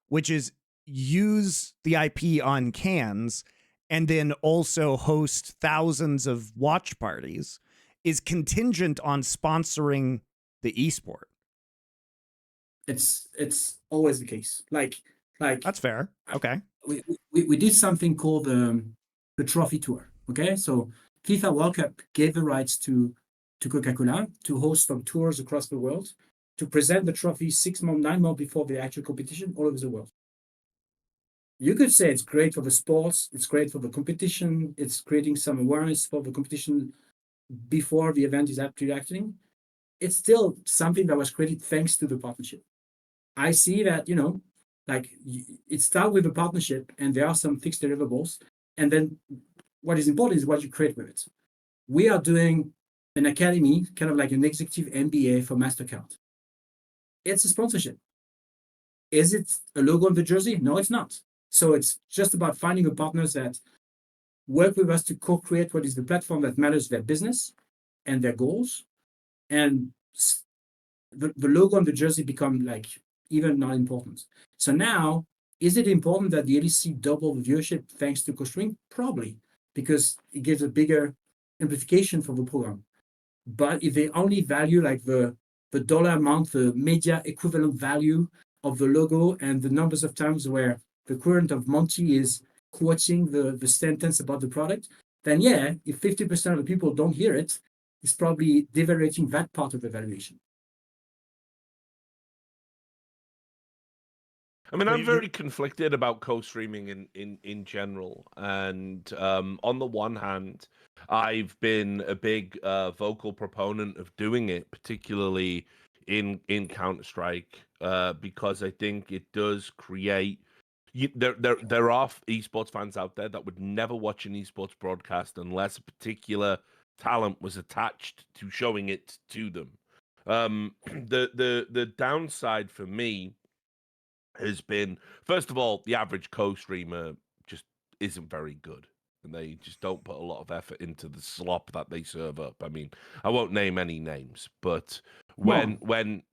[SPEAKER 1] which is use the IP on cans and then also host thousands of watch parties, is contingent on sponsoring the esport?
[SPEAKER 2] It's always the case. Like
[SPEAKER 1] that's fair. Okay.
[SPEAKER 2] We did something called the Trophy Tour. Okay, so FIFA World Cup gave the rights to Coca-Cola to host some tours across the world to present the trophy 9 months before the actual competition all over the world. You could say it's great for the sports, it's great for the competition, it's creating some awareness for the competition before the event is actually happening. It's still something that was created thanks to the partnership. I see that, it starts with a partnership and there are some fixed deliverables. And then what is important is what you create with it. We are doing an academy, kind of like an executive MBA for MasterCard. It's a sponsorship. Is it a logo on the jersey? No, it's not. So it's just about finding the partners that work with us to co-create what is the platform that matters their business and their goals. And the logo on the jersey become even not important. So now, is it important that the LEC double the viewership thanks to co-streaming? Probably, because it gives a bigger amplification for the program. But if they only value the dollar amount, the media equivalent value of the logo and the numbers of times where the equivalent of Monty is quoting the sentence about the product, then yeah, if 50% of the people don't hear it, it's probably devaluating that part of the valuation.
[SPEAKER 4] I mean, I'm very conflicted about co-streaming in general. And on the one hand, I've been a big vocal proponent of doing it, particularly in Counter-Strike. because I think it does create. There are esports fans out there that would never watch an esports broadcast unless a particular talent was attached to showing it to them. The downside for me has been, first of all, the average co-streamer just isn't very good. And they just don't put a lot of effort into the slop that they serve up. I mean, I won't name any names, but when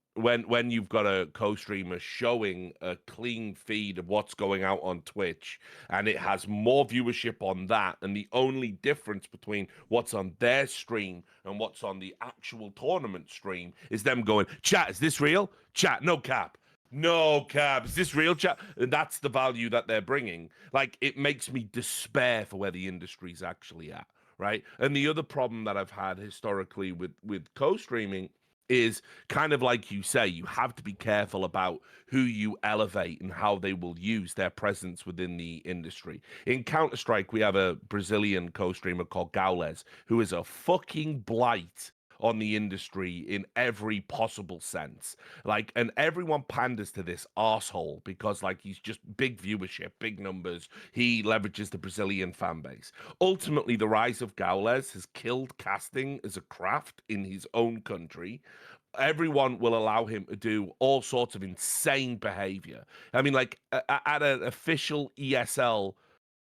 [SPEAKER 4] you've got a co-streamer showing a clean feed of what's going out on Twitch, and it has more viewership on that, and the only difference between what's on their stream and what's on the actual tournament stream is them going, chat, is this real? Chat, no cap. No cap. Is this real, chat? And that's the value that they're bringing. Like, it makes me despair for where the industry's actually at, right? And the other problem that I've had historically with co-streaming is kind of like you say, you have to be careful about who you elevate and how they will use their presence within the industry. In Counter-Strike, we have a Brazilian co-streamer called Gaules, who is a fucking blight on the industry in every possible sense. Like, and everyone panders to this arsehole because, like, he's just big viewership, big numbers. He leverages the Brazilian fan base. Ultimately, the rise of Gaules has killed casting as a craft in his own country. Everyone will allow him to do all sorts of insane behavior. I mean, like, at an official ESL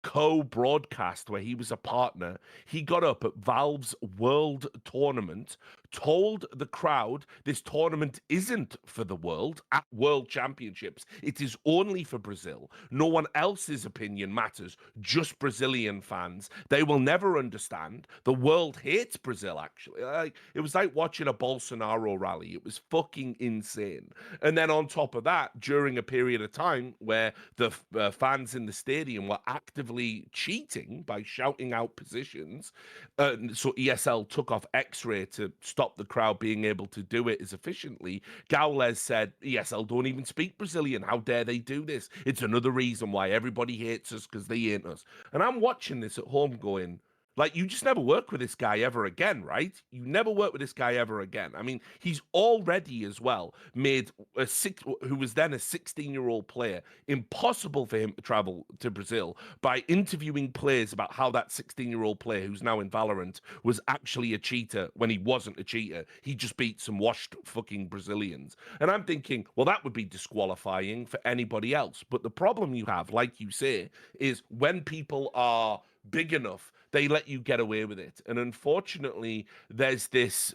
[SPEAKER 4] co-broadcast where he was a partner, he got up at Valve's World Tournament, told the crowd this tournament isn't for the world at World Championships. It is only for Brazil. No one else's opinion matters, just Brazilian fans. They will never understand. The world hates Brazil, actually. Like, it was like watching a Bolsonaro rally. It was fucking insane. And then on top of that, during a period of time where the fans in the stadium were actively cheating by shouting out positions, so ESL took off X-Ray to stop the crowd being able to do it as efficiently. Gaules said, ESL don't even speak Brazilian. How dare they do this? It's another reason why everybody hates us, because they hate us. And I'm watching this at home going, like, you just never work with this guy ever again, right? You never work with this guy ever again. I mean, he's already as well made who was then a 16-year-old player impossible for him to travel to Brazil by interviewing players about how that 16-year-old player who's now in Valorant was actually a cheater when he wasn't a cheater. He just beat some washed fucking Brazilians. And I'm thinking, well, that would be disqualifying for anybody else. But the problem you have, like you say, is when people are big enough, they let you get away with it. And unfortunately, there's this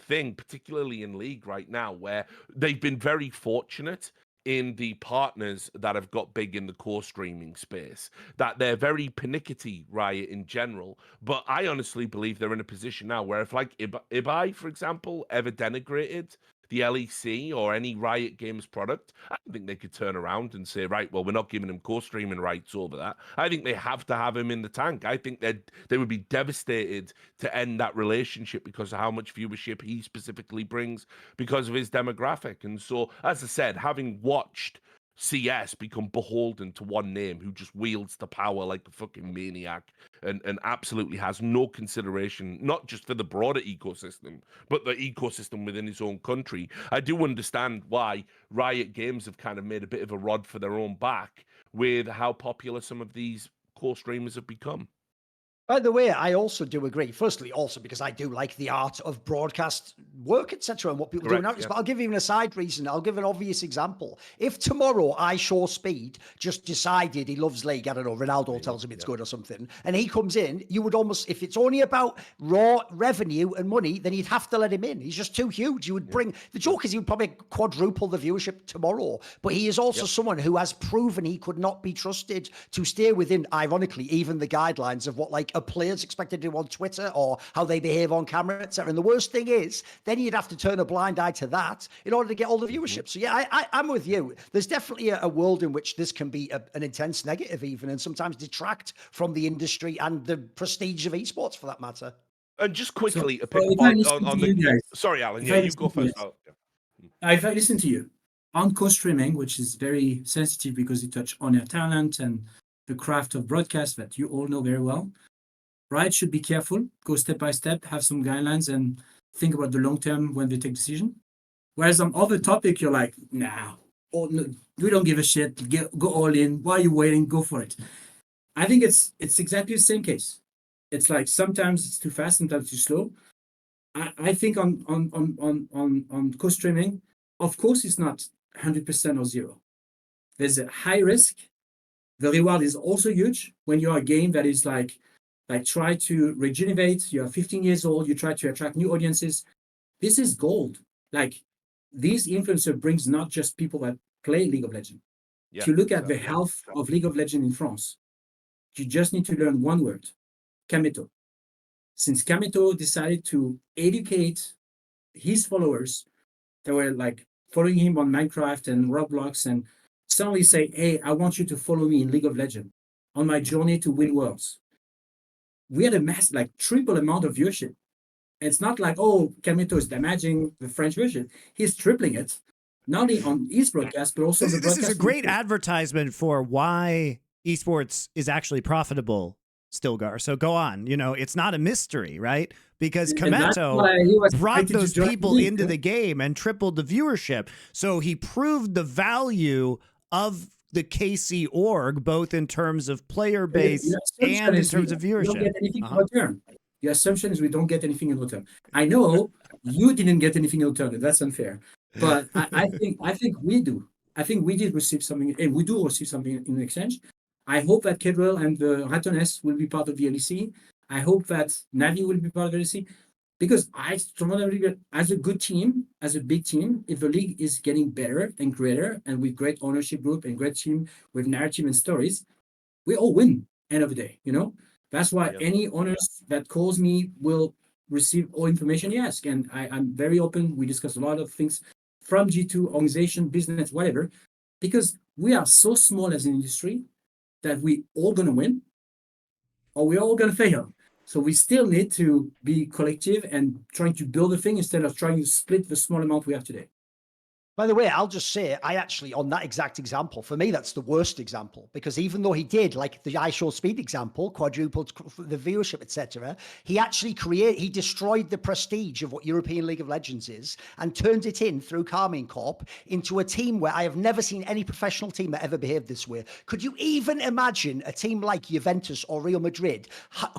[SPEAKER 4] thing, particularly in League right now, where they've been very fortunate in the partners that have got big in the core streaming space, that they're very pernickety, Riot in general. But I honestly believe they're in a position now where if, like, Ibai, for example, ever denigrated the LEC or any Riot Games product, I don't think they could turn around and say, right, well, we're not giving him core streaming rights over that. I think they have to have him in the tank. I think they would be devastated to end that relationship because of how much viewership he specifically brings because of his demographic. And so, as I said, having watched CS become beholden to one name who just wields the power like a fucking maniac and absolutely has no consideration, not just for the broader ecosystem, but the ecosystem within his own country. I do understand why Riot Games have kind of made a bit of a rod for their own back with how popular some of these core streamers have become.
[SPEAKER 3] By the way, I also do agree. Firstly, also because I do like the art of broadcast work, etc., and what people do now. Yeah. But I'll give you even a side reason. I'll give an obvious example. If tomorrow iShowSpeed just decided he loves League, I don't know, Ronaldo tells him it's good or something, and he comes in, you would almost, if it's only about raw revenue and money, then you'd have to let him in. He's just too huge. You would bring, the joke is he would probably quadruple the viewership tomorrow. But he is also someone who has proven he could not be trusted to stay within, ironically, even the guidelines of what, like, a player's expected to do on Twitter or how they behave on camera, etc. And the worst thing is, then you'd have to turn a blind eye to that in order to get all the viewership. So yeah, I'm with you. There's definitely a world in which this can be an intense negative even, and sometimes detract from the industry and the prestige of esports for that matter.
[SPEAKER 4] And just quickly, sorry, Alan, you go first.
[SPEAKER 2] If I listen to you on co-streaming, which is very sensitive because you touch on your talent and the craft of broadcast that you all know very well, Riot should be careful, go step by step, have some guidelines, and think about the long term when they take decision. Whereas on other topic, you're like, nah, oh, no, we don't give a shit. Go all in. Why are you waiting? Go for it. I think it's exactly the same case. It's like sometimes it's too fast, sometimes too slow. I think on co-streaming, of course, it's not 100% or zero. There's a high risk. The reward is also huge when you're a game that is like try to regenerate. You're 15 years old. You try to attract new audiences. This is gold. Like these influencer brings not just people that play League of Legends.
[SPEAKER 4] Yeah,
[SPEAKER 2] To look at the health of League of Legends in France, you just need to learn one word, Kameto. Since Kameto decided to educate his followers that were like following him on Minecraft and Roblox and suddenly say, hey, I want you to follow me in League of Legends on my journey to win worlds. We had a mass, like triple amount of viewership. It's not like, oh, Kameto is damaging the French version. He's tripling it, not only on his broadcast, but also the broadcast.
[SPEAKER 1] This is a great advertisement for why esports is actually profitable, Stilgar. So go on. You know, it's not a mystery, right? Because Kameto brought those people into the game and tripled the viewership. So he proved the value of the KC org, both in terms of player base and in terms of viewership.
[SPEAKER 2] You don't get anything in return. The assumption is we don't get anything in return. I know you didn't get anything in return. That's unfair. But I think we do. I think we did receive something, and we do receive something in exchange. I hope that Kedrell and the Ratoness will be part of the LEC. I hope that Navi will be part of the LEC. Because I strongly believe as a good team, as a big team, if the league is getting better and greater, and with great ownership group and great team with narrative and stories, we all win end of the day, you know? That's why any owners that calls me will receive all information you ask. And I'm very open. We discuss a lot of things from G2, organization, business, whatever, because we are so small as an industry that we all going to win or we're all going to fail. So we still need to be collective and trying to build a thing instead of trying to split the small amount we have today.
[SPEAKER 3] By the way, I'll just say, I actually, on that exact example, for me, that's the worst example, because even though he did, like the iShowSpeed example, quadrupled the viewership, etc., he actually he destroyed the prestige of what European League of Legends is and turned it in through Carmine Corp into a team where I have never seen any professional team that ever behaved this way. Could you even imagine a team like Juventus or Real Madrid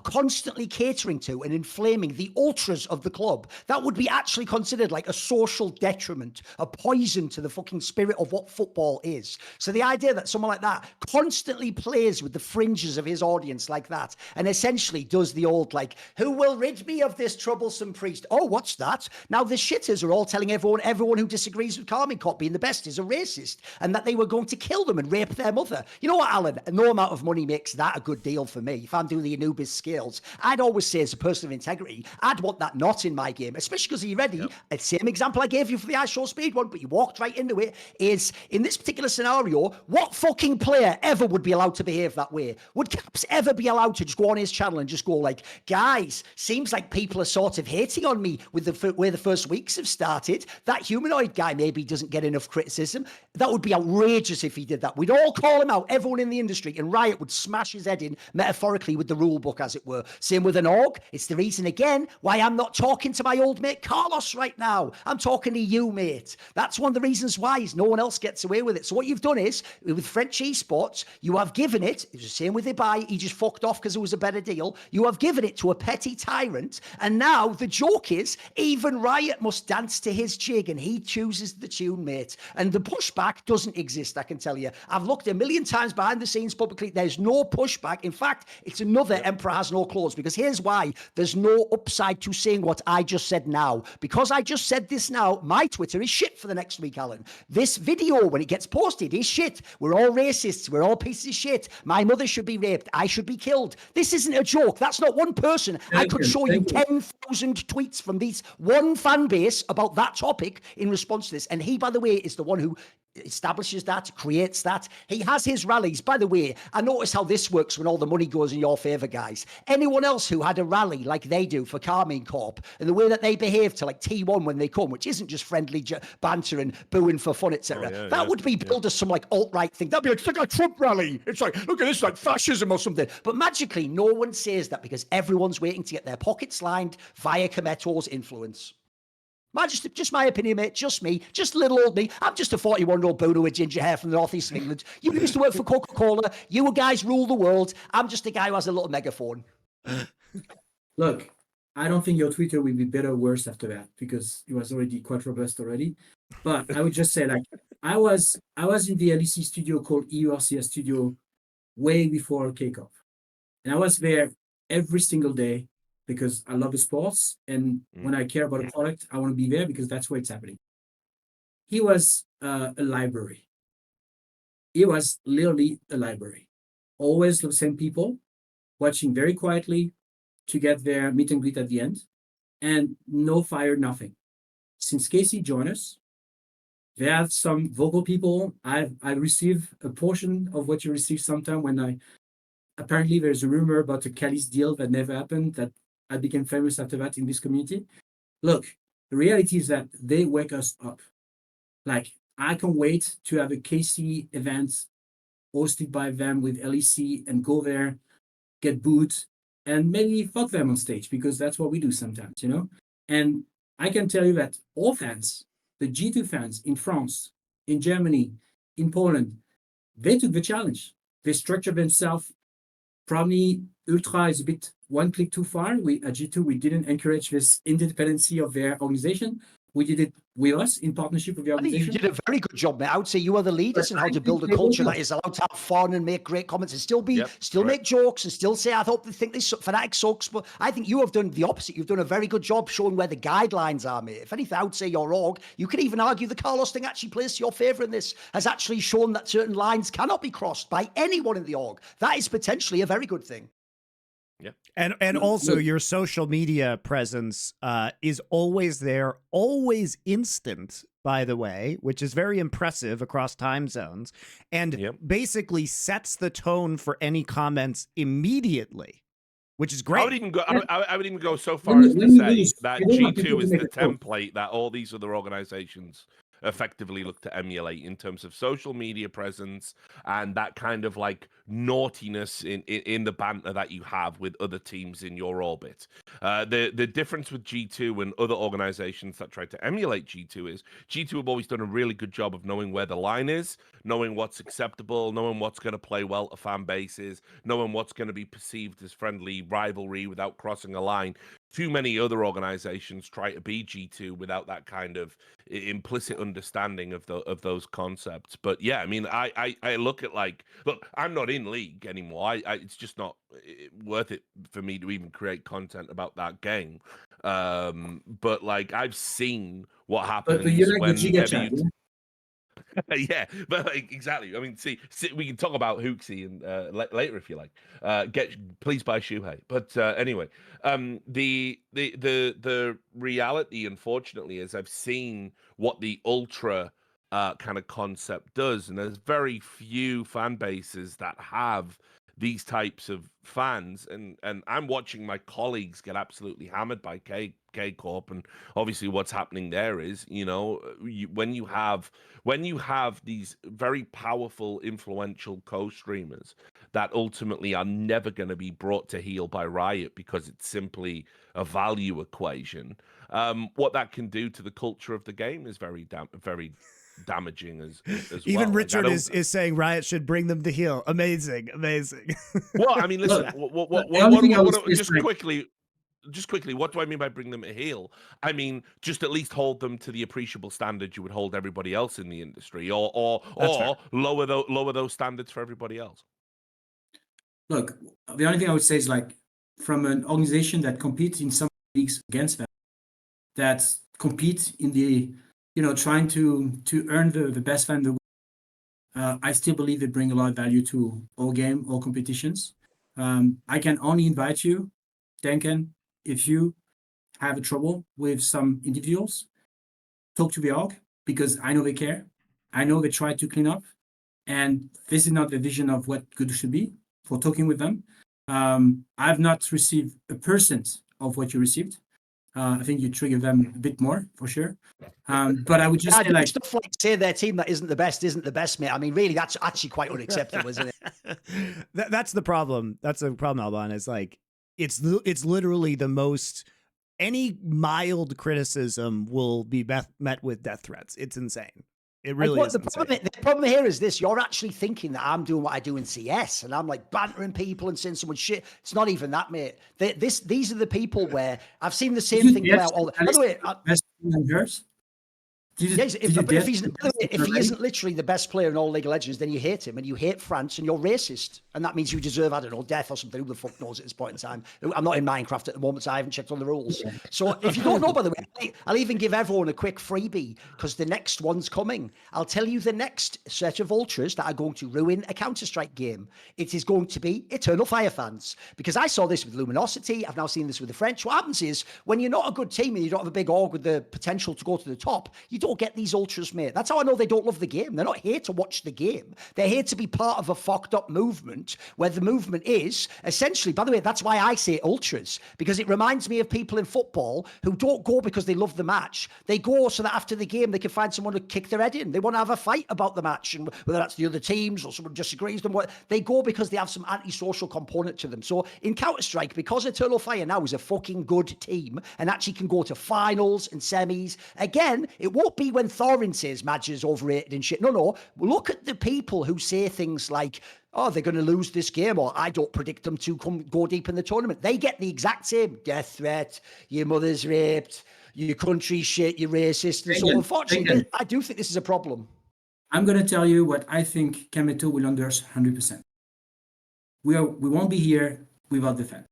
[SPEAKER 3] constantly catering to and inflaming the ultras of the club? That would be actually considered like a social detriment, a poison to the fucking spirit of what football is. So the idea that someone like that constantly plays with the fringes of his audience like that and essentially does the old like, who will rid me of this troublesome priest? Oh, what's that? Now the shitters are all telling everyone who disagrees with Carmine Corp being the best is a racist and that they were going to kill them and rape their mother. You know what, Alan? No amount of money makes that a good deal for me. If I'm doing the Anubis skills, I'd always say as a person of integrity, I'd want that not in my game, especially because are you ready? Yep. Same example I gave you for the iShowSpeed one, but you walked right into it, is in this particular scenario, what fucking player ever would be allowed to behave that way? Would Caps ever be allowed to just go on his channel and just go like, guys, seems like people are sort of hating on me with the way the first weeks have started. That humanoid guy maybe doesn't get enough criticism. That would be outrageous if he did that. We'd all call him out, everyone in the industry, and Riot would smash his head in metaphorically with the rule book, as it were. Same with an org. It's the reason, again, why I'm not talking to my old mate Carlos right now. I'm talking to you, mate. That's one of the reasons why no one else gets away with it. So what you've done is, with French esports, you have given it was the same with Ibai, he just fucked off because it was a better deal. You have given it to a petty tyrant, and now the joke is, even Riot must dance to his jig, and he chooses the tune, mate. And the pushback doesn't exist, I can tell you. I've looked a million times behind the scenes publicly, there's no pushback. In fact, it's another Emperor has no clothes, because here's why there's no upside to saying what I just said now. Because I just said this now, my Twitter is shit for the next week, Alan. This video, when it gets posted, is shit. We're all racists. We're all pieces of shit. My mother should be raped. I should be killed. This isn't a joke. That's not one person. I could show you 10,000 tweets from these one fan base about that topic in response to this. And he, by the way, is the one who establishes that, creates that. He has his rallies. By the way, I notice how this works when all the money goes in your favor, guys. Anyone else who had a rally like they do for Carmine Corp and the way that they behave to like T1 when they come, which isn't just friendly banter and booing for fun, etc. That would be billed as some like alt-right thing. That'd be like, it's like a Trump rally. It's like, look at this, like fascism or something. But magically, no one says that because everyone's waiting to get their pockets lined via Kameto's influence. Just my opinion, mate. Just me. Just little old me. I'm just a 41-year-old boner with ginger hair from the northeast of England. You used to work for Coca-Cola. You guys rule the world. I'm just a guy who has a little megaphone.
[SPEAKER 2] Look, I don't think your Twitter will be better or worse after that because it was already quite robust already. But I would just say, like, I was in the LEC studio called EURCS studio way before kickoff. And I was there every single day because I love the sports. And when I care about a product, I want to be there because that's where it's happening. He was a library. He was literally a library. Always the same people, watching very quietly to get their meet and greet at the end. And no fire, nothing. Since Casey joined us, there are some vocal people. I receive a portion of what you receive sometime when apparently there's a rumor about a Callis deal that never happened, that I became famous after that in this community. Look, the reality is that they wake us up. Like, I can't wait to have a KC event hosted by them with LEC and go there, get booed, and maybe fuck them on stage because that's what we do sometimes, you know? And I can tell you that all fans, the G2 fans in France, in Germany, in Poland, they took the challenge. They structured themselves. Probably Ultra is a bit one click too far. At G2, we didn't encourage this independency of their organization. We did it with us in partnership with the organization.
[SPEAKER 3] I think you did a very good job, mate. I would say you are the leaders in how to build a culture that is allowed to have fun and make great comments and still make jokes and still say, I hope they think this Fnatic sucks. But I think you have done the opposite. You've done a very good job showing where the guidelines are, mate. If anything, I would say your org, you could even argue the Carlos thing actually plays to your favour in this, has actually shown that certain lines cannot be crossed by anyone in the org. That is potentially a very good thing.
[SPEAKER 1] Yeah. And also your social media presence is always there, always instant, by the way, which is very impressive across time zones, and basically sets the tone for any comments immediately, which is great.
[SPEAKER 4] I would even go so far as to say that G2 is the template that all these other organizations effectively look to emulate in terms of social media presence and that kind of like naughtiness in the banter that you have with other teams in your orbit. The difference with G2 and other organizations that try to emulate G2 is G2 have always done a really good job of knowing where the line is, knowing what's acceptable, knowing what's going to play well to fan bases, knowing what's going to be perceived as friendly rivalry without crossing a line. Too many other organizations try to be G2 without that kind of implicit understanding of those concepts. But yeah, I mean, I look at like, look, I'm not in League anymore. It's just not worth it for me to even create content about that game. But like, I've seen what happens.
[SPEAKER 2] But you like the Giga chat,
[SPEAKER 4] yeah, but like, exactly. I mean, see, we can talk about Hooksy and later if you like. Please buy Shuhei. But anyway, the reality, unfortunately, is I've seen what the ultra kind of concept does, and there's very few fan bases that have these types of fans, and I'm watching my colleagues get absolutely hammered by K Corp, and obviously what's happening there is, you know, when you have these very powerful, influential co-streamers that ultimately are never going to be brought to heel by Riot because it's simply a value equation, what that can do to the culture of the game is very damaging as
[SPEAKER 1] even
[SPEAKER 4] well.
[SPEAKER 1] Richard is saying Riot should bring them to heel. Amazing.
[SPEAKER 4] Well, I mean, listen, just quickly, what do I mean by bring them to heel? I mean, just at least hold them to the appreciable standard you would hold everybody else in the industry, or lower those standards for everybody else.
[SPEAKER 2] Look, the only thing I would say is, like, from an organization that competes in some leagues against them, that compete in the, you know, trying to earn the best fan in the world, I still believe they bring a lot of value to all game, all competitions. I can only invite you, Duncan, if you have a trouble with some individuals, talk to the org, because I know they care. I know they try to clean up, and this is not the vision of what good should be for talking with them. I've not received 1% of what you received. I think you trigger them a bit more for sure. But I would just say, like,
[SPEAKER 3] stuff like say their team that isn't the best, mate. I mean, really, that's actually quite unacceptable, isn't it?
[SPEAKER 1] That's the problem. That's the problem, Alban. Is like it's literally the most any mild criticism will be met with death threats. It's insane. It really is insane.
[SPEAKER 3] The problem here is this. You're actually thinking that I'm doing what I do in CS, and I'm like bantering people and saying someone shit. It's not even that, mate. These are the people where I've seen the same thing about all. By the way, if he isn't literally the best player in all League of Legends, then you hate him and you hate France and you're racist. And that means you deserve, I don't know, death or something. Who the fuck knows at this point in time? I'm not in Minecraft at the moment, so I haven't checked on the rules. So if you don't know, by the way, I'll even give everyone a quick freebie because the next one's coming. I'll tell you the next set of ultras that are going to ruin a Counter-Strike game. It is going to be Eternal Fire fans. Because I saw this with Luminosity. I've now seen this with the French. What happens is when you're not a good team and you don't have a big org with the potential to go to the top, you don't get these ultras, mate. That's how I know they don't love the game. They're not here to watch the game. They're here to be part of a fucked up movement where the movement is essentially, by the way, that's why I say ultras, because it reminds me of people in football who don't go because they love the match. They go so that after the game, they can find someone to kick their head in. They want to have a fight about the match, and whether that's the other teams or someone disagrees with them, they go because they have some antisocial component to them. So in Counter-Strike, because Eternal Fire now is a fucking good team and actually can go to finals and semis, again, it won't be when Thorin says Madge is overrated and shit. No. Look at the people who say things like, oh, they're going to lose this game, or I don't predict them to go deep in the tournament. They get the exact same death threat, your mother's raped, your country shit, you're racist. And so unfortunately, I do think this is a problem.
[SPEAKER 2] I'm going to tell you what I think Kameto will endorse 100%. We won't be here without the fans.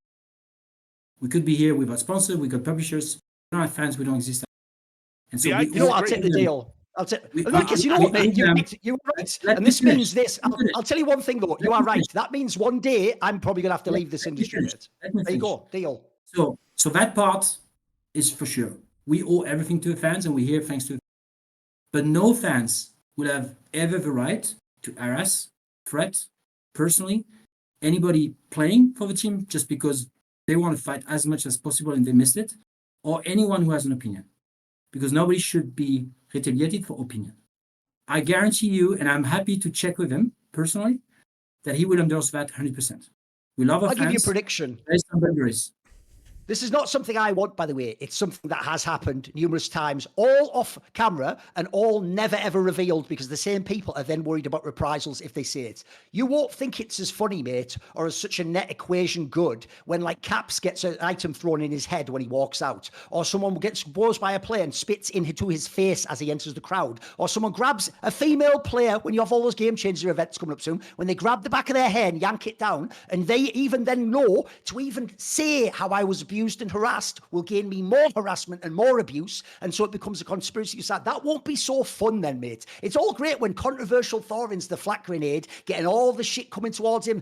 [SPEAKER 2] We could be here without sponsors, we got publishers. We don't have fans, we don't exist. And so
[SPEAKER 3] I'll take the deal. Because you know what, mate? You're right. And this means this. I'll tell you one thing, though. You are right. That means one day I'm probably going to have to leave this industry. There you go. Deal.
[SPEAKER 2] So that part is for sure. We owe everything to the fans, and we're here thanks to the fans. But no fans will have ever the right to harass, threat, personally, anybody playing for the team just because they want to fight as much as possible and they missed it, or anyone who has an opinion. Because nobody should be retaliated for opinion. I guarantee you, and I'm happy to check with him personally, that he will endorse that 100%. We love our fans.
[SPEAKER 3] I'll give you a prediction.
[SPEAKER 2] There's some boundaries.
[SPEAKER 3] This is not something I want, by the way. It's something that has happened numerous times, all off camera and all never ever revealed, because the same people are then worried about reprisals if they say it. You won't think it's as funny, mate, or as such a net equation good when, like, Caps gets an item thrown in his head when he walks out, or someone gets blows by a player and spits into his face as he enters the crowd, or someone grabs a female player when you have all those game changer events coming up soon, when they grab the back of their hair and yank it down, and they even then know to even say how I was abused and harassed will gain me more harassment and more abuse, and so it becomes a conspiracy side. That won't be so fun then, mate. It's all great when controversial Thorin's the flak grenade, getting all the shit coming towards him.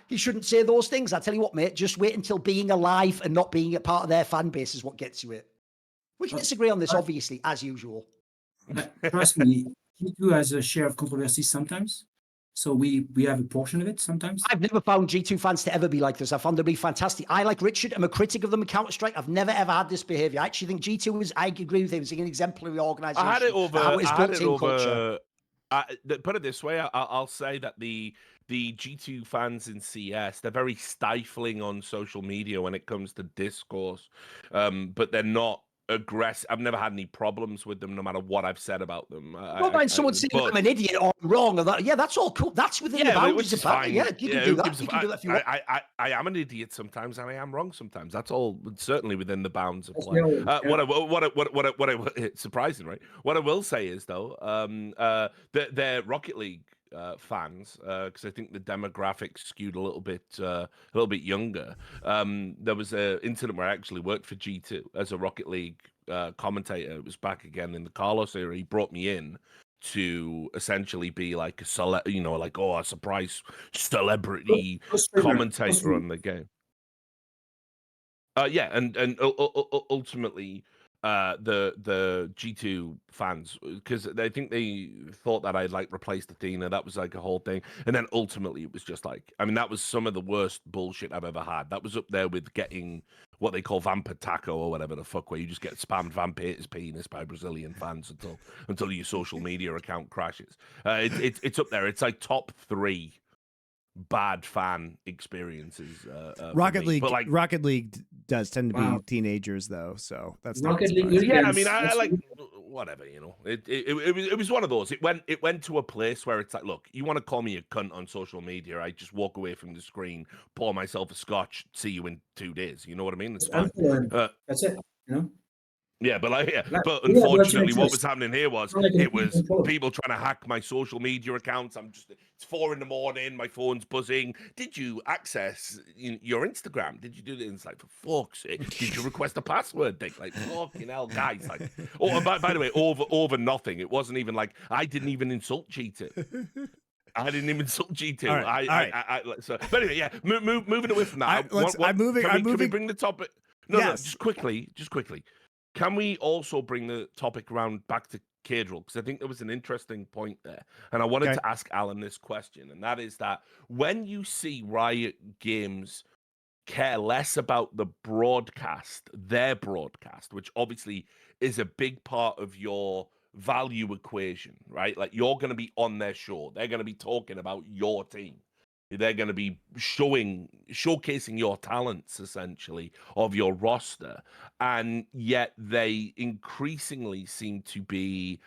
[SPEAKER 3] He shouldn't say those things. I tell you what, mate, just wait until being alive and not being a part of their fan base is what gets you it. We can disagree on this, obviously, as usual.
[SPEAKER 2] Trust me, G2 has a share of controversy sometimes. So we have a portion of it sometimes.
[SPEAKER 3] I've never found G2 fans to ever be like this. I found them to be fantastic. I, like Richard, am a critic of them in Counter-Strike. I've never ever had this behavior. I actually think G2 is, I agree with him, is an exemplary organisation.
[SPEAKER 4] I had it over. Put it this way, I'll say that the G2 fans in CS, they're very stifling on social media when it comes to discourse, but they're not aggressive. I've never had any problems with them, no matter what I've said about them.
[SPEAKER 3] I don't mind someone saying I'm an idiot or I'm wrong, or that. Yeah, that's all cool. That's within the boundaries of fine. Yeah, you can do that. You can do that if you want.
[SPEAKER 4] I am an idiot sometimes, and I am wrong sometimes. That's all certainly within the bounds of play. Surprising, right? What I will say is though, they're Rocket League fans, because I think the demographics skewed a little bit younger. There was an incident where I actually worked for G2 as a Rocket League commentator. It was back again in the Carlos era. He brought me in to essentially be like a surprise celebrity commentator on the game. And ultimately, the G2 fans, because I think they thought that I'd like replaced Athena. That was like a whole thing. And then ultimately it was just like, I mean, that was some of the worst bullshit I've ever had. That was up there with getting what they call Vampire Taco or whatever the fuck, where you just get spammed Vampir's penis by Brazilian fans until your social media account crashes. It's up there. It's like top 3 bad fan experiences.
[SPEAKER 1] Rocket League,
[SPEAKER 4] but like
[SPEAKER 1] Rocket League does tend to be teenagers though, so that's
[SPEAKER 2] Rocket
[SPEAKER 1] not
[SPEAKER 2] League.
[SPEAKER 4] yeah, I mean, I like whatever, you know. It was one of those. It went to a place where it's like, look, you want to call me a cunt on social media? I just walk away from the screen, pour myself a scotch, see you in 2 days. You know what I mean? It's fine.
[SPEAKER 2] That's it. You know.
[SPEAKER 4] Yeah, but but
[SPEAKER 2] yeah,
[SPEAKER 4] unfortunately,
[SPEAKER 2] but
[SPEAKER 4] what was happening here was it was people trying to hack my social media accounts. It's 4 a.m, my phone's buzzing. Did you access your Instagram? Did you do this? It's like, for fuck's sake, did you request a password? Dick? Like, fucking hell, guys. Like, oh, and by the way, over nothing. It wasn't even like I didn't even insult G2. I didn't even insult G2.
[SPEAKER 1] All right.
[SPEAKER 4] So, but anyway, yeah, moving away from that.
[SPEAKER 1] I'm moving.
[SPEAKER 4] Can we bring the topic? No,
[SPEAKER 1] Yes.
[SPEAKER 4] no, just quickly. Can we also bring the topic around back to Cadril? Because I think there was an interesting point there. And I wanted to ask Alan this question. And that is that when you see Riot Games care less about the broadcast, their broadcast, which obviously is a big part of your value equation, right? Like you're going to be on their show. They're going to be talking about your team. They're going to be showcasing your talents, essentially, of your roster. And yet they increasingly seem to be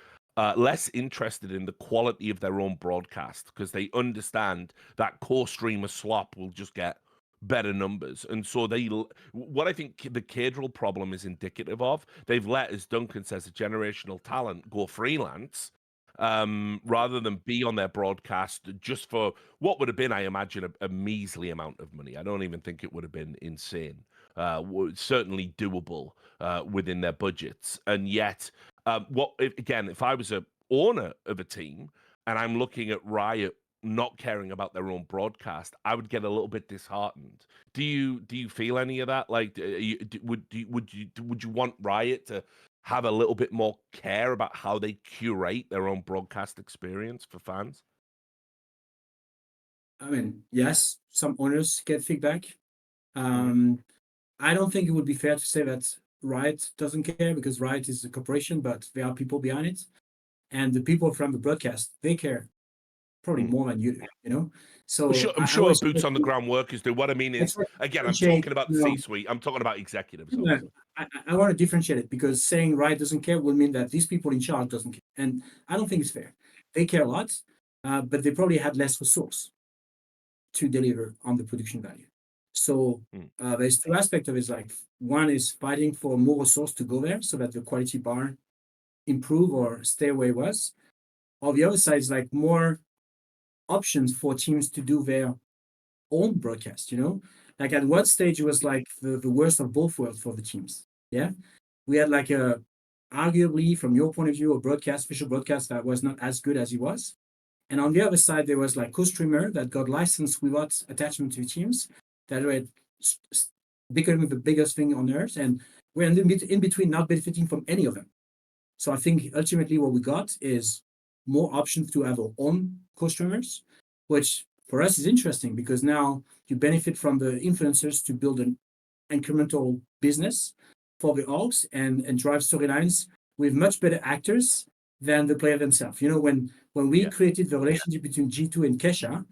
[SPEAKER 4] less interested in the quality of their own broadcast because they understand that co-streamer slop will just get better numbers. And so what I think the Cadril problem is indicative of, they've let, as Duncan says, a generational talent go freelance rather than be on their broadcast just for what would have been, I imagine, a measly amount of money. I don't even think it would have been insane. Certainly doable within their budgets. And yet, if I was a owner of a team and I'm looking at Riot not caring about their own broadcast, I would get a little bit disheartened. Do you feel any of that? Like, would you want Riot to have a little bit more care about how they curate their own broadcast experience for fans?
[SPEAKER 2] I mean, yes, some owners get feedback. I don't think it would be fair to say that Riot doesn't care because Riot is a corporation, but there are people behind it. And the people from the broadcast, they care probably more than you do, you know? So
[SPEAKER 4] I'm sure boots on the ground workers do. What I mean is, again, I'm talking about the C-suite. I'm talking about executives.
[SPEAKER 2] I want to differentiate it because saying Riot doesn't care will mean that these people in charge doesn't care. And I don't think it's fair. They care a lot, but they probably had less resource to deliver on the production value. So there's 2 aspects of it. Like one is fighting for more resource to go there so that the quality bar improve or stay where it was. On the other side is like more options for teams to do their own broadcast, you know? Like at what stage it was like the worst of both worlds for the teams. Yeah. We had like arguably from your point of view, a official broadcast that was not as good as it was. And on the other side, there was like co-streamer that got licensed without attachment to teams that were becoming the biggest thing on earth. And we're in between not benefiting from any of them. So I think ultimately what we got is more options to have our own co-streamers, which for us is interesting because now you benefit from the influencers to build an incremental business for the orgs and drive storylines with much better actors than the player themselves. You know, when we created the relationship between G2 and Kesha,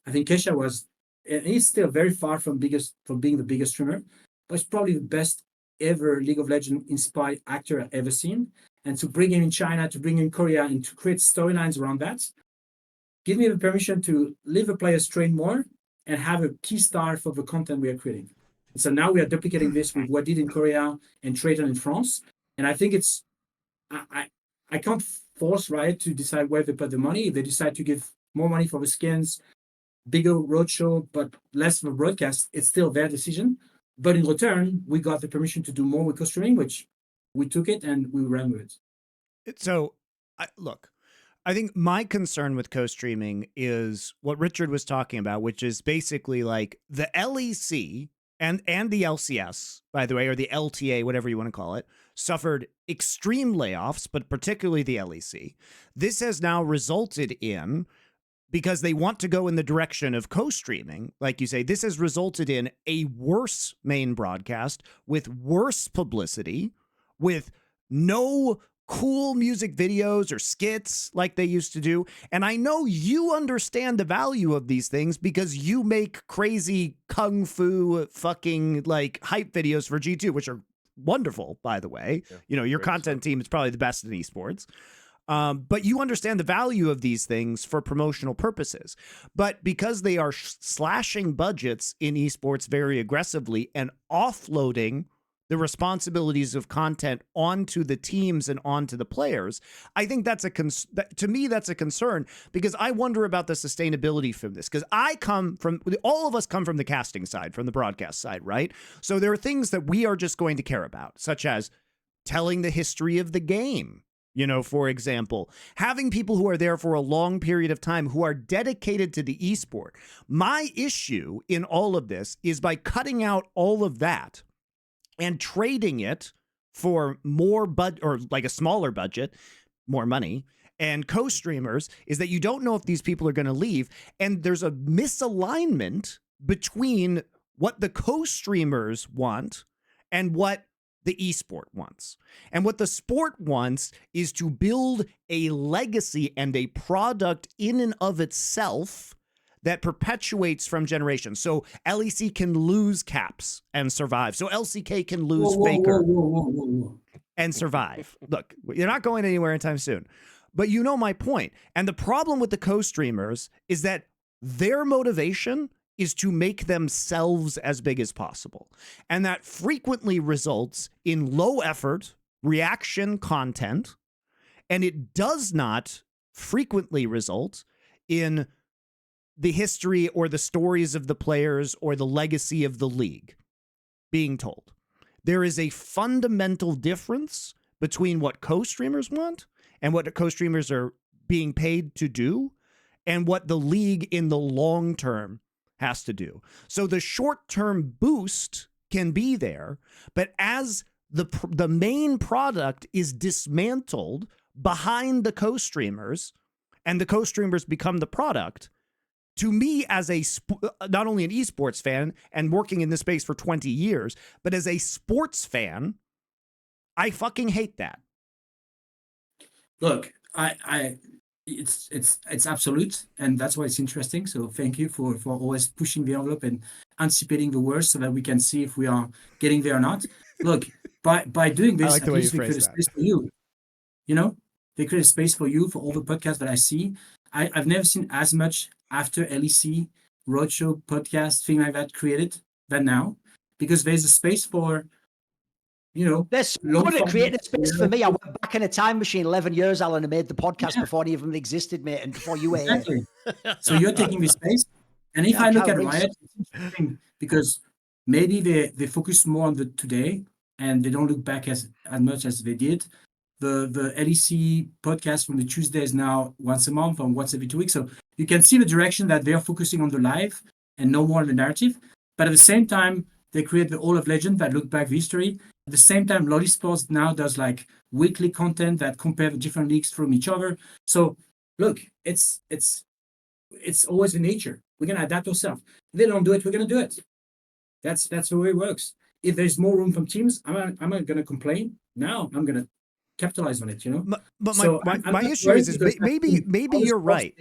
[SPEAKER 2] I think Kesha was, and he's still very far from being the biggest streamer, but it's probably the best ever League of Legends inspired actor I've ever seen. And to bring him in China, to bring in Korea, and to create storylines around that, give me the permission to leave the players train more and have a key star for the content we are creating. And so now we are duplicating this with what did in Korea and Trayton in France. And I think it's, I can't force Riot to decide where they put the money. If they decide to give more money for the skins, bigger roadshow, but less of a broadcast, it's still their decision. But in return, we got the permission to do more with co-streaming, which we took it and we ran with it.
[SPEAKER 1] So, look, I think my concern with co-streaming is what Richard was talking about, which is basically like the LEC and the LCS, by the way, or the LTA, whatever you want to call it, suffered extreme layoffs, but particularly the LEC. This has now resulted in, because they want to go in the direction of co-streaming, like you say, this has resulted in a worse main broadcast with worse publicity, with no cool music videos or skits like they used to do. And I know you understand the value of these things because you make crazy kung fu fucking like hype videos for G2, which are wonderful, by the way. Yeah, you know, your content team is probably the best in esports. But you understand the value of these things for promotional purposes. But because they are slashing budgets in esports very aggressively and offloading the responsibilities of content onto the teams and onto the players, I think that's to me, that's a concern, because I wonder about the sustainability from this. Because all of us come from the casting side, from the broadcast side, right? So there are things that we are just going to care about, such as telling the history of the game. You know, for example, having people who are there for a long period of time who are dedicated to the esport. My issue in all of this is by cutting out all of that and trading it for more or like a smaller budget, more money, and co-streamers, is that you don't know if these people are going to leave. And there's a misalignment between what the co-streamers want and what the esport wants. And what the sport wants is to build a legacy and a product in and of itself that perpetuates from generations. So LEC can lose caps and survive. So LCK can lose Faker and survive. Look, you're not going anywhere anytime soon. But you know my point. And the problem with the co-streamers is that their motivation is to make themselves as big as possible. And that frequently results in low effort reaction content. And it does not frequently result in the history or the stories of the players or the legacy of the league being told. There is a fundamental difference between what co-streamers want and what the co-streamers are being paid to do and what the league in the long term has to do. So the short-term boost can be there, but as the main product is dismantled behind the co-streamers and the co-streamers become the product, to me, as not only an esports fan and working in this space for 20 years, but as a sports fan, I fucking hate that.
[SPEAKER 2] Look, it's absolute, and that's why it's interesting. So thank you for always pushing the envelope and anticipating the worst so that we can see if we are getting there or not. Look, by doing this, at least we create a space for you. You know, they create a space for you for all the podcasts that I see. I've never seen as much after LEC roadshow podcast thing like that created than now, because there's a space for, you know,
[SPEAKER 3] there's good at creating a space for me. I went back in a time machine 11 years, Alan, and made the podcast before it even existed, mate, and before you were
[SPEAKER 2] exactly. So you're taking this space, and if I look at Riot, it's interesting because maybe they focus more on the today and they don't look back as much as they did. The LEC podcast from the Tuesdays now once a month or once every 2 weeks. So you can see the direction that they're focusing on the live and no more on the narrative. But at the same time, they create the Hall of Legend that look back the history. At the same time, Lolly Sports now does like weekly content that compare the different leagues from each other. So look, it's always in nature. We're gonna adapt ourselves. If they don't do it, we're gonna do it. That's the way it works. If there's more room from teams, I'm not gonna complain. Now I'm gonna capitalize on it, you know.
[SPEAKER 1] But so my issue is maybe you're right.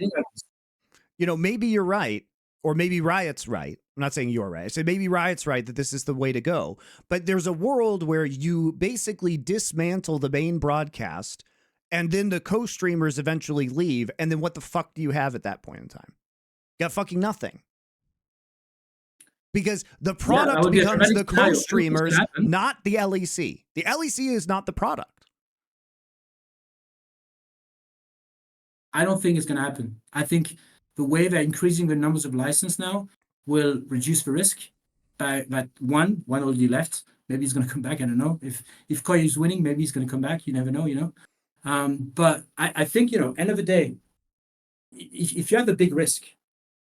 [SPEAKER 1] You know, maybe you're right, or maybe Riot's right. I'm not saying you're right. I said maybe Riot's right that this is the way to go. But there's a world where you basically dismantle the main broadcast, and then the co-streamers eventually leave, and then what the fuck do you have at that point in time? You got fucking nothing. Because the product becomes the co-streamers, not the LEC. The LEC is not the product.
[SPEAKER 2] I don't think it's going to happen. I think the way they're increasing the numbers of license now will reduce the risk. By that one already left. Maybe he's going to come back. I don't know. If Koya is winning, maybe he's going to come back. You never know, you know. But I think, you know, end of the day, if you have a big risk,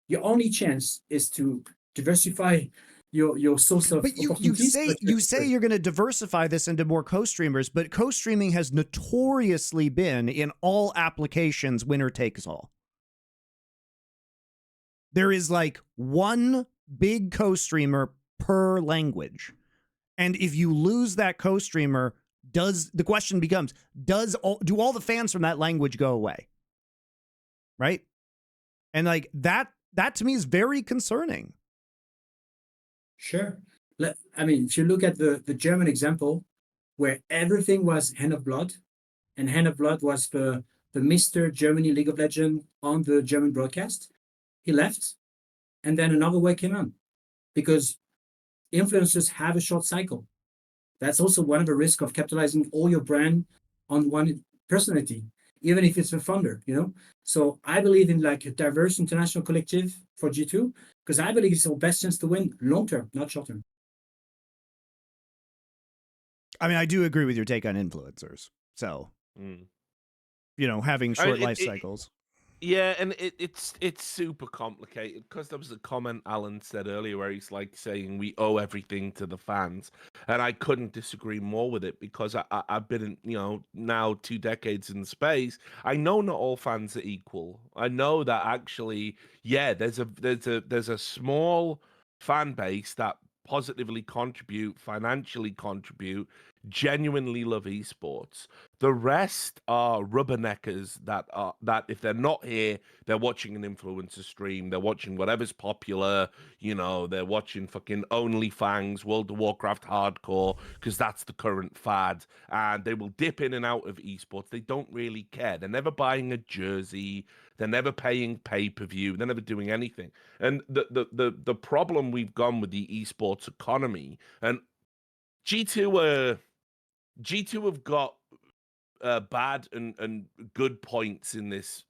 [SPEAKER 2] your only chance is to diversify your source of opportunities.
[SPEAKER 1] You say you're going to diversify this into more co-streamers, but co-streaming has notoriously been in all applications winner takes all. There is like one big co-streamer per language. And if you lose that co-streamer, the question becomes, do all the fans from that language go away? Right? And like that to me is very concerning.
[SPEAKER 2] Sure. I mean, if you look at the German example, where everything was Hand of Blood, and Hand of Blood was the Mr. Germany League of Legends on the German broadcast, he left, and then another way came on, because influencers have a short cycle. That's also one of the risks of capitalizing all your brand on one personality, even if it's a founder, you know? So I believe in like a diverse international collective for G2, because I believe it's our best chance to win long-term, not short-term.
[SPEAKER 1] I mean, I do agree with your take on influencers. So, you know, having short life cycles.
[SPEAKER 4] Yeah, and it's super complicated, because there was a comment Alan said earlier where he's like saying we owe everything to the fans, and I couldn't disagree more with it, because I've been in, you know, now 2 decades in the space. I know not all fans are equal. I know that actually, yeah, there's a small fan base that positively contribute, financially contribute, genuinely love esports. The rest are rubberneckers that if they're not here, they're watching an influencer stream, they're watching whatever's popular, you know, they're watching fucking OnlyFans, World of Warcraft hardcore, because that's the current fad, and they will dip in and out of esports. They don't really care. They're never buying a jersey, they're never paying pay-per-view, they're never doing anything. And the problem we've gone with the esports economy, and G2 have got bad and good points in this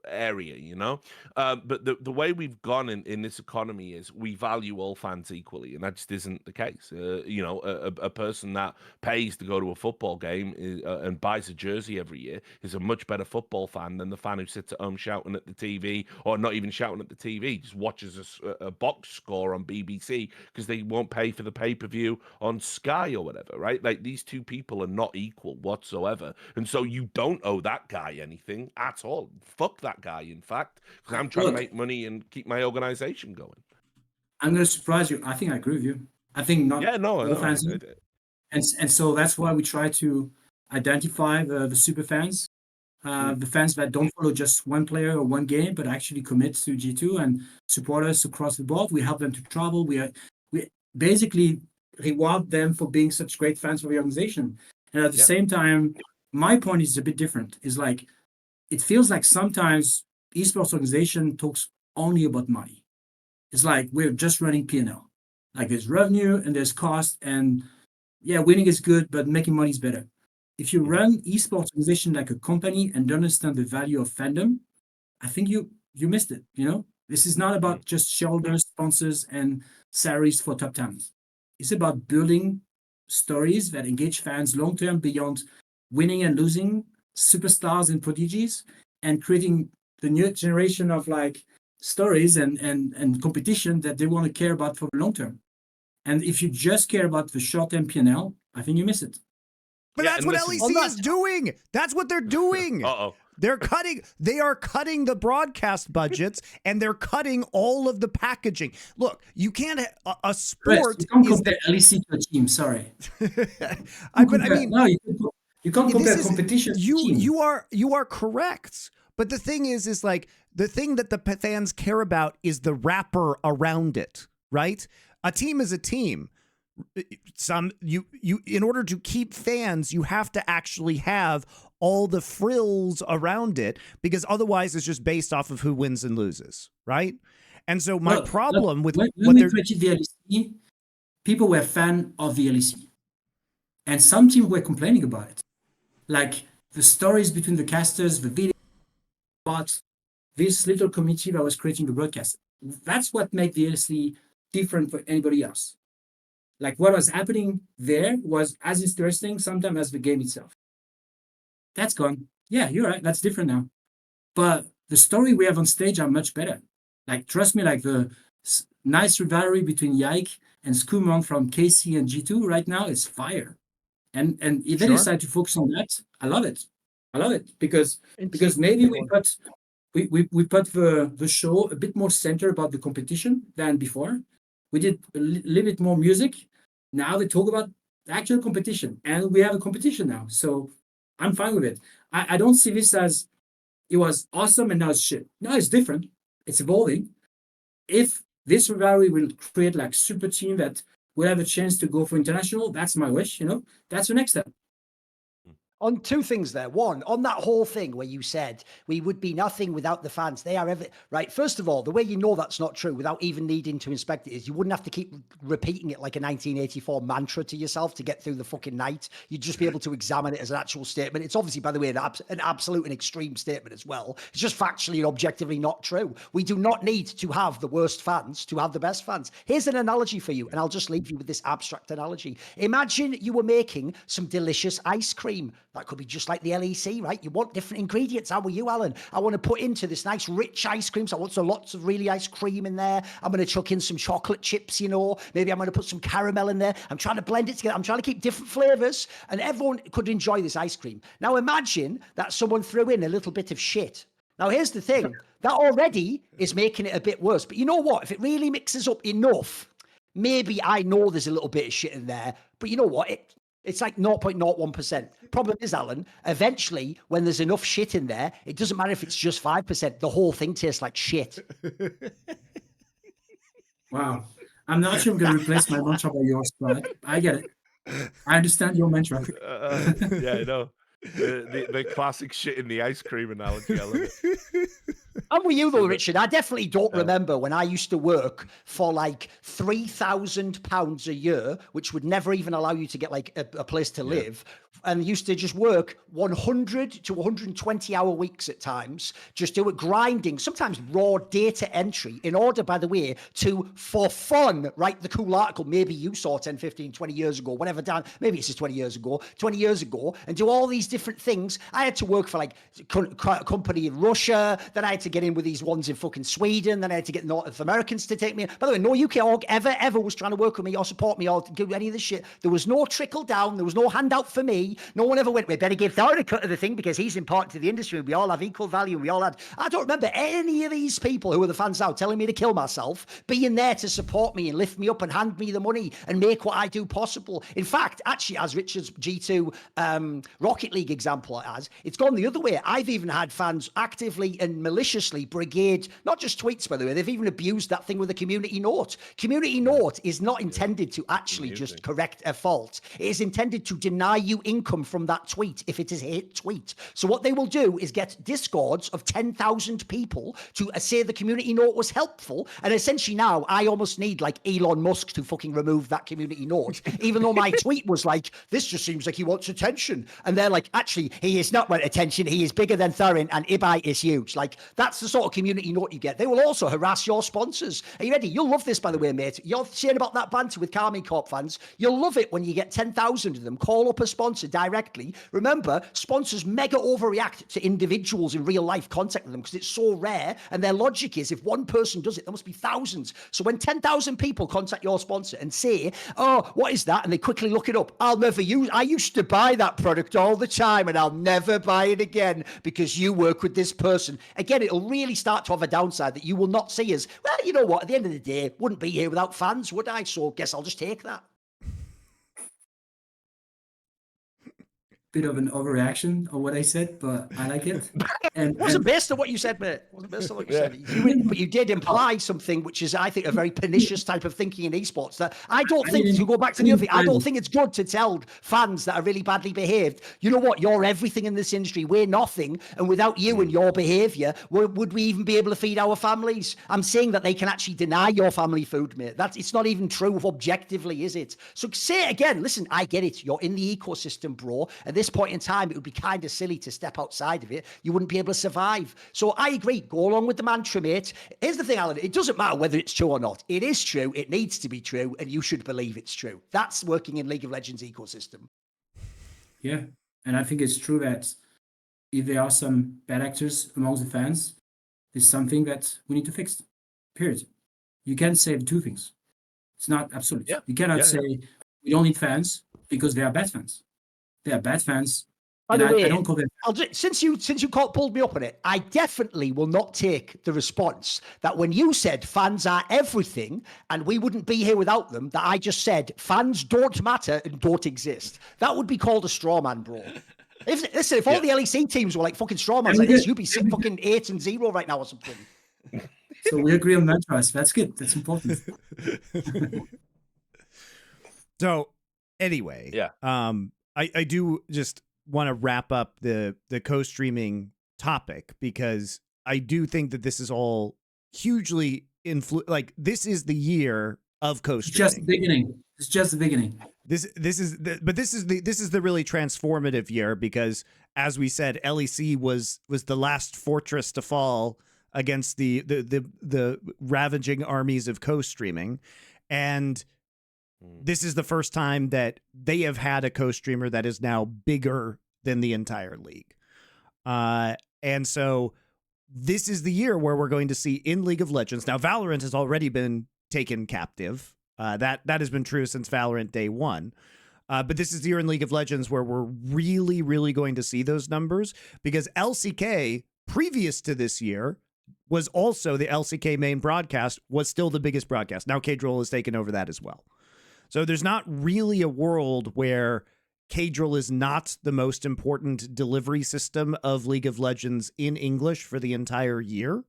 [SPEAKER 4] area, you know, but the way we've gone in this economy is we value all fans equally, and that just isn't the case. You know, a person that pays to go to a football game and buys a jersey every year is a much better football fan than the fan who sits at home shouting at the TV, or not even shouting at the TV, just watches a box score on BBC because they won't pay for the pay-per-view on Sky or whatever, right? Like, these two people are not equal whatsoever, and so you don't owe that guy anything at all. Fuck that guy, in fact, because I'm trying to make money and keep my organization going.
[SPEAKER 2] I'm going to surprise you. I think I agree with you. I think not all fans. And so that's why we try to identify the super fans, the fans that don't follow just one player or one game, but actually commit to G2 and support us across the board. We help them to travel. We basically reward them for being such great fans of the organization. And at the same time, my point is a bit different. Is like, it feels like sometimes esports organization talks only about money. It's like we're just running P&L. Like, there's revenue and there's cost, and yeah, winning is good, but making money is better. If you run esports organization like a company and don't understand the value of fandom, I think you missed it. You know, this is not about just shareholders, sponsors, and salaries for top talents. It's about building stories that engage fans long term beyond winning and losing, superstars and prodigies, and creating the new generation of like stories and competition that they want to care about for the long term. And if you just care about the short term P&L, I think you miss it.
[SPEAKER 1] But that's what LEC is doing. That's what they're doing. They are cutting the broadcast budgets, and they're cutting all of the packaging. Look, you can't a sport.
[SPEAKER 2] You can't compare LEC to a team. Sorry. You can't compare competition.
[SPEAKER 1] You are correct. But the thing is like, the thing that the fans care about is the wrapper around it, right? A team is a team. You in order to keep fans, you have to actually have all the frills around it, because otherwise it's just based off of who wins and loses, right? And so my problem with
[SPEAKER 2] when we created the LEC, people were fan of the LEC, and some teams were complaining about it, like the stories between the casters, the video, but this little community that was creating the broadcast. That's what made the LEC different for anybody else. Like, what was happening there was as interesting sometimes as the game itself. That's gone. Yeah, you're right. That's different now. But the story we have on stage are much better. Like, trust me, like the nice rivalry between Yike and Skumon from KC and G2 right now is fire. And if they decide to focus on that, I love it. I love it because maybe we put the show a bit more center about the competition than before. We did a little bit more music. Now they talk about actual competition, and we have a competition now. So I'm fine with it. I don't see this as it was awesome and now it's shit. No, it's different. It's evolving. If this rivalry will create like super team that will have a chance to go for international, that's my wish. That's the next step.
[SPEAKER 3] On two things there. One, on that whole thing where you said we would be nothing without the fans. They are right. First of all, the way you know that's not true without even needing to inspect it is you wouldn't have to keep repeating it like a 1984 mantra to yourself to get through the fucking night. You'd just be able to examine it as an actual statement. It's obviously, by the way, an absolute and extreme statement as well. It's just factually and objectively not true. We do not need to have the worst fans to have the best fans. Here's an analogy for you, and I'll just leave you with this abstract analogy. Imagine you were making some delicious ice cream. That could be just like the LEC, right? You want different ingredients. How are you, Alan? I want to put into this nice rich ice cream. So I want lots of really ice cream in there. I'm going to chuck in some chocolate chips, Maybe I'm going to put some caramel in there. I'm trying to blend it together. I'm trying to keep different flavors and everyone could enjoy this ice cream. Now imagine that someone threw in a little bit of shit. Now here's the thing. That already is making it a bit worse. But you know what? If it really mixes up enough, maybe I know there's a little bit of shit in there. But you know what? It's like 0.01%. Problem is, Alan, eventually, when there's enough shit in there, it doesn't matter if it's just 5%. The whole thing tastes like shit.
[SPEAKER 2] Wow. I'm not sure I'm going to replace my mantra by yours, but I get it. I understand your mantra.
[SPEAKER 4] Yeah, I know. The classic shit in the ice cream analogy. I love it.
[SPEAKER 3] I'm with you though, Richard. I definitely don't remember when I used to work for like £3,000 a year, which would never even allow you to get like a place to live, and used to just work 100 to 120-hour weeks at times, just do it grinding, sometimes raw data entry in order, by the way, to, for fun, write the cool article maybe you saw 10, 15, 20 years ago, whatever, Dan, maybe it's just 20 years ago, and do all these different things. I had to work for like a company in Russia, then I had to get in with these ones in fucking Sweden, then I had to get North Americans to take me in. By the way, no UK org ever was trying to work with me or support me or do any of this shit. There was no trickle down, there was no handout for me. No one ever went, we better give Thorin a cut of the thing because he's important to the industry and we all have equal value and we all had. I don't remember any of these people who are the fans now telling me to kill myself, being there to support me and lift me up and hand me the money and make what I do possible. In fact, actually, as Richard's G2 Rocket League example has, it's gone the other way. I've even had fans actively and maliciously brigade, not just tweets, by the way, they've even abused that thing with a community note. Community note is not intended to actually just correct a fault. It is intended to deny you income from that tweet if it is a hit tweet. So what they will do is get discords of 10,000 people to say the community note was helpful, and essentially now I almost need like Elon Musk to fucking remove that community note, even though my tweet was like, this just seems like he wants attention, and they're like, actually he is not want attention, he is bigger than Thorin and Ibai is huge. Like, that's the sort of community note you get. They will also harass your sponsors. Are you ready? You'll love this, by the way, mate. You're saying about that banter with Carmi Corp fans. You'll love it when you get 10,000 of them call up a sponsor directly. Remember, sponsors mega overreact to individuals in real life contacting them because it's so rare, and their logic is if one person does it, there must be thousands. So when 10,000 people contact your sponsor and say, oh, what is that? And they quickly look it up. I used to buy that product all the time and I'll never buy it again because you work with this person. Again, it'll really start to have a downside that you will not see as, well, you know what, at the end of the day, wouldn't be here without fans, would I? So guess I'll just take that.
[SPEAKER 2] Bit of an overreaction of what I said, but I like it.
[SPEAKER 3] And it wasn't based on what you said, mate. It wasn't based on what you said. But you did imply something which is, I think, a very pernicious type of thinking in esports. That I don't think, to go back to the other thing, I don't think it's good to tell fans that are really badly behaved, you know what, you're everything in this industry, we're nothing, and without you and your behavior, would we even be able to feed our families? I'm saying that they can actually deny your family food, mate. It's not even true objectively, is it? So say it again. Listen, I get it. You're in the ecosystem, bro. At this point in time, it would be kind of silly to step outside of it. You wouldn't be able to survive. So I agree. Go along with the mantra, mate. Here's the thing, Alan. It doesn't matter whether it's true or not. It is true. It needs to be true. And you should believe it's true. That's working in League of Legends ecosystem.
[SPEAKER 2] Yeah. And I think it's true that if there are some bad actors amongst the fans, there's something that we need to fix. Period. You can't say two things. It's not absolute. You cannot say we don't need fans because they are bad fans. They are bad fans
[SPEAKER 3] By the way,
[SPEAKER 2] I don't call them.
[SPEAKER 3] Since you pulled me up on it, I definitely will not take the response that when you said fans are everything and we wouldn't be here without them, that I just said fans don't matter and don't exist. That would be called a straw man, bro. If all the LEC teams were like fucking straw mans like this, you'd be fucking 8-0 right now or something.
[SPEAKER 2] So we agree on mantras. That's good. That's important.
[SPEAKER 1] So anyway, I do just want to wrap up the co-streaming topic, because I do think that this is all hugely like this is the year of co-streaming.
[SPEAKER 2] Just the beginning. It's just the beginning.
[SPEAKER 1] This is the really transformative year, because as we said, LEC was the last fortress to fall against the ravaging armies of co-streaming, and this is the first time that they have had a co-streamer that is now bigger than the entire league. And so this is the year where we're going to see in League of Legends. Now, Valorant has already been taken captive. That has been true since Valorant day one. But this is the year in League of Legends where we're really, really going to see those numbers, because LCK, previous to this year, was also the LCK main broadcast, was still the biggest broadcast. Now K-Dril has taken over that as well. So there's not really a world where K-Dril is not the most important delivery system of League of Legends in English for the entire year.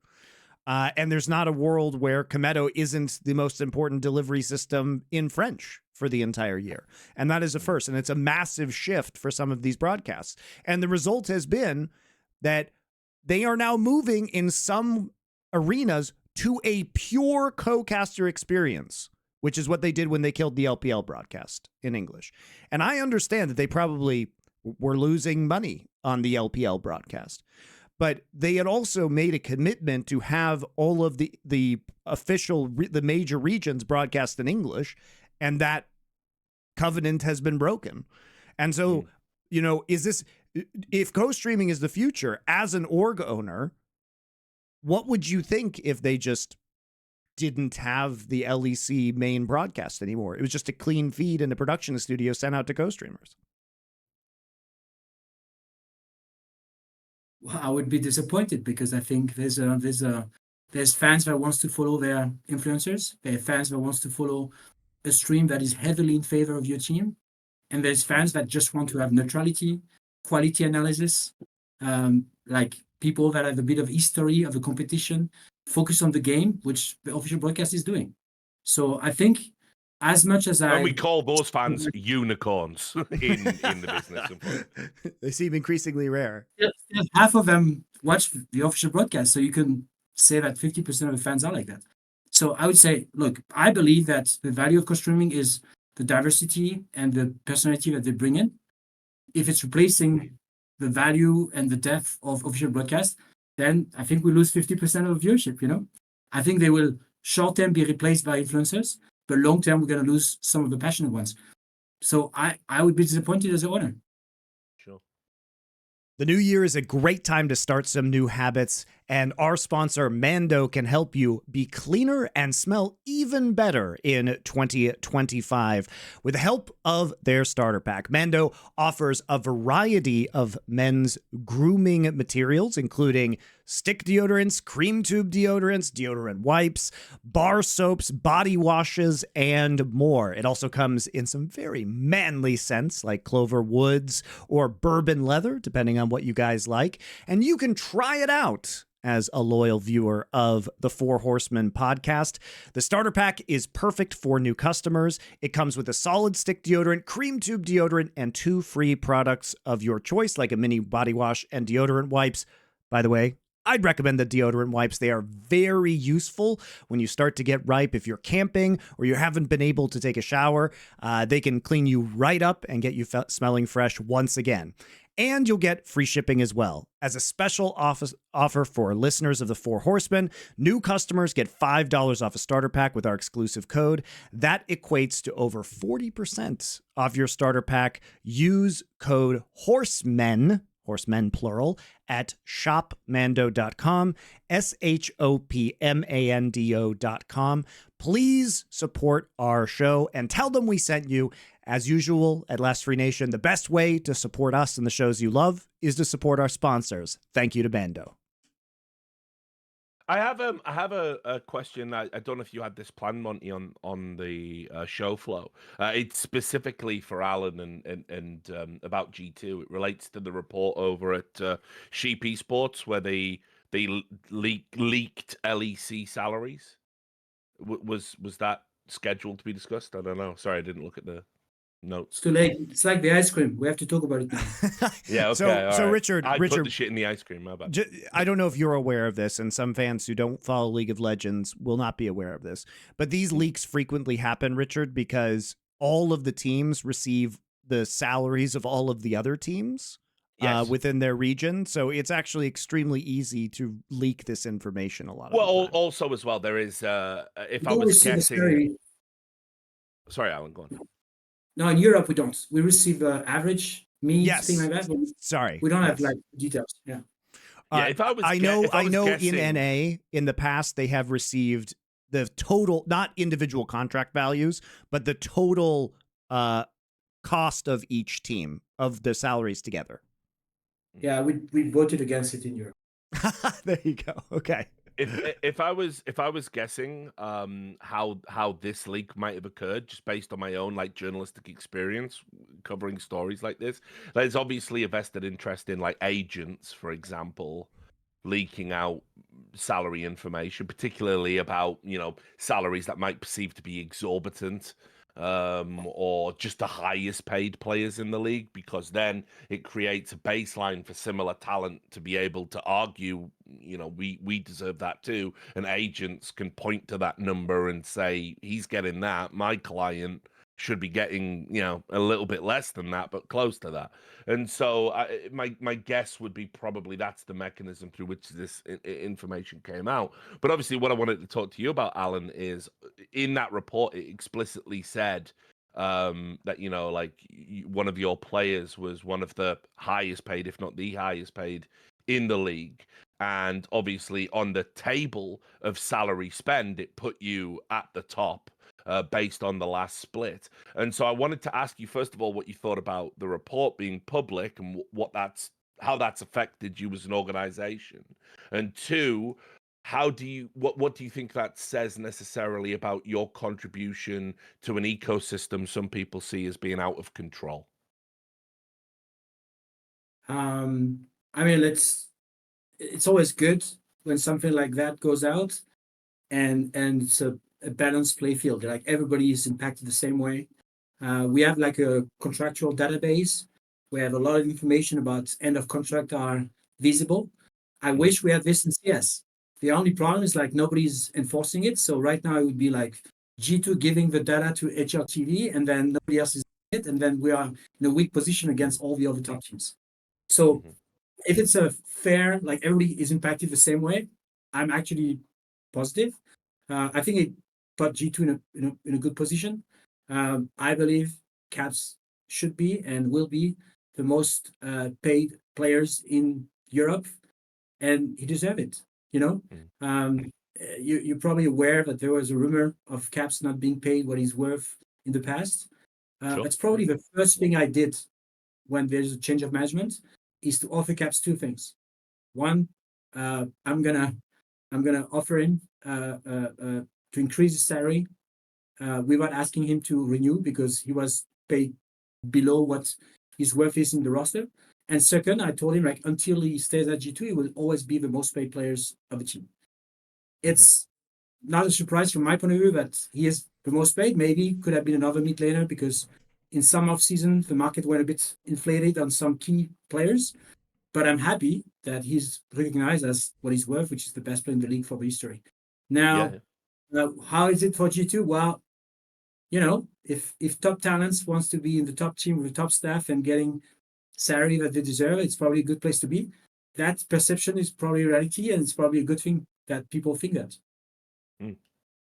[SPEAKER 1] And there's not a world where Kometo isn't the most important delivery system in French for the entire year. And that is a first. And it's a massive shift for some of these broadcasts. And the result has been that they are now moving in some arenas to a pure co-caster experience, which is what they did when they killed the LPL broadcast in English. And I understand that they probably were losing money on the LPL broadcast, but they had also made a commitment to have all of the official, the major regions broadcast in English, and that covenant has been broken. And so, you know, if co-streaming is the future, as an org owner, what would you think if they just didn't have the LEC main broadcast anymore? It was just a clean feed in the production studio sent out to co-streamers.
[SPEAKER 2] Well, I would be disappointed, because I think there's fans that wants to follow their influencers. There are fans that wants to follow a stream that is heavily in favor of your team, and there's fans that just want to have neutrality, quality analysis, like people that have a bit of history of the competition, focus on the game, which the official broadcast is doing. So I think, as much as
[SPEAKER 4] and we call those fans unicorns in the business.
[SPEAKER 1] They seem increasingly rare.
[SPEAKER 2] Half of them watch the official broadcast, so you can say that 50% of the fans are like that. So I would say, look, I believe that the value of co-streaming is the diversity and the personality that they bring in. If it's replacing the value and the depth of official broadcast, then I think we lose 50% of viewership, you know? I think they will short-term be replaced by influencers, but long-term we're going to lose some of the passionate ones. So I would be disappointed as an owner.
[SPEAKER 4] Sure.
[SPEAKER 1] The new year is a great time to start some new habits, and our sponsor Mando can help you be cleaner and smell even better in 2025 with the help of their starter pack. Mando offers a variety of men's grooming materials, including stick deodorants, cream tube deodorants, deodorant wipes, bar soaps, body washes, and more. It also comes in some very manly scents like clover woods or bourbon leather, depending on what you guys like. And you can try it out as a loyal viewer of the Four Horsemen podcast. The starter pack is perfect for new customers. It comes with a solid stick deodorant, cream tube deodorant, and 2 free products of your choice, like a mini body wash and deodorant wipes. By the way, I'd recommend the deodorant wipes. They are very useful when you start to get ripe. If you're camping or you haven't been able to take a shower, they can clean you right up and get you smelling fresh once again. And you'll get free shipping as well. As a special offer for listeners of the Four Horsemen, new customers get $5 off a starter pack with our exclusive code. That equates to over 40% off your starter pack. Use code HORSEMEN, horsemen plural, at shopmando.com, shopmando.com. please support our show and tell them we sent you. As usual at Last Free Nation, the best way to support us and the shows you love is to support our sponsors. Thank you to Bando.
[SPEAKER 4] I have a question. I don't know if you had this plan, Monty, on the show flow. It's specifically for Alan and about G2. It relates to the report over at Sheep Esports where they leaked LEC salaries. Was that scheduled to be discussed? I don't know. Sorry, I didn't look at the notes.
[SPEAKER 2] It's too late. It's like the ice cream. We have to talk about it now.
[SPEAKER 4] Yeah, okay.
[SPEAKER 1] So
[SPEAKER 4] right.
[SPEAKER 1] Richard,
[SPEAKER 4] I put the shit in the ice cream. My bad.
[SPEAKER 1] I don't know if you're aware of this, and some fans who don't follow League of Legends will not be aware of this. But these leaks frequently happen, Richard, because all of the teams receive the salaries of all of the other teams within their region. So it's actually extremely easy to leak this information a lot of the time.
[SPEAKER 4] Also as well, there is if I was guessing. Sorry, Alan, go on.
[SPEAKER 2] No, in Europe we don't. We receive average, mean, thing like that.
[SPEAKER 1] Sorry,
[SPEAKER 2] we don't have like details. Yeah.
[SPEAKER 4] Yeah, if I was,
[SPEAKER 1] I know
[SPEAKER 4] guessing...
[SPEAKER 1] in NA in the past they have received the total, not individual contract values, but the total cost of each team of the salaries together.
[SPEAKER 2] Yeah, we voted against it in Europe.
[SPEAKER 1] There you go. Okay.
[SPEAKER 4] If I was guessing how this leak might have occurred, just based on my own like journalistic experience covering stories like this, there's obviously a vested interest in like agents, for example, leaking out salary information, particularly about salaries that might perceive to be exorbitant, or just the highest paid players in the league, because then it creates a baseline for similar talent to be able to argue, we deserve that too. And agents can point to that number and say, he's getting that. My client should be getting, a little bit less than that, but close to that. And so my guess would be probably that's the mechanism through which this information came out. But obviously what I wanted to talk to you about, Alan, is in that report, it explicitly said that, one of your players was one of the highest paid, if not the highest paid in the league. And obviously on the table of salary spend, it put you at the top. Based on the last split. And so I wanted to ask you, first of all, what you thought about the report being public and how that's affected you as an organization. And two, what do you think that says necessarily about your contribution to an ecosystem some people see as being out of control?
[SPEAKER 2] I mean, it's always good when something like that goes out, and it's a balanced play field. Like everybody is impacted the same way. We have like a contractual database. We have a lot of information about end of contract are visible. I wish we had this in CS. The only problem is like nobody's enforcing it. So right now it would be like G2 giving the data to HRTV and then nobody else is doing it. And then we are in a weak position against all the other top teams. So if it's a fair, like everybody is impacted the same way, I'm actually positive. I think it put G2 in a good position. I believe Caps should be and will be the most paid players in Europe, and he deserves it. You're probably aware that there was a rumor of Caps not being paid what he's worth in the past.
[SPEAKER 4] Sure.
[SPEAKER 2] It's probably the first thing I did when there's a change of management is to offer Caps two things. One, I'm gonna offer him to increase his salary without asking him to renew because he was paid below what his worth is in the roster. And second, I told him like until he stays at G2, he will always be the most paid players of the team. It's not a surprise from my point of view that he is the most paid. Maybe could have been another mid laner because in some off season the market went a bit inflated on some key players. But I'm happy that he's recognized as what he's worth, which is the best player in the league for the history. Now, how is it for G2? Well, if top talents wants to be in the top team with the top staff and getting salary that they deserve, it's probably a good place to be. That perception is probably reality, and it's probably a good thing that people think that.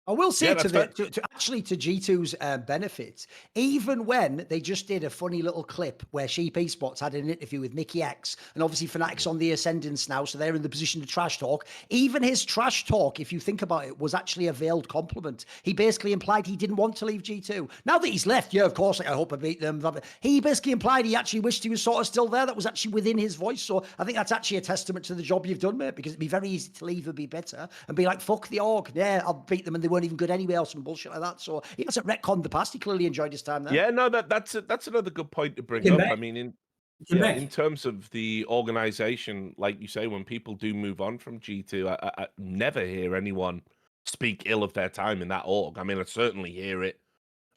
[SPEAKER 3] I will say to
[SPEAKER 4] G2's
[SPEAKER 3] benefit, even when they just did a funny little clip where Sheep Esports had an interview with Mickey X, and obviously Fnatic's on the ascendance now, so they're in the position to trash talk. Even his trash talk, if you think about it, was actually a veiled compliment. He basically implied he didn't want to leave G2. Now that he's left, yeah, of course, like, I hope I beat them. He basically implied he actually wished he was sort of still there. That was actually within his voice. So I think that's actually a testament to the job you've done, mate, because it'd be very easy to leave and be bitter and be like, fuck the org. Yeah, I'll beat them and they weren't even good anyway, or some bullshit like that. So he hasn't retconned the past. He clearly enjoyed his time there.
[SPEAKER 4] Yeah, no, that's another good point to bring up. I mean, in terms of the organization, like you say, when people do move on from G2, I never hear anyone speak ill of their time in that org. I mean, I certainly hear it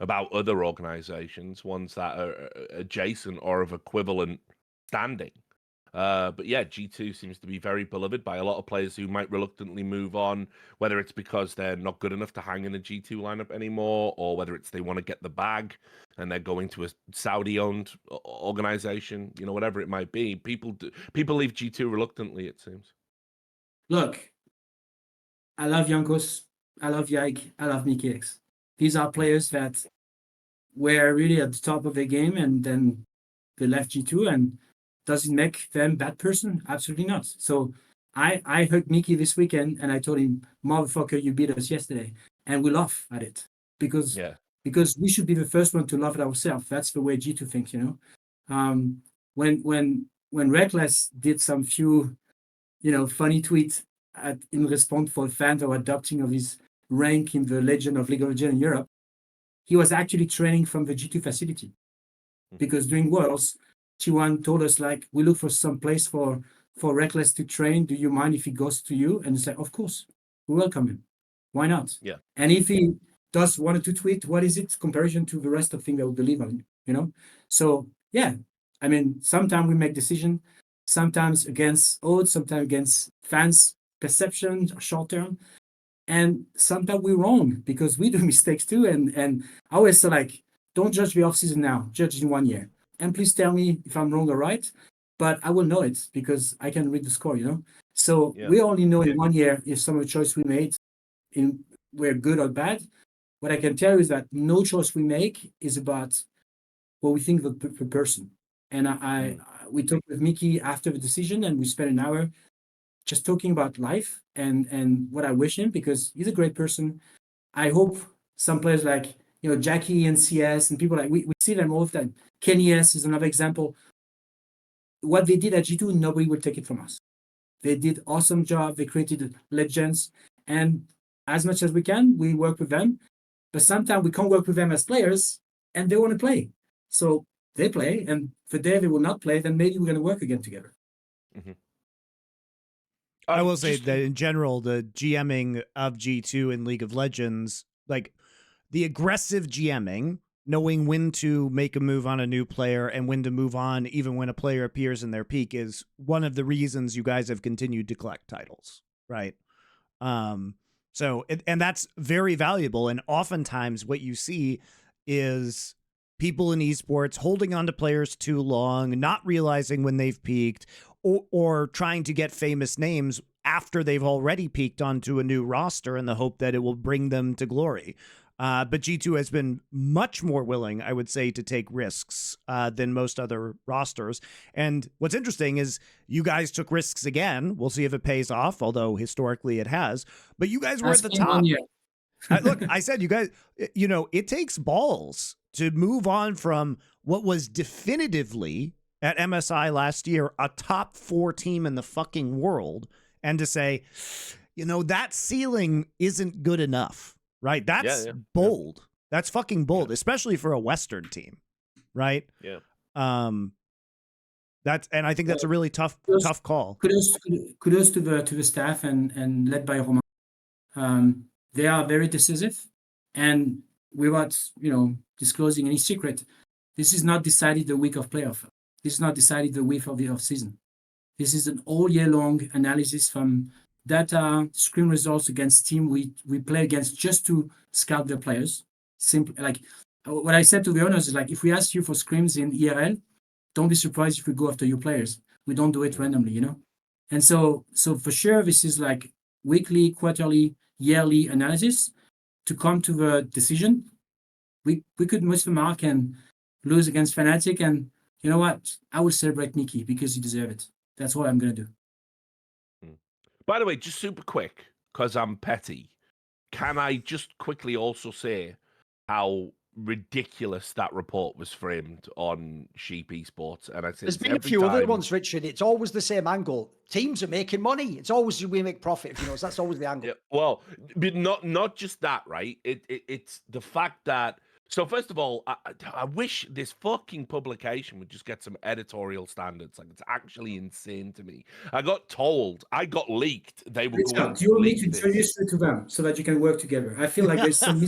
[SPEAKER 4] about other organizations, ones that are adjacent or of equivalent standing. But yeah, G2 seems to be very beloved by a lot of players who might reluctantly move on, whether it's because they're not good enough to hang in a G2 lineup anymore, or whether it's they want to get the bag and they're going to a Saudi-owned organization, you know, whatever it might be. People leave G2 reluctantly, it seems.
[SPEAKER 2] Look, I love Jankos, I love Yike, I love Mykles. These are players that were really at the top of their game, and then they left G2, and does it make them bad person? Absolutely not. So I hugged Mickey this weekend and I told him, motherfucker, you beat us yesterday. And we laugh at it because we should be the first one to laugh at ourselves. That's the way G2 thinks, you know. When Reckless did some few, you know, funny tweets in response for fans or adopting of his rank in the Legend of League of Legends in Europe, he was actually training from the G2 facility. Because during Worlds, T1 told us, like, we look for some place for Reckless to train. Do you mind if he goes to you? And it's like, of course, we welcome him. Why not?
[SPEAKER 4] Yeah.
[SPEAKER 2] And if he does 1 or 2 tweets, what is it comparison to the rest of things that we believe in, you know? So, yeah, I mean, sometimes we make decisions, sometimes against odds, sometimes against fans' perception, short term. And sometimes we're wrong because we do mistakes too. And I always say, like, don't judge the offseason now, judge in 1 year. And please tell me if I'm wrong or right, but I will know it because I can read the score, you know? So we only know in 1 year if some of the choices we made were good or bad. What I can tell you is that no choice we make is about what we think of the person. And we talked with Mickey after the decision, and we spent an hour just talking about life and what I wish him, because he's a great person. I hope some players like, you know, Jackie and CS and people like, we see them all the time. Kenny S is another example. What they did at G2, nobody will take it from us. They did awesome job. They created legends. And as much as we can, we work with them. But sometimes we can't work with them as players, and they want to play. So they play, and the day they will not play, then maybe we're going to work again together.
[SPEAKER 4] Mm-hmm.
[SPEAKER 1] I will say that in general, the GMing of G2 in League of Legends, like the aggressive GMing, knowing when to make a move on a new player and when to move on, even when a player appears in their peak, is one of the reasons you guys have continued to collect titles, right? So, and that's very valuable. And oftentimes what you see is people in esports holding on to players too long, not realizing when they've peaked, or trying to get famous names after they've already peaked onto a new roster in the hope that it will bring them to glory. But G2 has been much more willing, I would say, to take risks than most other rosters. And what's interesting is you guys took risks again. We'll see if it pays off, although historically it has. But you guys were at the top. Look, I said, you guys, you know, it takes balls to move on from what was definitively at MSI last year a top 4 team in the fucking world, and to say, you know, that ceiling isn't good enough. Right. That's bold. That's fucking bold, especially for a Western team. Right.
[SPEAKER 4] Yeah.
[SPEAKER 1] And I think that's a really tough call.
[SPEAKER 2] Kudos to the staff and led by Romain. They are very decisive, and without, you know, disclosing any secret, this is not decided the week of playoff. This is not decided the week of the off season. This is an all year long analysis from data, screen results against team we play against, just to scout their players. Simple, like what I said to the owners is, like, if we ask you for scrims in ERL, don't be surprised if we go after your players. We don't do it randomly, you know. And so for sure, this is like weekly, quarterly, yearly analysis. to come to the decision, we could miss the mark and lose against Fnatic. And you know what? I will celebrate Nikki because he deserves it. That's what I'm gonna do.
[SPEAKER 4] By the way, just super quick, because I'm petty, can I just quickly also say how ridiculous that report was framed on Sheep Esports? And I said
[SPEAKER 3] there's been a few other ones, Richard. It's always the same angle. Teams are making money. It's always we make profit. If you know, that's always the angle.
[SPEAKER 4] Yeah, well, but not just that, right? It's the fact that. So first of all, I wish this fucking publication would just get some editorial standards. Like, it's actually insane to me. I got told, I got leaked. They were going to
[SPEAKER 2] you need
[SPEAKER 4] leak
[SPEAKER 2] to register to them so that you can work together. I feel like there's some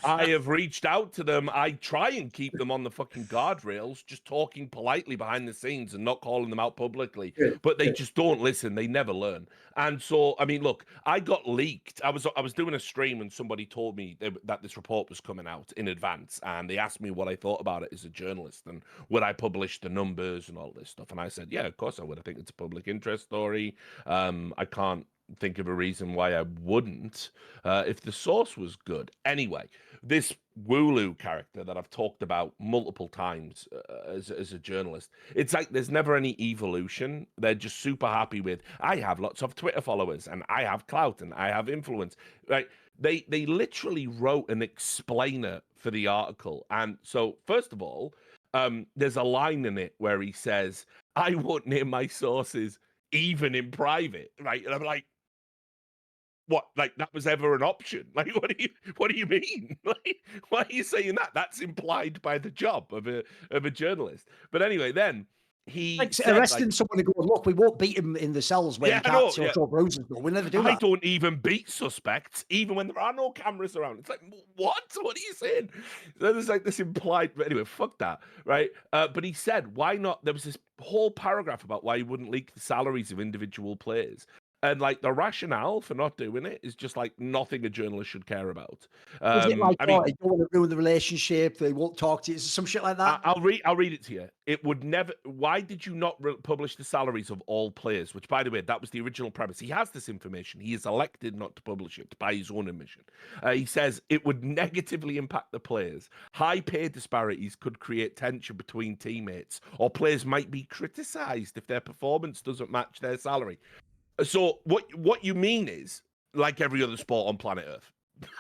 [SPEAKER 4] I have reached out to them. I try and keep them on the fucking guardrails, just talking politely behind the scenes and not calling them out publicly. But they just don't listen. They never learn. And so, I mean, look, I got leaked. I was doing a stream and somebody told me that this report was coming out in advance, and they asked me what I thought about it as a journalist and would I publish the numbers and all this stuff. And I said, yeah, of course I would. I think it's a public interest story. I can't think of a reason why I wouldn't if the source was good. Anyway, this Wooloo character that I've talked about multiple times as a journalist, it's like there's never any evolution. They're just super happy with, I have lots of Twitter followers and I have clout and I have influence, right? They literally wrote an explainer for the article. And so, first of all, there's a line in it where he says, I won't name my sources even in private, right? And I'm like, what? Like, that was ever an option? Like, what do you mean? Like, why are you saying that? That's implied by the job of a journalist. But anyway, then he
[SPEAKER 3] like
[SPEAKER 4] said,
[SPEAKER 3] arresting someone and going, look, we won't beat him in the cells where he can't show bruises. We'll never do that.
[SPEAKER 4] I don't even beat suspects, even when there are no cameras around. It's like, what? What are you saying? So there's like this implied, but anyway, fuck that, right? But he said, why not? There was this whole paragraph about why he wouldn't leak the salaries of individual players. And like the rationale for not doing it is just like nothing a journalist should care about.
[SPEAKER 3] Was it like,
[SPEAKER 4] I mean,
[SPEAKER 3] you don't want to ruin the relationship, they won't talk to you, some shit like that?
[SPEAKER 4] I'll read it to you. It would never. Why did you not publish the salaries of all players? Which, by the way, that was the original premise. He has this information. He is elected not to publish it by his own admission. He says it would negatively impact the players. High pay disparities could create tension between teammates, or players might be criticised if their performance doesn't match their salary. So what you mean is, like every other sport on planet Earth,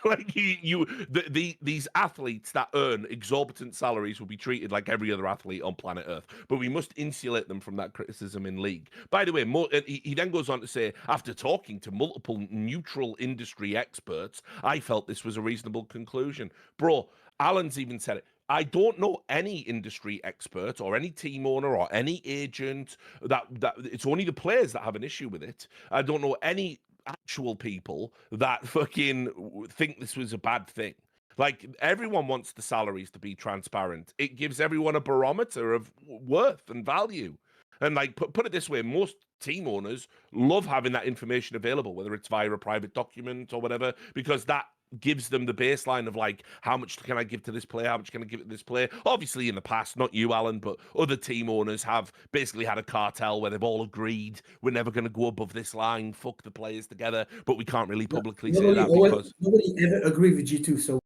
[SPEAKER 4] like these athletes that earn exorbitant salaries will be treated like every other athlete on planet Earth, but we must insulate them from that criticism in league. By the way, he then goes on to say, after talking to multiple neutral industry experts, I felt this was a reasonable conclusion. Bro, Alan's even said it. I don't know any industry expert or any team owner or any agent that it's only the players that have an issue with it. I don't know any actual people that fucking think this was a bad thing. Like, everyone wants the salaries to be transparent. It gives everyone a barometer of worth and value. And like, put it this way, most team owners love having that information available, whether it's via a private document or whatever, because that gives them the baseline of like, how much can I give to this player? How much can I give to this player? Obviously, in the past, not you, Alan, but other team owners have basically had a cartel where they've all agreed we're never going to go above this line. Fuck the players together, but we can't really publicly say that because
[SPEAKER 2] nobody ever agreed with G2. So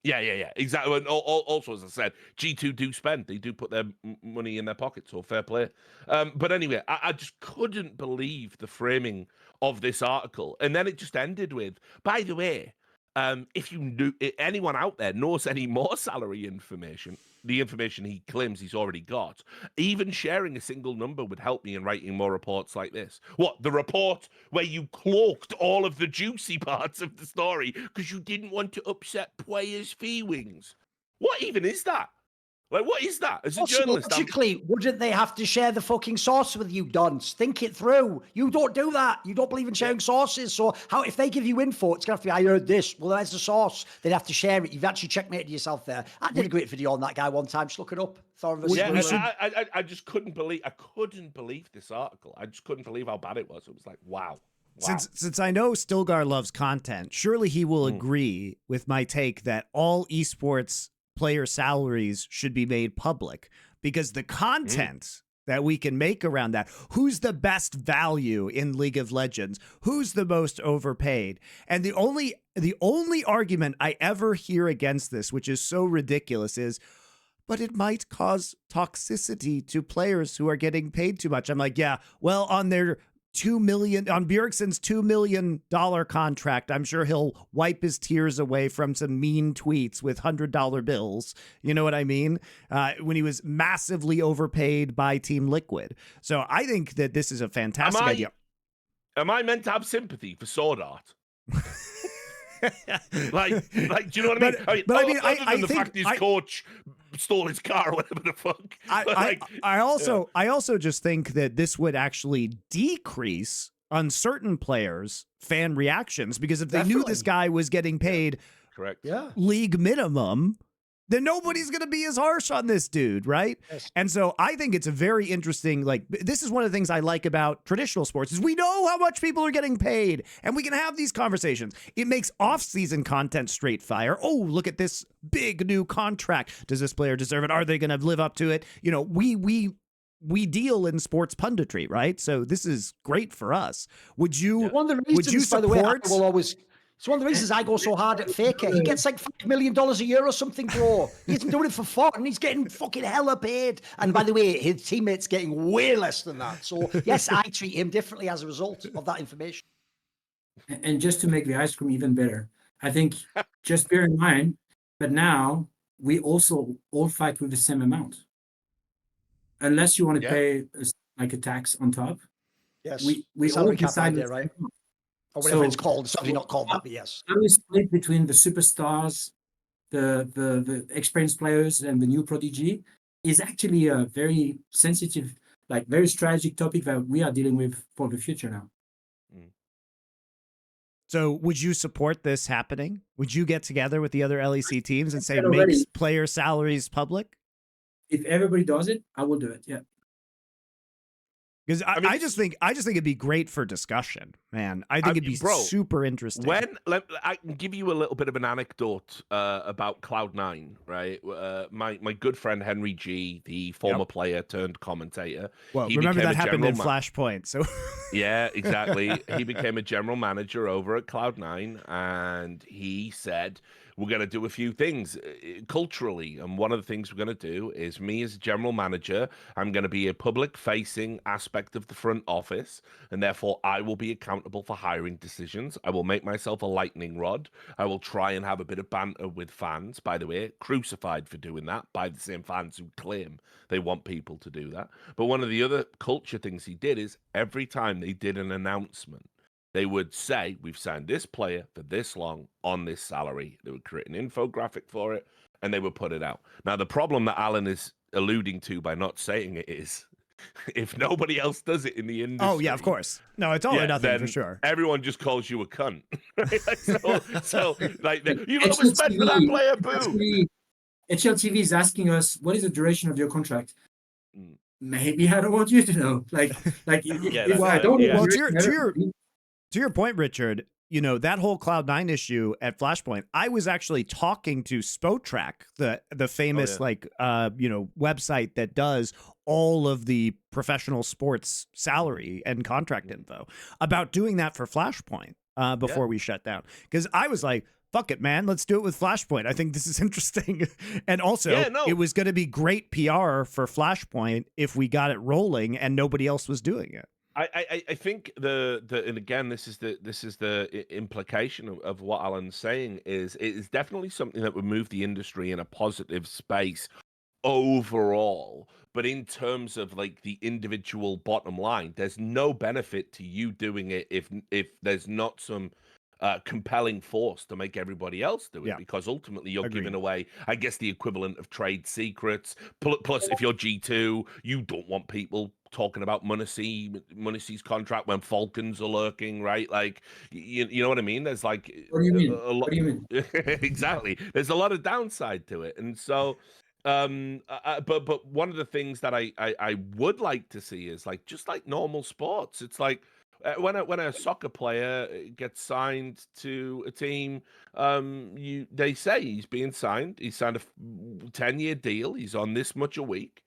[SPEAKER 4] yeah, exactly. And also, as I said, G2 do spend; they do put their money in their pockets, so fair play. But anyway, I just couldn't believe the framing of this article, and then it just ended with, by the way, if anyone out there knows any more salary information, the information he claims he's already got, even sharing a single number would help me in writing more reports like this. What, the report where you cloaked all of the juicy parts of the story because you didn't want to upset players' feelings? What even is that? Like, what is that? As a journalist,
[SPEAKER 3] logically, wouldn't they have to share the fucking source with you, Dunce? Think it through. You don't do that. You don't believe in sharing sources. So how, if they give you info, it's going to have to be, I heard this. Well, there's the source. They'd have to share it. You've actually checkmated yourself there. I did a great video on that guy one time. Just look it up. Thorin versus
[SPEAKER 4] I just couldn't believe this article. I just couldn't believe how bad it was. It was like, wow.
[SPEAKER 1] Since I know Stilgar loves content, surely he will agree with my take that all esports player salaries should be made public, because the content that we can make around that. Who's the best value in League of Legends? Who's the most overpaid? And the only argument I ever hear against this, which is so ridiculous, is, but it might cause toxicity to players who are getting paid too much. I'm like, yeah, well, on their on Bjergsen's $2 million contract, I'm sure he'll wipe his tears away from some mean tweets with $100 bills. You know what I mean? When he was massively overpaid by Team Liquid. So I think that this is a fantastic idea.
[SPEAKER 4] Am I meant to have sympathy for Sword Art? like, do you know what I mean?
[SPEAKER 1] But I mean,
[SPEAKER 4] other than the
[SPEAKER 1] think
[SPEAKER 4] fact his coach stole his car or whatever the fuck.
[SPEAKER 1] I also just think that this would actually decrease on certain players' fan reactions, because if they knew this guy was getting paid
[SPEAKER 4] correct,
[SPEAKER 1] league minimum, then nobody's going to be as harsh on this dude, right?
[SPEAKER 3] Yes.
[SPEAKER 1] And so I think it's a very interesting, like, this is one of the things I like about traditional sports is we know how much people are getting paid and we can have these conversations. It makes off-season content straight fire. Oh, look at this big new contract. Does this player deserve it? Are they going to live up to it? You know, we deal in sports punditry, right? So this is great for us. Would you,
[SPEAKER 3] one of the reasons,
[SPEAKER 1] would you support?
[SPEAKER 3] By the way, I will always... It's one of the reasons I go so hard at Faker. He gets like $5 million a year or something, bro. He isn't doing it for fun. He's getting fucking hella paid. And by the way, his teammates getting way less than that. So yes, I treat him differently as a result of that information.
[SPEAKER 2] And just to make the ice cream even better, I think just bear in mind, but now we also all fight with the same amount. Unless you want to pay like a tax on top.
[SPEAKER 3] Yes.
[SPEAKER 2] We all decide
[SPEAKER 3] there, right? Or whatever it's called. It's certainly not called that, but yes.
[SPEAKER 2] How we split between the superstars, the experienced players, and the new prodigy is actually a very sensitive, like very strategic topic that we are dealing with for the future now.
[SPEAKER 1] So would you support this happening? Would you get together with the other LEC teams and say make player salaries public?
[SPEAKER 2] If everybody does it, I will do it. Yeah.
[SPEAKER 1] Because I just think it'd be great for discussion, man. I think it'd be super interesting.
[SPEAKER 4] I can give you a little bit of an anecdote about Cloud9, right? My good friend Henry G, the former player turned commentator.
[SPEAKER 1] Well, remember that happened in Flashpoint, so
[SPEAKER 4] yeah, exactly. He became a general manager over at Cloud9, and he said, we're going to do a few things culturally. And one of the things we're going to do is me as a general manager, I'm going to be a public-facing aspect of the front office, and therefore I will be accountable for hiring decisions. I will make myself a lightning rod. I will try and have a bit of banter with fans, by the way, crucified for doing that by the same fans who claim they want people to do that. But one of the other culture things he did is every time they did an announcement, they would say, we've signed this player for this long on this salary. They would create an infographic for it, and they would put it out. Now, the problem that Alan is alluding to by not saying it is, if nobody else does it in the industry...
[SPEAKER 1] Oh, yeah, of course. No, it's all or nothing for sure.
[SPEAKER 4] Everyone just calls you a cunt. so like, you got to respect for that player, boo!
[SPEAKER 2] HLTV is asking us, what is the duration of your contract? Maybe I don't want you to know.
[SPEAKER 1] To your point, Richard, you know, that whole Cloud9 issue at Flashpoint, I was actually talking to Spotrack, the famous website that does all of the professional sports salary and contract info, about doing that for Flashpoint before we shut down. Because I was like, fuck it, man, let's do it with Flashpoint. I think this is interesting. And also, it was going to be great PR for Flashpoint if we got it rolling and nobody else was doing it.
[SPEAKER 4] I think and again, this is the implication of what Alan's saying is it is definitely something that would move the industry in a positive space overall. But in terms of like the individual bottom line, there's no benefit to you doing it if there's not some compelling force to make everybody else do it, because ultimately you're giving away, I guess, the equivalent of trade secrets. Plus, if you're G2, you don't want people talking about Munici's contract when Falcons are lurking, right? Like, you know what I mean? There's like,
[SPEAKER 2] what do you mean? What do you mean?
[SPEAKER 4] Exactly. There's a lot of downside to it, and so. But one of the things that I would like to see is like just like normal sports. It's like when a soccer player gets signed to a team, they say he's being signed. He signed a 10-year deal. He's on this much a week.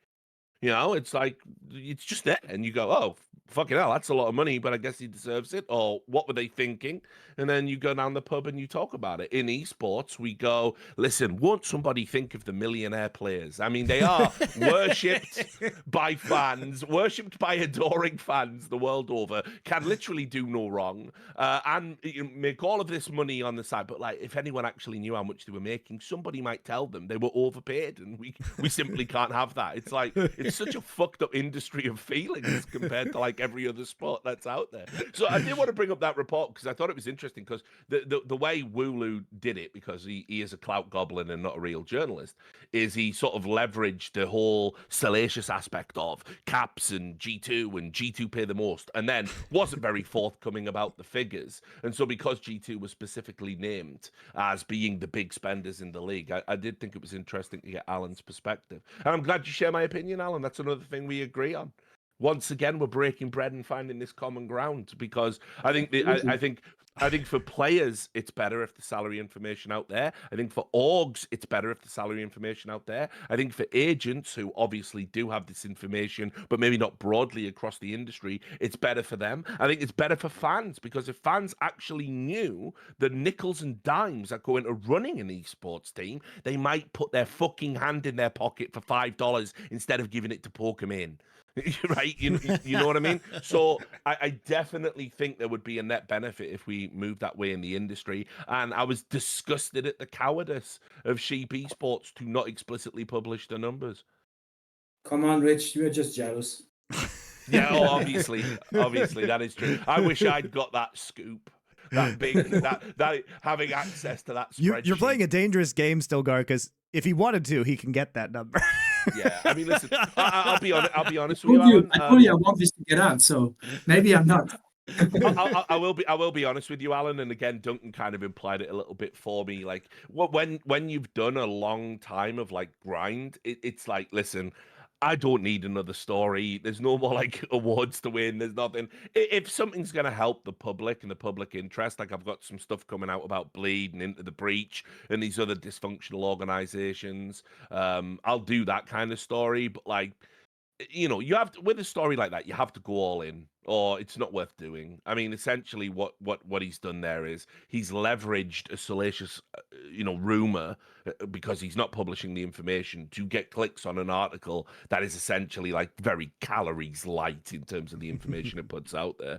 [SPEAKER 4] You know, it's like, it's just there. And you go, oh, fucking hell, that's a lot of money, but I guess he deserves it. Or what were they thinking? And then you go down the pub and you talk about it. In esports, we go, listen, won't somebody think of the millionaire players? I mean, they are worshipped by fans, worshipped by adoring fans the world over, can literally do no wrong, and you make all of this money on the side. But like, if anyone actually knew how much they were making, somebody might tell them they were overpaid, and we simply can't have that. It's like, it's such a fucked up industry of feelings compared to like every other sport that's out there. So I did want to bring up that report because I thought it was interesting, because the way Wooloo did it, because he is a clout goblin and not a real journalist, is he sort of leveraged the whole salacious aspect of caps and G2 and G2 pay the most, and then wasn't very forthcoming about the figures. And so because G2 was specifically named as being the big spenders in the league, I did think it was interesting to get Alan's perspective. And I'm glad you share my opinion, Alan. That's another thing we agree on. Once again, we're breaking bread and finding this common ground, because I think for players, it's better if the salary information out there. I think for orgs, it's better if the salary information out there. I think for agents, who obviously do have this information, but maybe not broadly across the industry, it's better for them. I think it's better for fans, because if fans actually knew the nickels and dimes that go into running an esports team, they might put their fucking hand in their pocket for $5 instead of giving it to Pokemon. Right, you know what I mean? So I definitely think there would be a net benefit if we moved that way in the industry. And I was disgusted at the cowardice of Sheep Esports to not explicitly publish the numbers.
[SPEAKER 2] Come on, Rich, you're just jealous.
[SPEAKER 4] Yeah, oh, obviously that is true. I wish I'd got that scoop. That big, that having access to that spreadsheet.
[SPEAKER 1] You're playing a dangerous game, Stilgar, because if he wanted to, he can get that number.
[SPEAKER 4] Yeah, I mean, listen, I'll be honest with you, Alan.
[SPEAKER 2] I told you I want this to get out, so maybe I'm not.
[SPEAKER 4] I will be honest with you, Alan. And again, Duncan kind of implied it a little bit for me. Like, when you've done a long time of like grind, it's like, listen, I don't need another story. There's no more like awards to win. There's nothing. If something's going to help the public and the public interest, like I've got some stuff coming out about Bleed and Into the Breach and these other dysfunctional organizations, I'll do that kind of story. But like, you know, you have to, with a story like that, you have to go all in, or it's not worth doing. I mean, essentially, what he's done there is he's leveraged a salacious, rumor, because he's not publishing the information, to get clicks on an article that is essentially like very calories light in terms of the information it puts out there.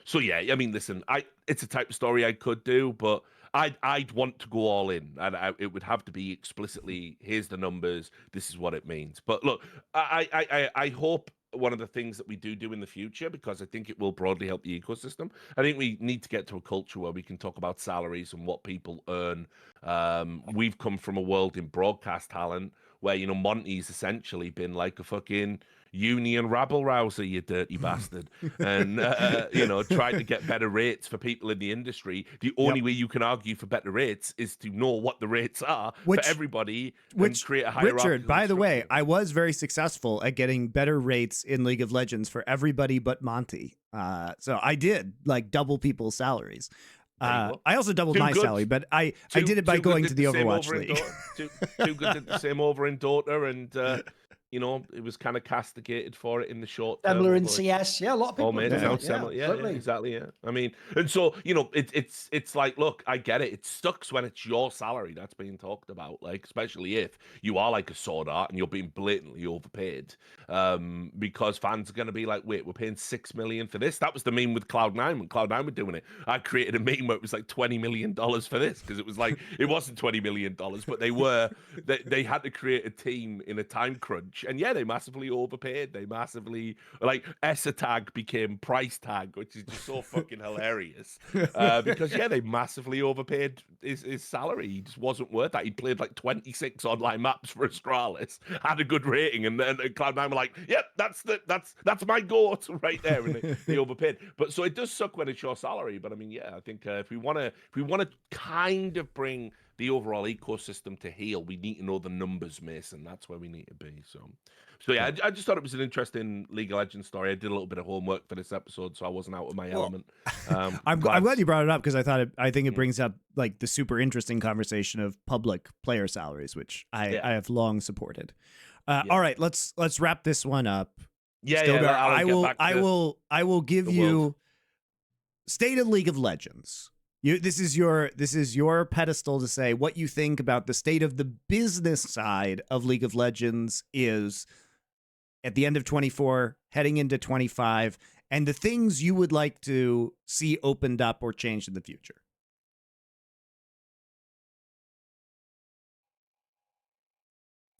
[SPEAKER 4] So yeah, I mean, listen, it's a type of story I could do, but I'd want to go all in, and it would have to be explicitly, here's the numbers, this is what it means. But look, I hope one of the things that we do in the future, because I think it will broadly help the ecosystem, I think we need to get to a culture where we can talk about salaries and what people earn. We've come from a world in broadcast talent where, Monty's essentially been like a fucking union rabble rouser, you dirty bastard, and tried to get better rates for people in the industry. The only way you can argue for better rates is to know what the rates are for everybody, and create a hierarchy.
[SPEAKER 1] Richard, by the way, I was very successful at getting better rates in League of Legends for everybody but Monty. So I did like double people's salaries. I also doubled my salary, but I did it by going to the Overwatch League.
[SPEAKER 4] Too good did the same over in Dota, and it was kind of castigated for it in the short term.
[SPEAKER 3] Similar in CS, yeah, a lot of people.
[SPEAKER 4] Yeah, exactly, yeah. I mean, and so it's like, look, I get it. It sucks when it's your salary that's being talked about, like especially if you are like a sword art and you're being blatantly overpaid, because fans are going to be like, wait, we're paying $6 million for this. That was the meme with Cloud9 when Cloud9 were doing it. I created a meme where it was like $20 million for this, because it was like it wasn't $20 million, but they had to create a team in a time crunch. And yeah, they massively overpaid. They massively, like, ESSA tag became price tag, which is just so fucking hilarious. Because yeah, they massively overpaid his salary. He just wasn't worth that. He played like 26 online maps for Astralis, had a good rating, and then Cloud9 were like, yep, that's my goat right there, and they overpaid. But so it does suck when it's your salary. But I mean, yeah, I think if we want to kind of bring the overall ecosystem to heal, we need to know the numbers, Mason. That's where we need to be. So yeah, I just thought it was an interesting League of Legends story. I did a little bit of homework for this episode, so I wasn't out of my element.
[SPEAKER 1] I'm glad you brought it up, because I think it brings up like the super interesting conversation of public player salaries, which I have long supported. All right, let's wrap this one up.
[SPEAKER 4] Yeah,
[SPEAKER 1] Stilgar,
[SPEAKER 4] yeah.
[SPEAKER 1] I will give you State of League of Legends. This is your pedestal to say what you think about the state of the business side of League of Legends is at the end of 24, heading into 25, and the things you would like to see opened up or changed in the future.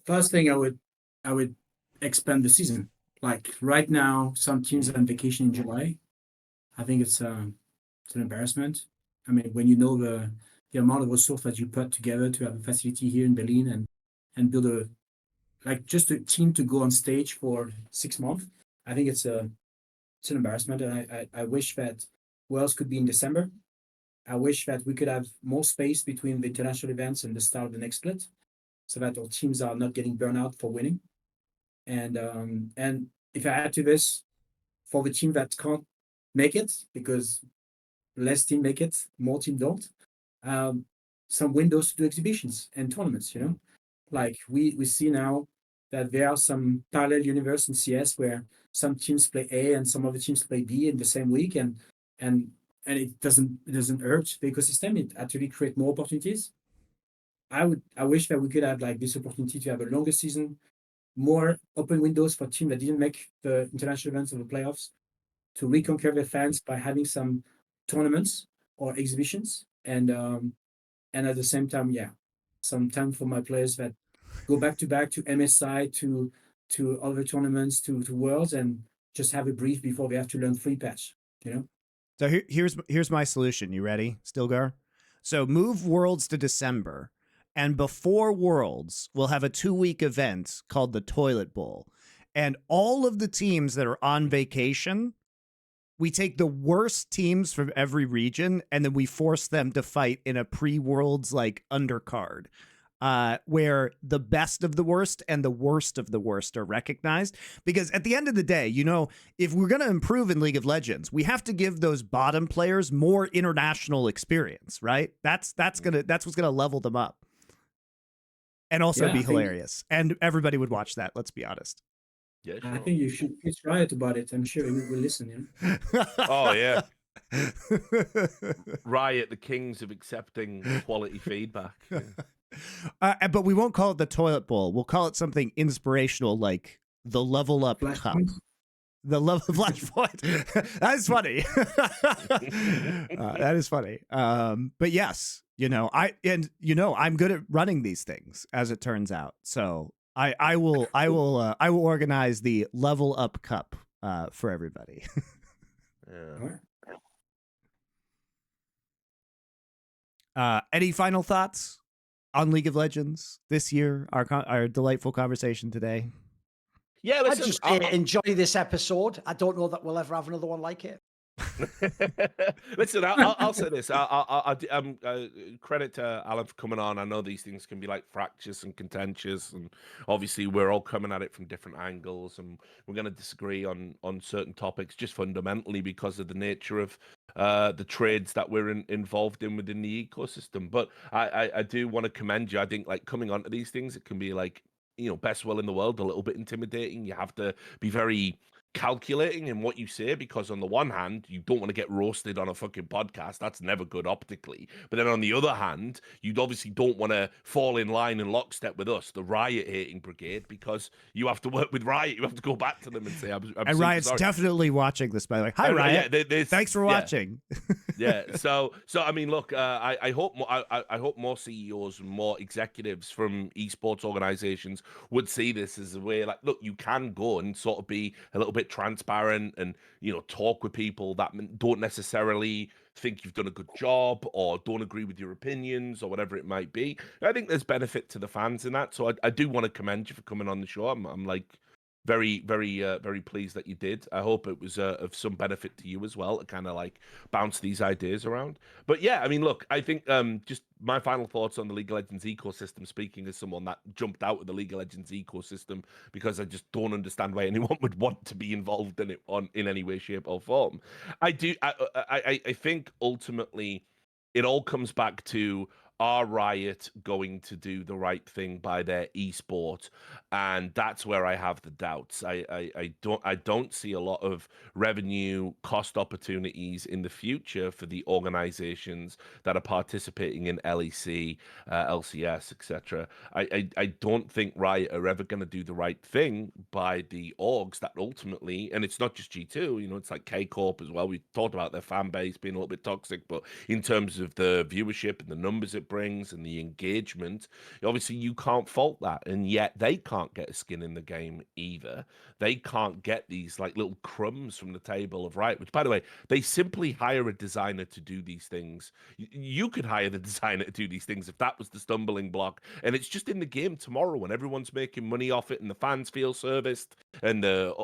[SPEAKER 2] First thing, I would expand the season. Like right now, some teams are on vacation in July. I think it's an embarrassment. I mean, when you know the amount of resource that you put together to have a facility here in Berlin and build just a team to go on stage for 6 months, I think it's an embarrassment. And I wish that Worlds could be in December. I wish that we could have more space between the international events and the start of the next split, so that our teams are not getting burned out for winning. And if I add to this, for the team that can't make it, because less team make it, more team don't, some windows to do exhibitions and tournaments, Like we see now that there are some parallel universe in CS where some teams play A and some other teams play B in the same week, and it doesn't hurt the ecosystem. It actually create more opportunities. I wish that we could have like this opportunity to have a longer season, more open windows for teams that didn't make the international events of the playoffs, to reconquer their fans by having some tournaments or exhibitions, and at the same time, some time for my players that go back to MSI, to other tournaments, to Worlds, and just have a brief before they have to learn free patch.
[SPEAKER 1] So here's my solution. You ready, Stilgar? So move Worlds to December. And before Worlds, we'll have a 2-week event called the Toilet Bowl. And all of the teams that are on vacation, we take the worst teams from every region, and then we force them to fight in a pre-Worlds like undercard, where the best of the worst and the worst of the worst are recognized. Because at the end of the day, if we're going to improve in League of Legends, we have to give those bottom players more international experience, right? That's what's going to level them up. And also be hilarious. And everybody would watch that, let's be honest.
[SPEAKER 2] Yeah, sure. I think you should pitch Riot about it. I'm sure we will listen.
[SPEAKER 4] Oh, yeah. Riot, the kings of accepting quality feedback. Yeah.
[SPEAKER 1] But we won't call it the Toilet Bowl. We'll call it something inspirational like the Level Up Cup. The level Flashpoint. That is funny. That is funny. But yes, I'm good at running these things, as it turns out. So I will organize the Level Up Cup for everybody. Any final thoughts on League of Legends this year? Our delightful conversation today.
[SPEAKER 3] Yeah, I just enjoy this episode. I don't know that we'll ever have another one like it.
[SPEAKER 4] Listen, I'll say this. I'm credit to Alan for coming on. I know these things can be like fractious and contentious, and obviously we're all coming at it from different angles, and we're going to disagree on certain topics just fundamentally because of the nature of the trades that we're involved in within the ecosystem. But I do want to commend you. I think like coming onto these things, it can be like, best will in the world, a little bit intimidating. You have to be very calculating in what you say, because on the one hand, you don't want to get roasted on a fucking podcast. That's never good optically. But then on the other hand, you obviously don't want to fall in line in lockstep with us, the Riot hating brigade, because you have to work with Riot. You have to go back to them and say, I'm
[SPEAKER 1] and Riot's
[SPEAKER 4] sorry.
[SPEAKER 1] Definitely watching this, by the way. Hi, Riot. Thanks for watching.
[SPEAKER 4] Yeah. So I mean, look, I hope more CEOs and more executives from esports organizations would see this as a way, like, look, you can go and sort of be a little bit transparent and talk with people that don't necessarily think you've done a good job or don't agree with your opinions or whatever it might be. I think there's benefit to the fans in that, so I do want to commend you for coming on the show. I'm like very pleased that you did. I hope it was of some benefit to you as well to kind of like bounce these ideas around. But yeah, I mean, look, I think just my final thoughts on the League of Legends ecosystem, speaking as someone that jumped out of the League of Legends ecosystem because I just don't understand why anyone would want to be involved in it in any way, shape or form. I think ultimately it all comes back to are Riot going to do the right thing by their esport? And that's where I have the doubts. I don't see a lot of revenue cost opportunities in the future for the organizations that are participating in LEC, LCS, etc. I don't think Riot are ever going to do the right thing by the orgs that ultimately, and it's not just G2, you know, it's like K Corp as well. We talked about their fan base being a little bit toxic, but in terms of the viewership and the numbers it brings and the engagement, obviously you can't fault that. And yet they can't get a skin in the game either. They can't get these like little crumbs from the table of Riot, which by the way, they simply hire a designer to do these things. You could hire the designer to do these things if that was the stumbling block. And it's just in the game tomorrow when everyone's making money off it and the fans feel serviced and the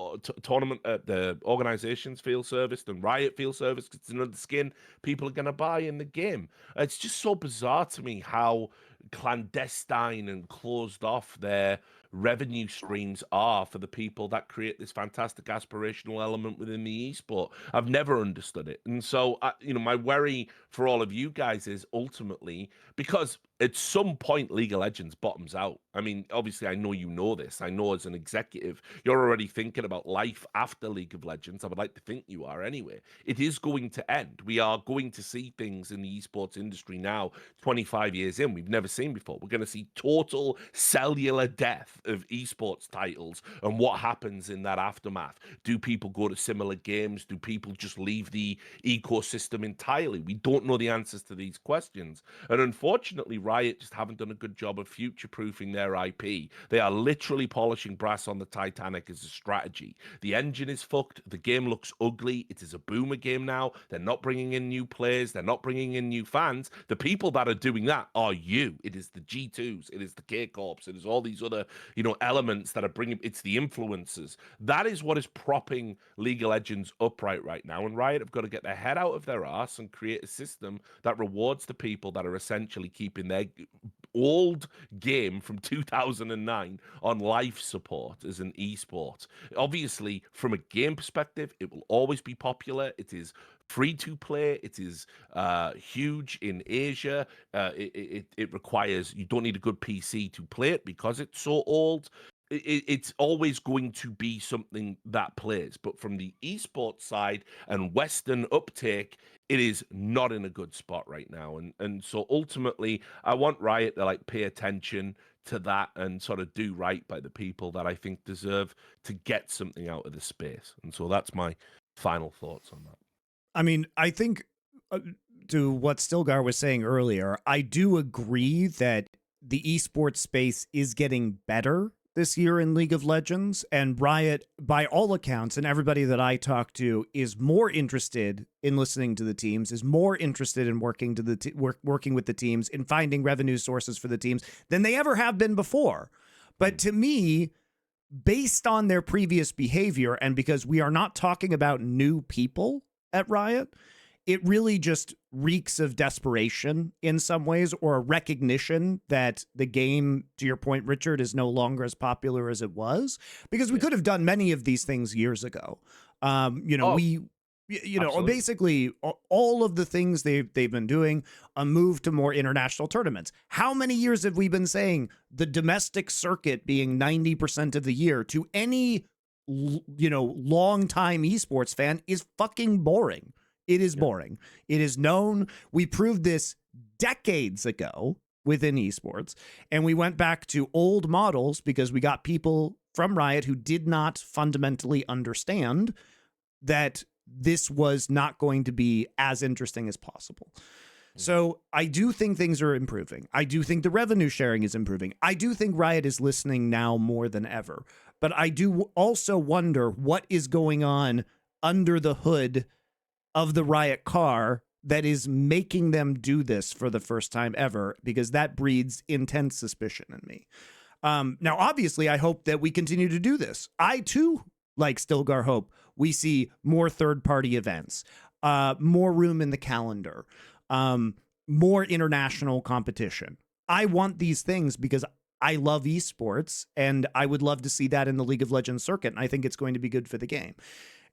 [SPEAKER 4] tournament, the organizations feel serviced and Riot feel serviced because it's another skin people are going to buy in the game. It's just so bizarre to me how clandestine and closed off their revenue streams are for the people that create this fantastic aspirational element within the esport. I've never understood it. And so, you know, my worry for all of you guys is ultimately because at some point League of Legends bottoms out. I mean, obviously, I know you know this. I know as an executive, you're already thinking about life after League of Legends. I would like to think you are anyway. It is going to end. We are going to see things in the esports industry now, 25 years in, we've never seen before. We're going to see total cellular death of esports titles and what happens in that aftermath. Do people go to similar games? Do people just leave the ecosystem entirely? We don't know the answers to these questions. And unfortunately, Riot just haven't done a good job of future-proofing their IP. They are literally polishing brass on the Titanic as a strategy. The engine is fucked. The game looks ugly. It is a boomer game now. They're not bringing in new players. They're not bringing in new fans. The people that are doing that are you. It is the G2's. It is the K Corps. It is all these other, you know, elements that are bringing. It's the influencers. That is what is propping League of Legends upright right now. And Riot have got to get their head out of their ass and create a system that rewards the people that are essentially keeping their old game from 2009 on life support as an esport. Obviously, from a game perspective, it will always be popular. It is free to play. It is huge in Asia. It requires, you don't need a good PC to play it because it's so old. It's always going to be something that plays. But from the esports side and Western uptake, it is not in a good spot right now. And so ultimately, I want Riot to like pay attention to that and sort of do right by the people that I think deserve to get something out of the space. And so that's my final thoughts on that.
[SPEAKER 1] I mean, I think to what Stilgar was saying earlier, I do agree that the esports space is getting better this year in League of Legends, and Riot, by all accounts, and everybody that I talk to, is more interested in listening to the teams, is more interested in working with the teams, in finding revenue sources for the teams than they ever have been before. But to me, based on their previous behavior, and because we are not talking about new people at Riot, it really just reeks of desperation in some ways, or a recognition that the game, to your point, Richard, is no longer as popular as it was, because we could have done many of these things years ago. Basically all of the things they've been doing, a move to more international tournaments. How many years have we been saying the domestic circuit being 90% of the year to any, long-time esports fan is fucking boring? It is boring. It is known. We proved this decades ago within esports, and we went back to old models because we got people from Riot who did not fundamentally understand that this was not going to be as interesting as possible. So I do think things are improving. I do think the revenue sharing is improving. I do think Riot is listening now more than ever. But I do also wonder what is going on under the hood of the Riot car that is making them do this for the first time ever, because that breeds intense suspicion in me. Now, obviously, I hope that we continue to do this. I, too, like Stilgar, hope we see more third-party events, more room in the calendar, more international competition. I want these things because I love esports, and I would love to see that in the League of Legends circuit, and I think it's going to be good for the game.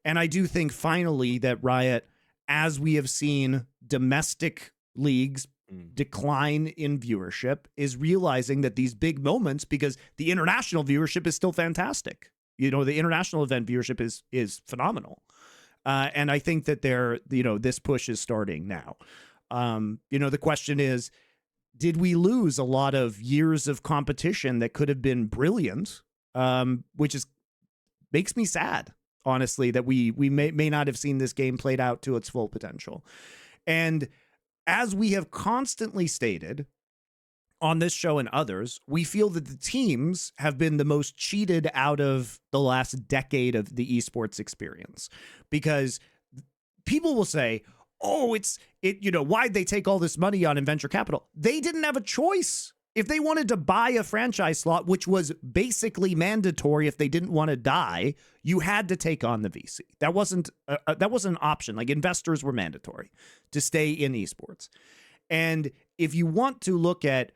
[SPEAKER 1] And I do think, finally, that Riot, as we have seen domestic leagues decline in viewership is realizing that these big moments, because the international viewership is still fantastic. You know, the international event viewership is phenomenal. And I think that this push is starting now. You know, the question is, did we lose a lot of years of competition that could have been brilliant? Which makes me sad, honestly, that we may not have seen this game played out to its full potential. And as we have constantly stated on this show and others, we feel that the teams have been the most cheated out of the last decade of the esports experience, because people will say, oh, why'd they take all this money on in venture capital? They didn't have a choice. If they wanted to buy a franchise slot, which was basically mandatory if they didn't want to die, you had to take on the VC. That wasn't an option. Like, investors were mandatory to stay in esports. And if you want to look at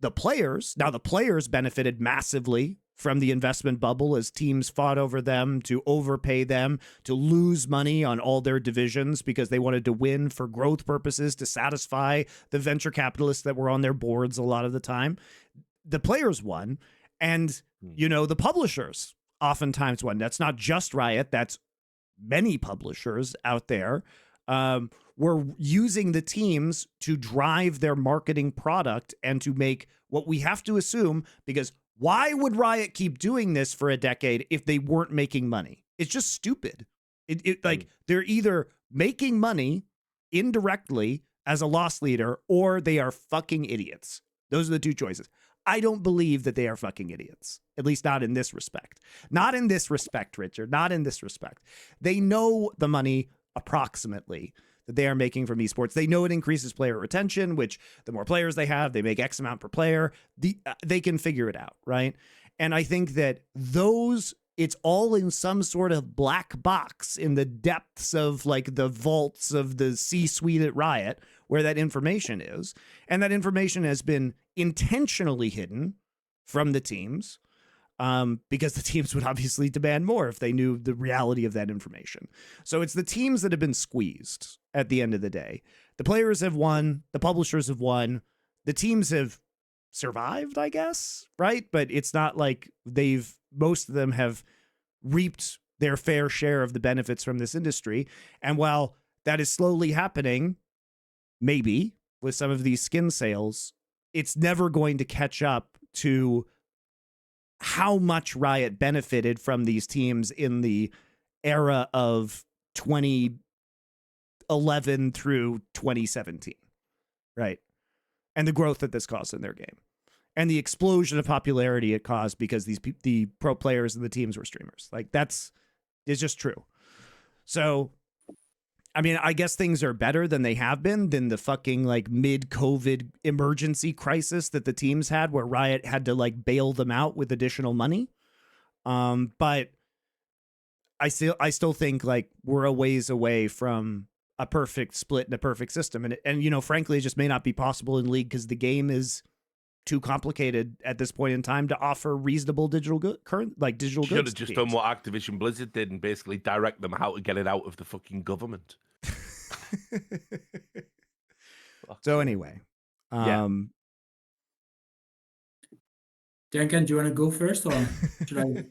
[SPEAKER 1] the players, now the players benefited massively from the investment bubble as teams fought over them, to overpay them, to lose money on all their divisions because they wanted to win for growth purposes, to satisfy the venture capitalists that were on their boards a lot of the time. The players won, and, the publishers oftentimes won. That's not just Riot. That's many publishers out there were using the teams to drive their marketing product and to make what we have to assume, because why would Riot keep doing this for a decade if they weren't making money? It's just stupid. They're either making money indirectly as a loss leader, or they are fucking idiots. Those are the two choices. I don't believe that they are fucking idiots, at least not in this respect. Not in this respect, Richard. Not in this respect. They know the money approximately that they are making from esports. They know it increases player retention, which the more players they have, they make X amount per player. They can figure it out, right? And I think that it's all in some sort of black box in the depths of like the vaults of the C-suite at Riot, where that information is. And that information has been intentionally hidden from the teams, because the teams would obviously demand more if they knew the reality of that information. So it's the teams that have been squeezed at the end of the day. The players have won, the publishers have won, the teams have survived, I guess, right? But it's not like most of them have reaped their fair share of the benefits from this industry. And while that is slowly happening, maybe with some of these skin sales, it's never going to catch up to how much Riot benefited from these teams in the era of 2011 through 2017, right? And the growth that this caused in their game, and the explosion of popularity it caused because the pro players and the teams were streamers. Like, it's just true. So, I mean, I guess things are better than they have been than the fucking like mid-COVID emergency crisis that the teams had, where Riot had to like bail them out with additional money. But I still think like we're a ways away from a perfect split and a perfect system. And frankly, it just may not be possible in League because the game is too complicated at this point in time to offer reasonable digital goods.
[SPEAKER 4] Should have just done what Activision Blizzard did and basically direct them how to get it out of the fucking government.
[SPEAKER 1] So anyway,
[SPEAKER 2] Duncan, do you want to go first, or should I?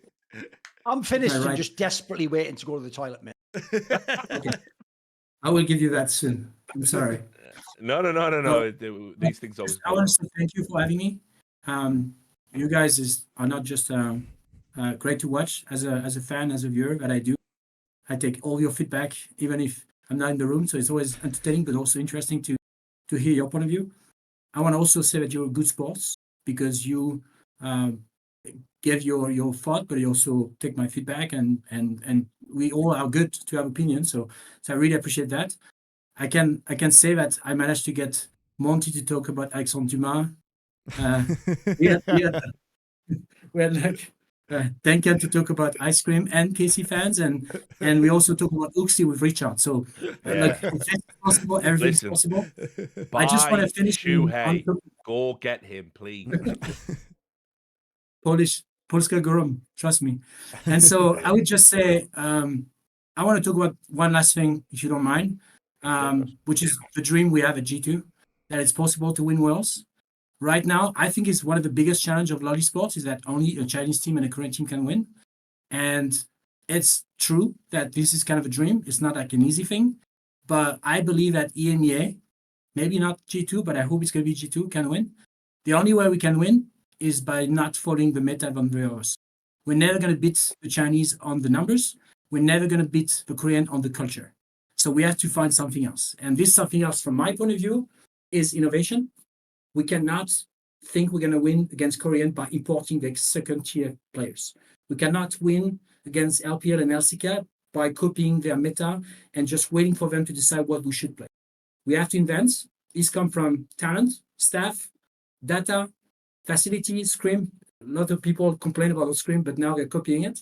[SPEAKER 3] I'm finished and just desperately waiting to go to the toilet, mate.
[SPEAKER 2] Okay. I will give you that soon. I'm sorry.
[SPEAKER 4] No. These things always.
[SPEAKER 2] I want to say thank you for having me. You guys are not just great to watch as a fan, as a viewer, but I take all your feedback, even if I'm not in the room. So it's always entertaining, but also interesting to hear your point of view. I want to also say that you're good sports, because you give your thought, but you also take my feedback, and we all are good to have opinions. So I really appreciate that. I can say that I managed to get Monty to talk about Alexandre Dumas. We had like Duncan to talk about ice cream and KC fans, and we also talk about Uxie with Richard. So like, if it's possible, everything's possible. I just want to finish.
[SPEAKER 4] Go get him, please.
[SPEAKER 2] Polska Gorum, trust me. And so I would just say, I want to talk about one last thing, if you don't mind, which is the dream we have at G2. that it's possible to win worlds. Right now, I think it's one of the biggest challenge of LoL Esports is that only a Chinese team and a Korean team can win. And it's true that this is kind of a dream. It's not like an easy thing. But I believe that EMEA, maybe not G2, but I hope it's going to be G2, can win. The only way we can win is by not following the meta of viewers. We're never going to beat the Chinese on the numbers. We're never going to beat the Korean on the culture. So we have to find something else. And this something else, from my point of view, is innovation. We cannot think we're going to win against Korean by importing the second-tier players. We cannot win against LPL and LCK by copying their meta and just waiting for them to decide what we should play. We have to invent. These come from talent, staff, data, facilities, Scrim. A lot of people complain about Scrim, but now they're copying it.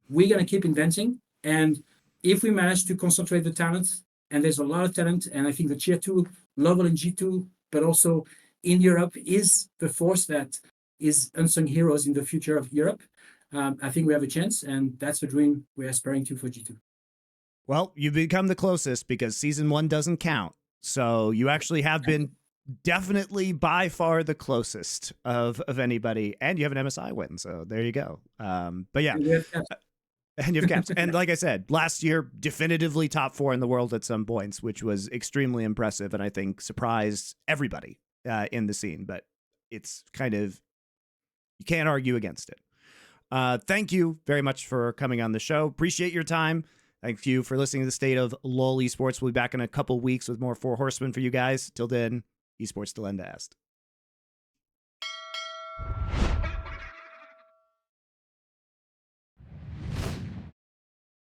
[SPEAKER 2] We're going to keep inventing. And if we manage to concentrate the talent, and there's a lot of talent, and I think the Tier 2 level in G2, but also in Europe, is the force that is unsung heroes in the future of Europe. I think we have a chance, and that's the dream we're aspiring to for G2.
[SPEAKER 1] Well, you've become the closest because season 1 doesn't count. So you actually have been definitely by far the closest of anybody, and you have an MSI win. So there you go. But yeah, and you have caps. And like I said, last year, definitively top 4 in the world at some points, which was extremely impressive. And I think surprised everybody in the scene, but it's kind of, you can't argue against it. Thank you very much for coming on the show. Appreciate your time. Thank you for listening to the State of LoL Esports. We'll be back in a couple weeks with more Four Horsemen for you guys. Till then, esports still end to ask.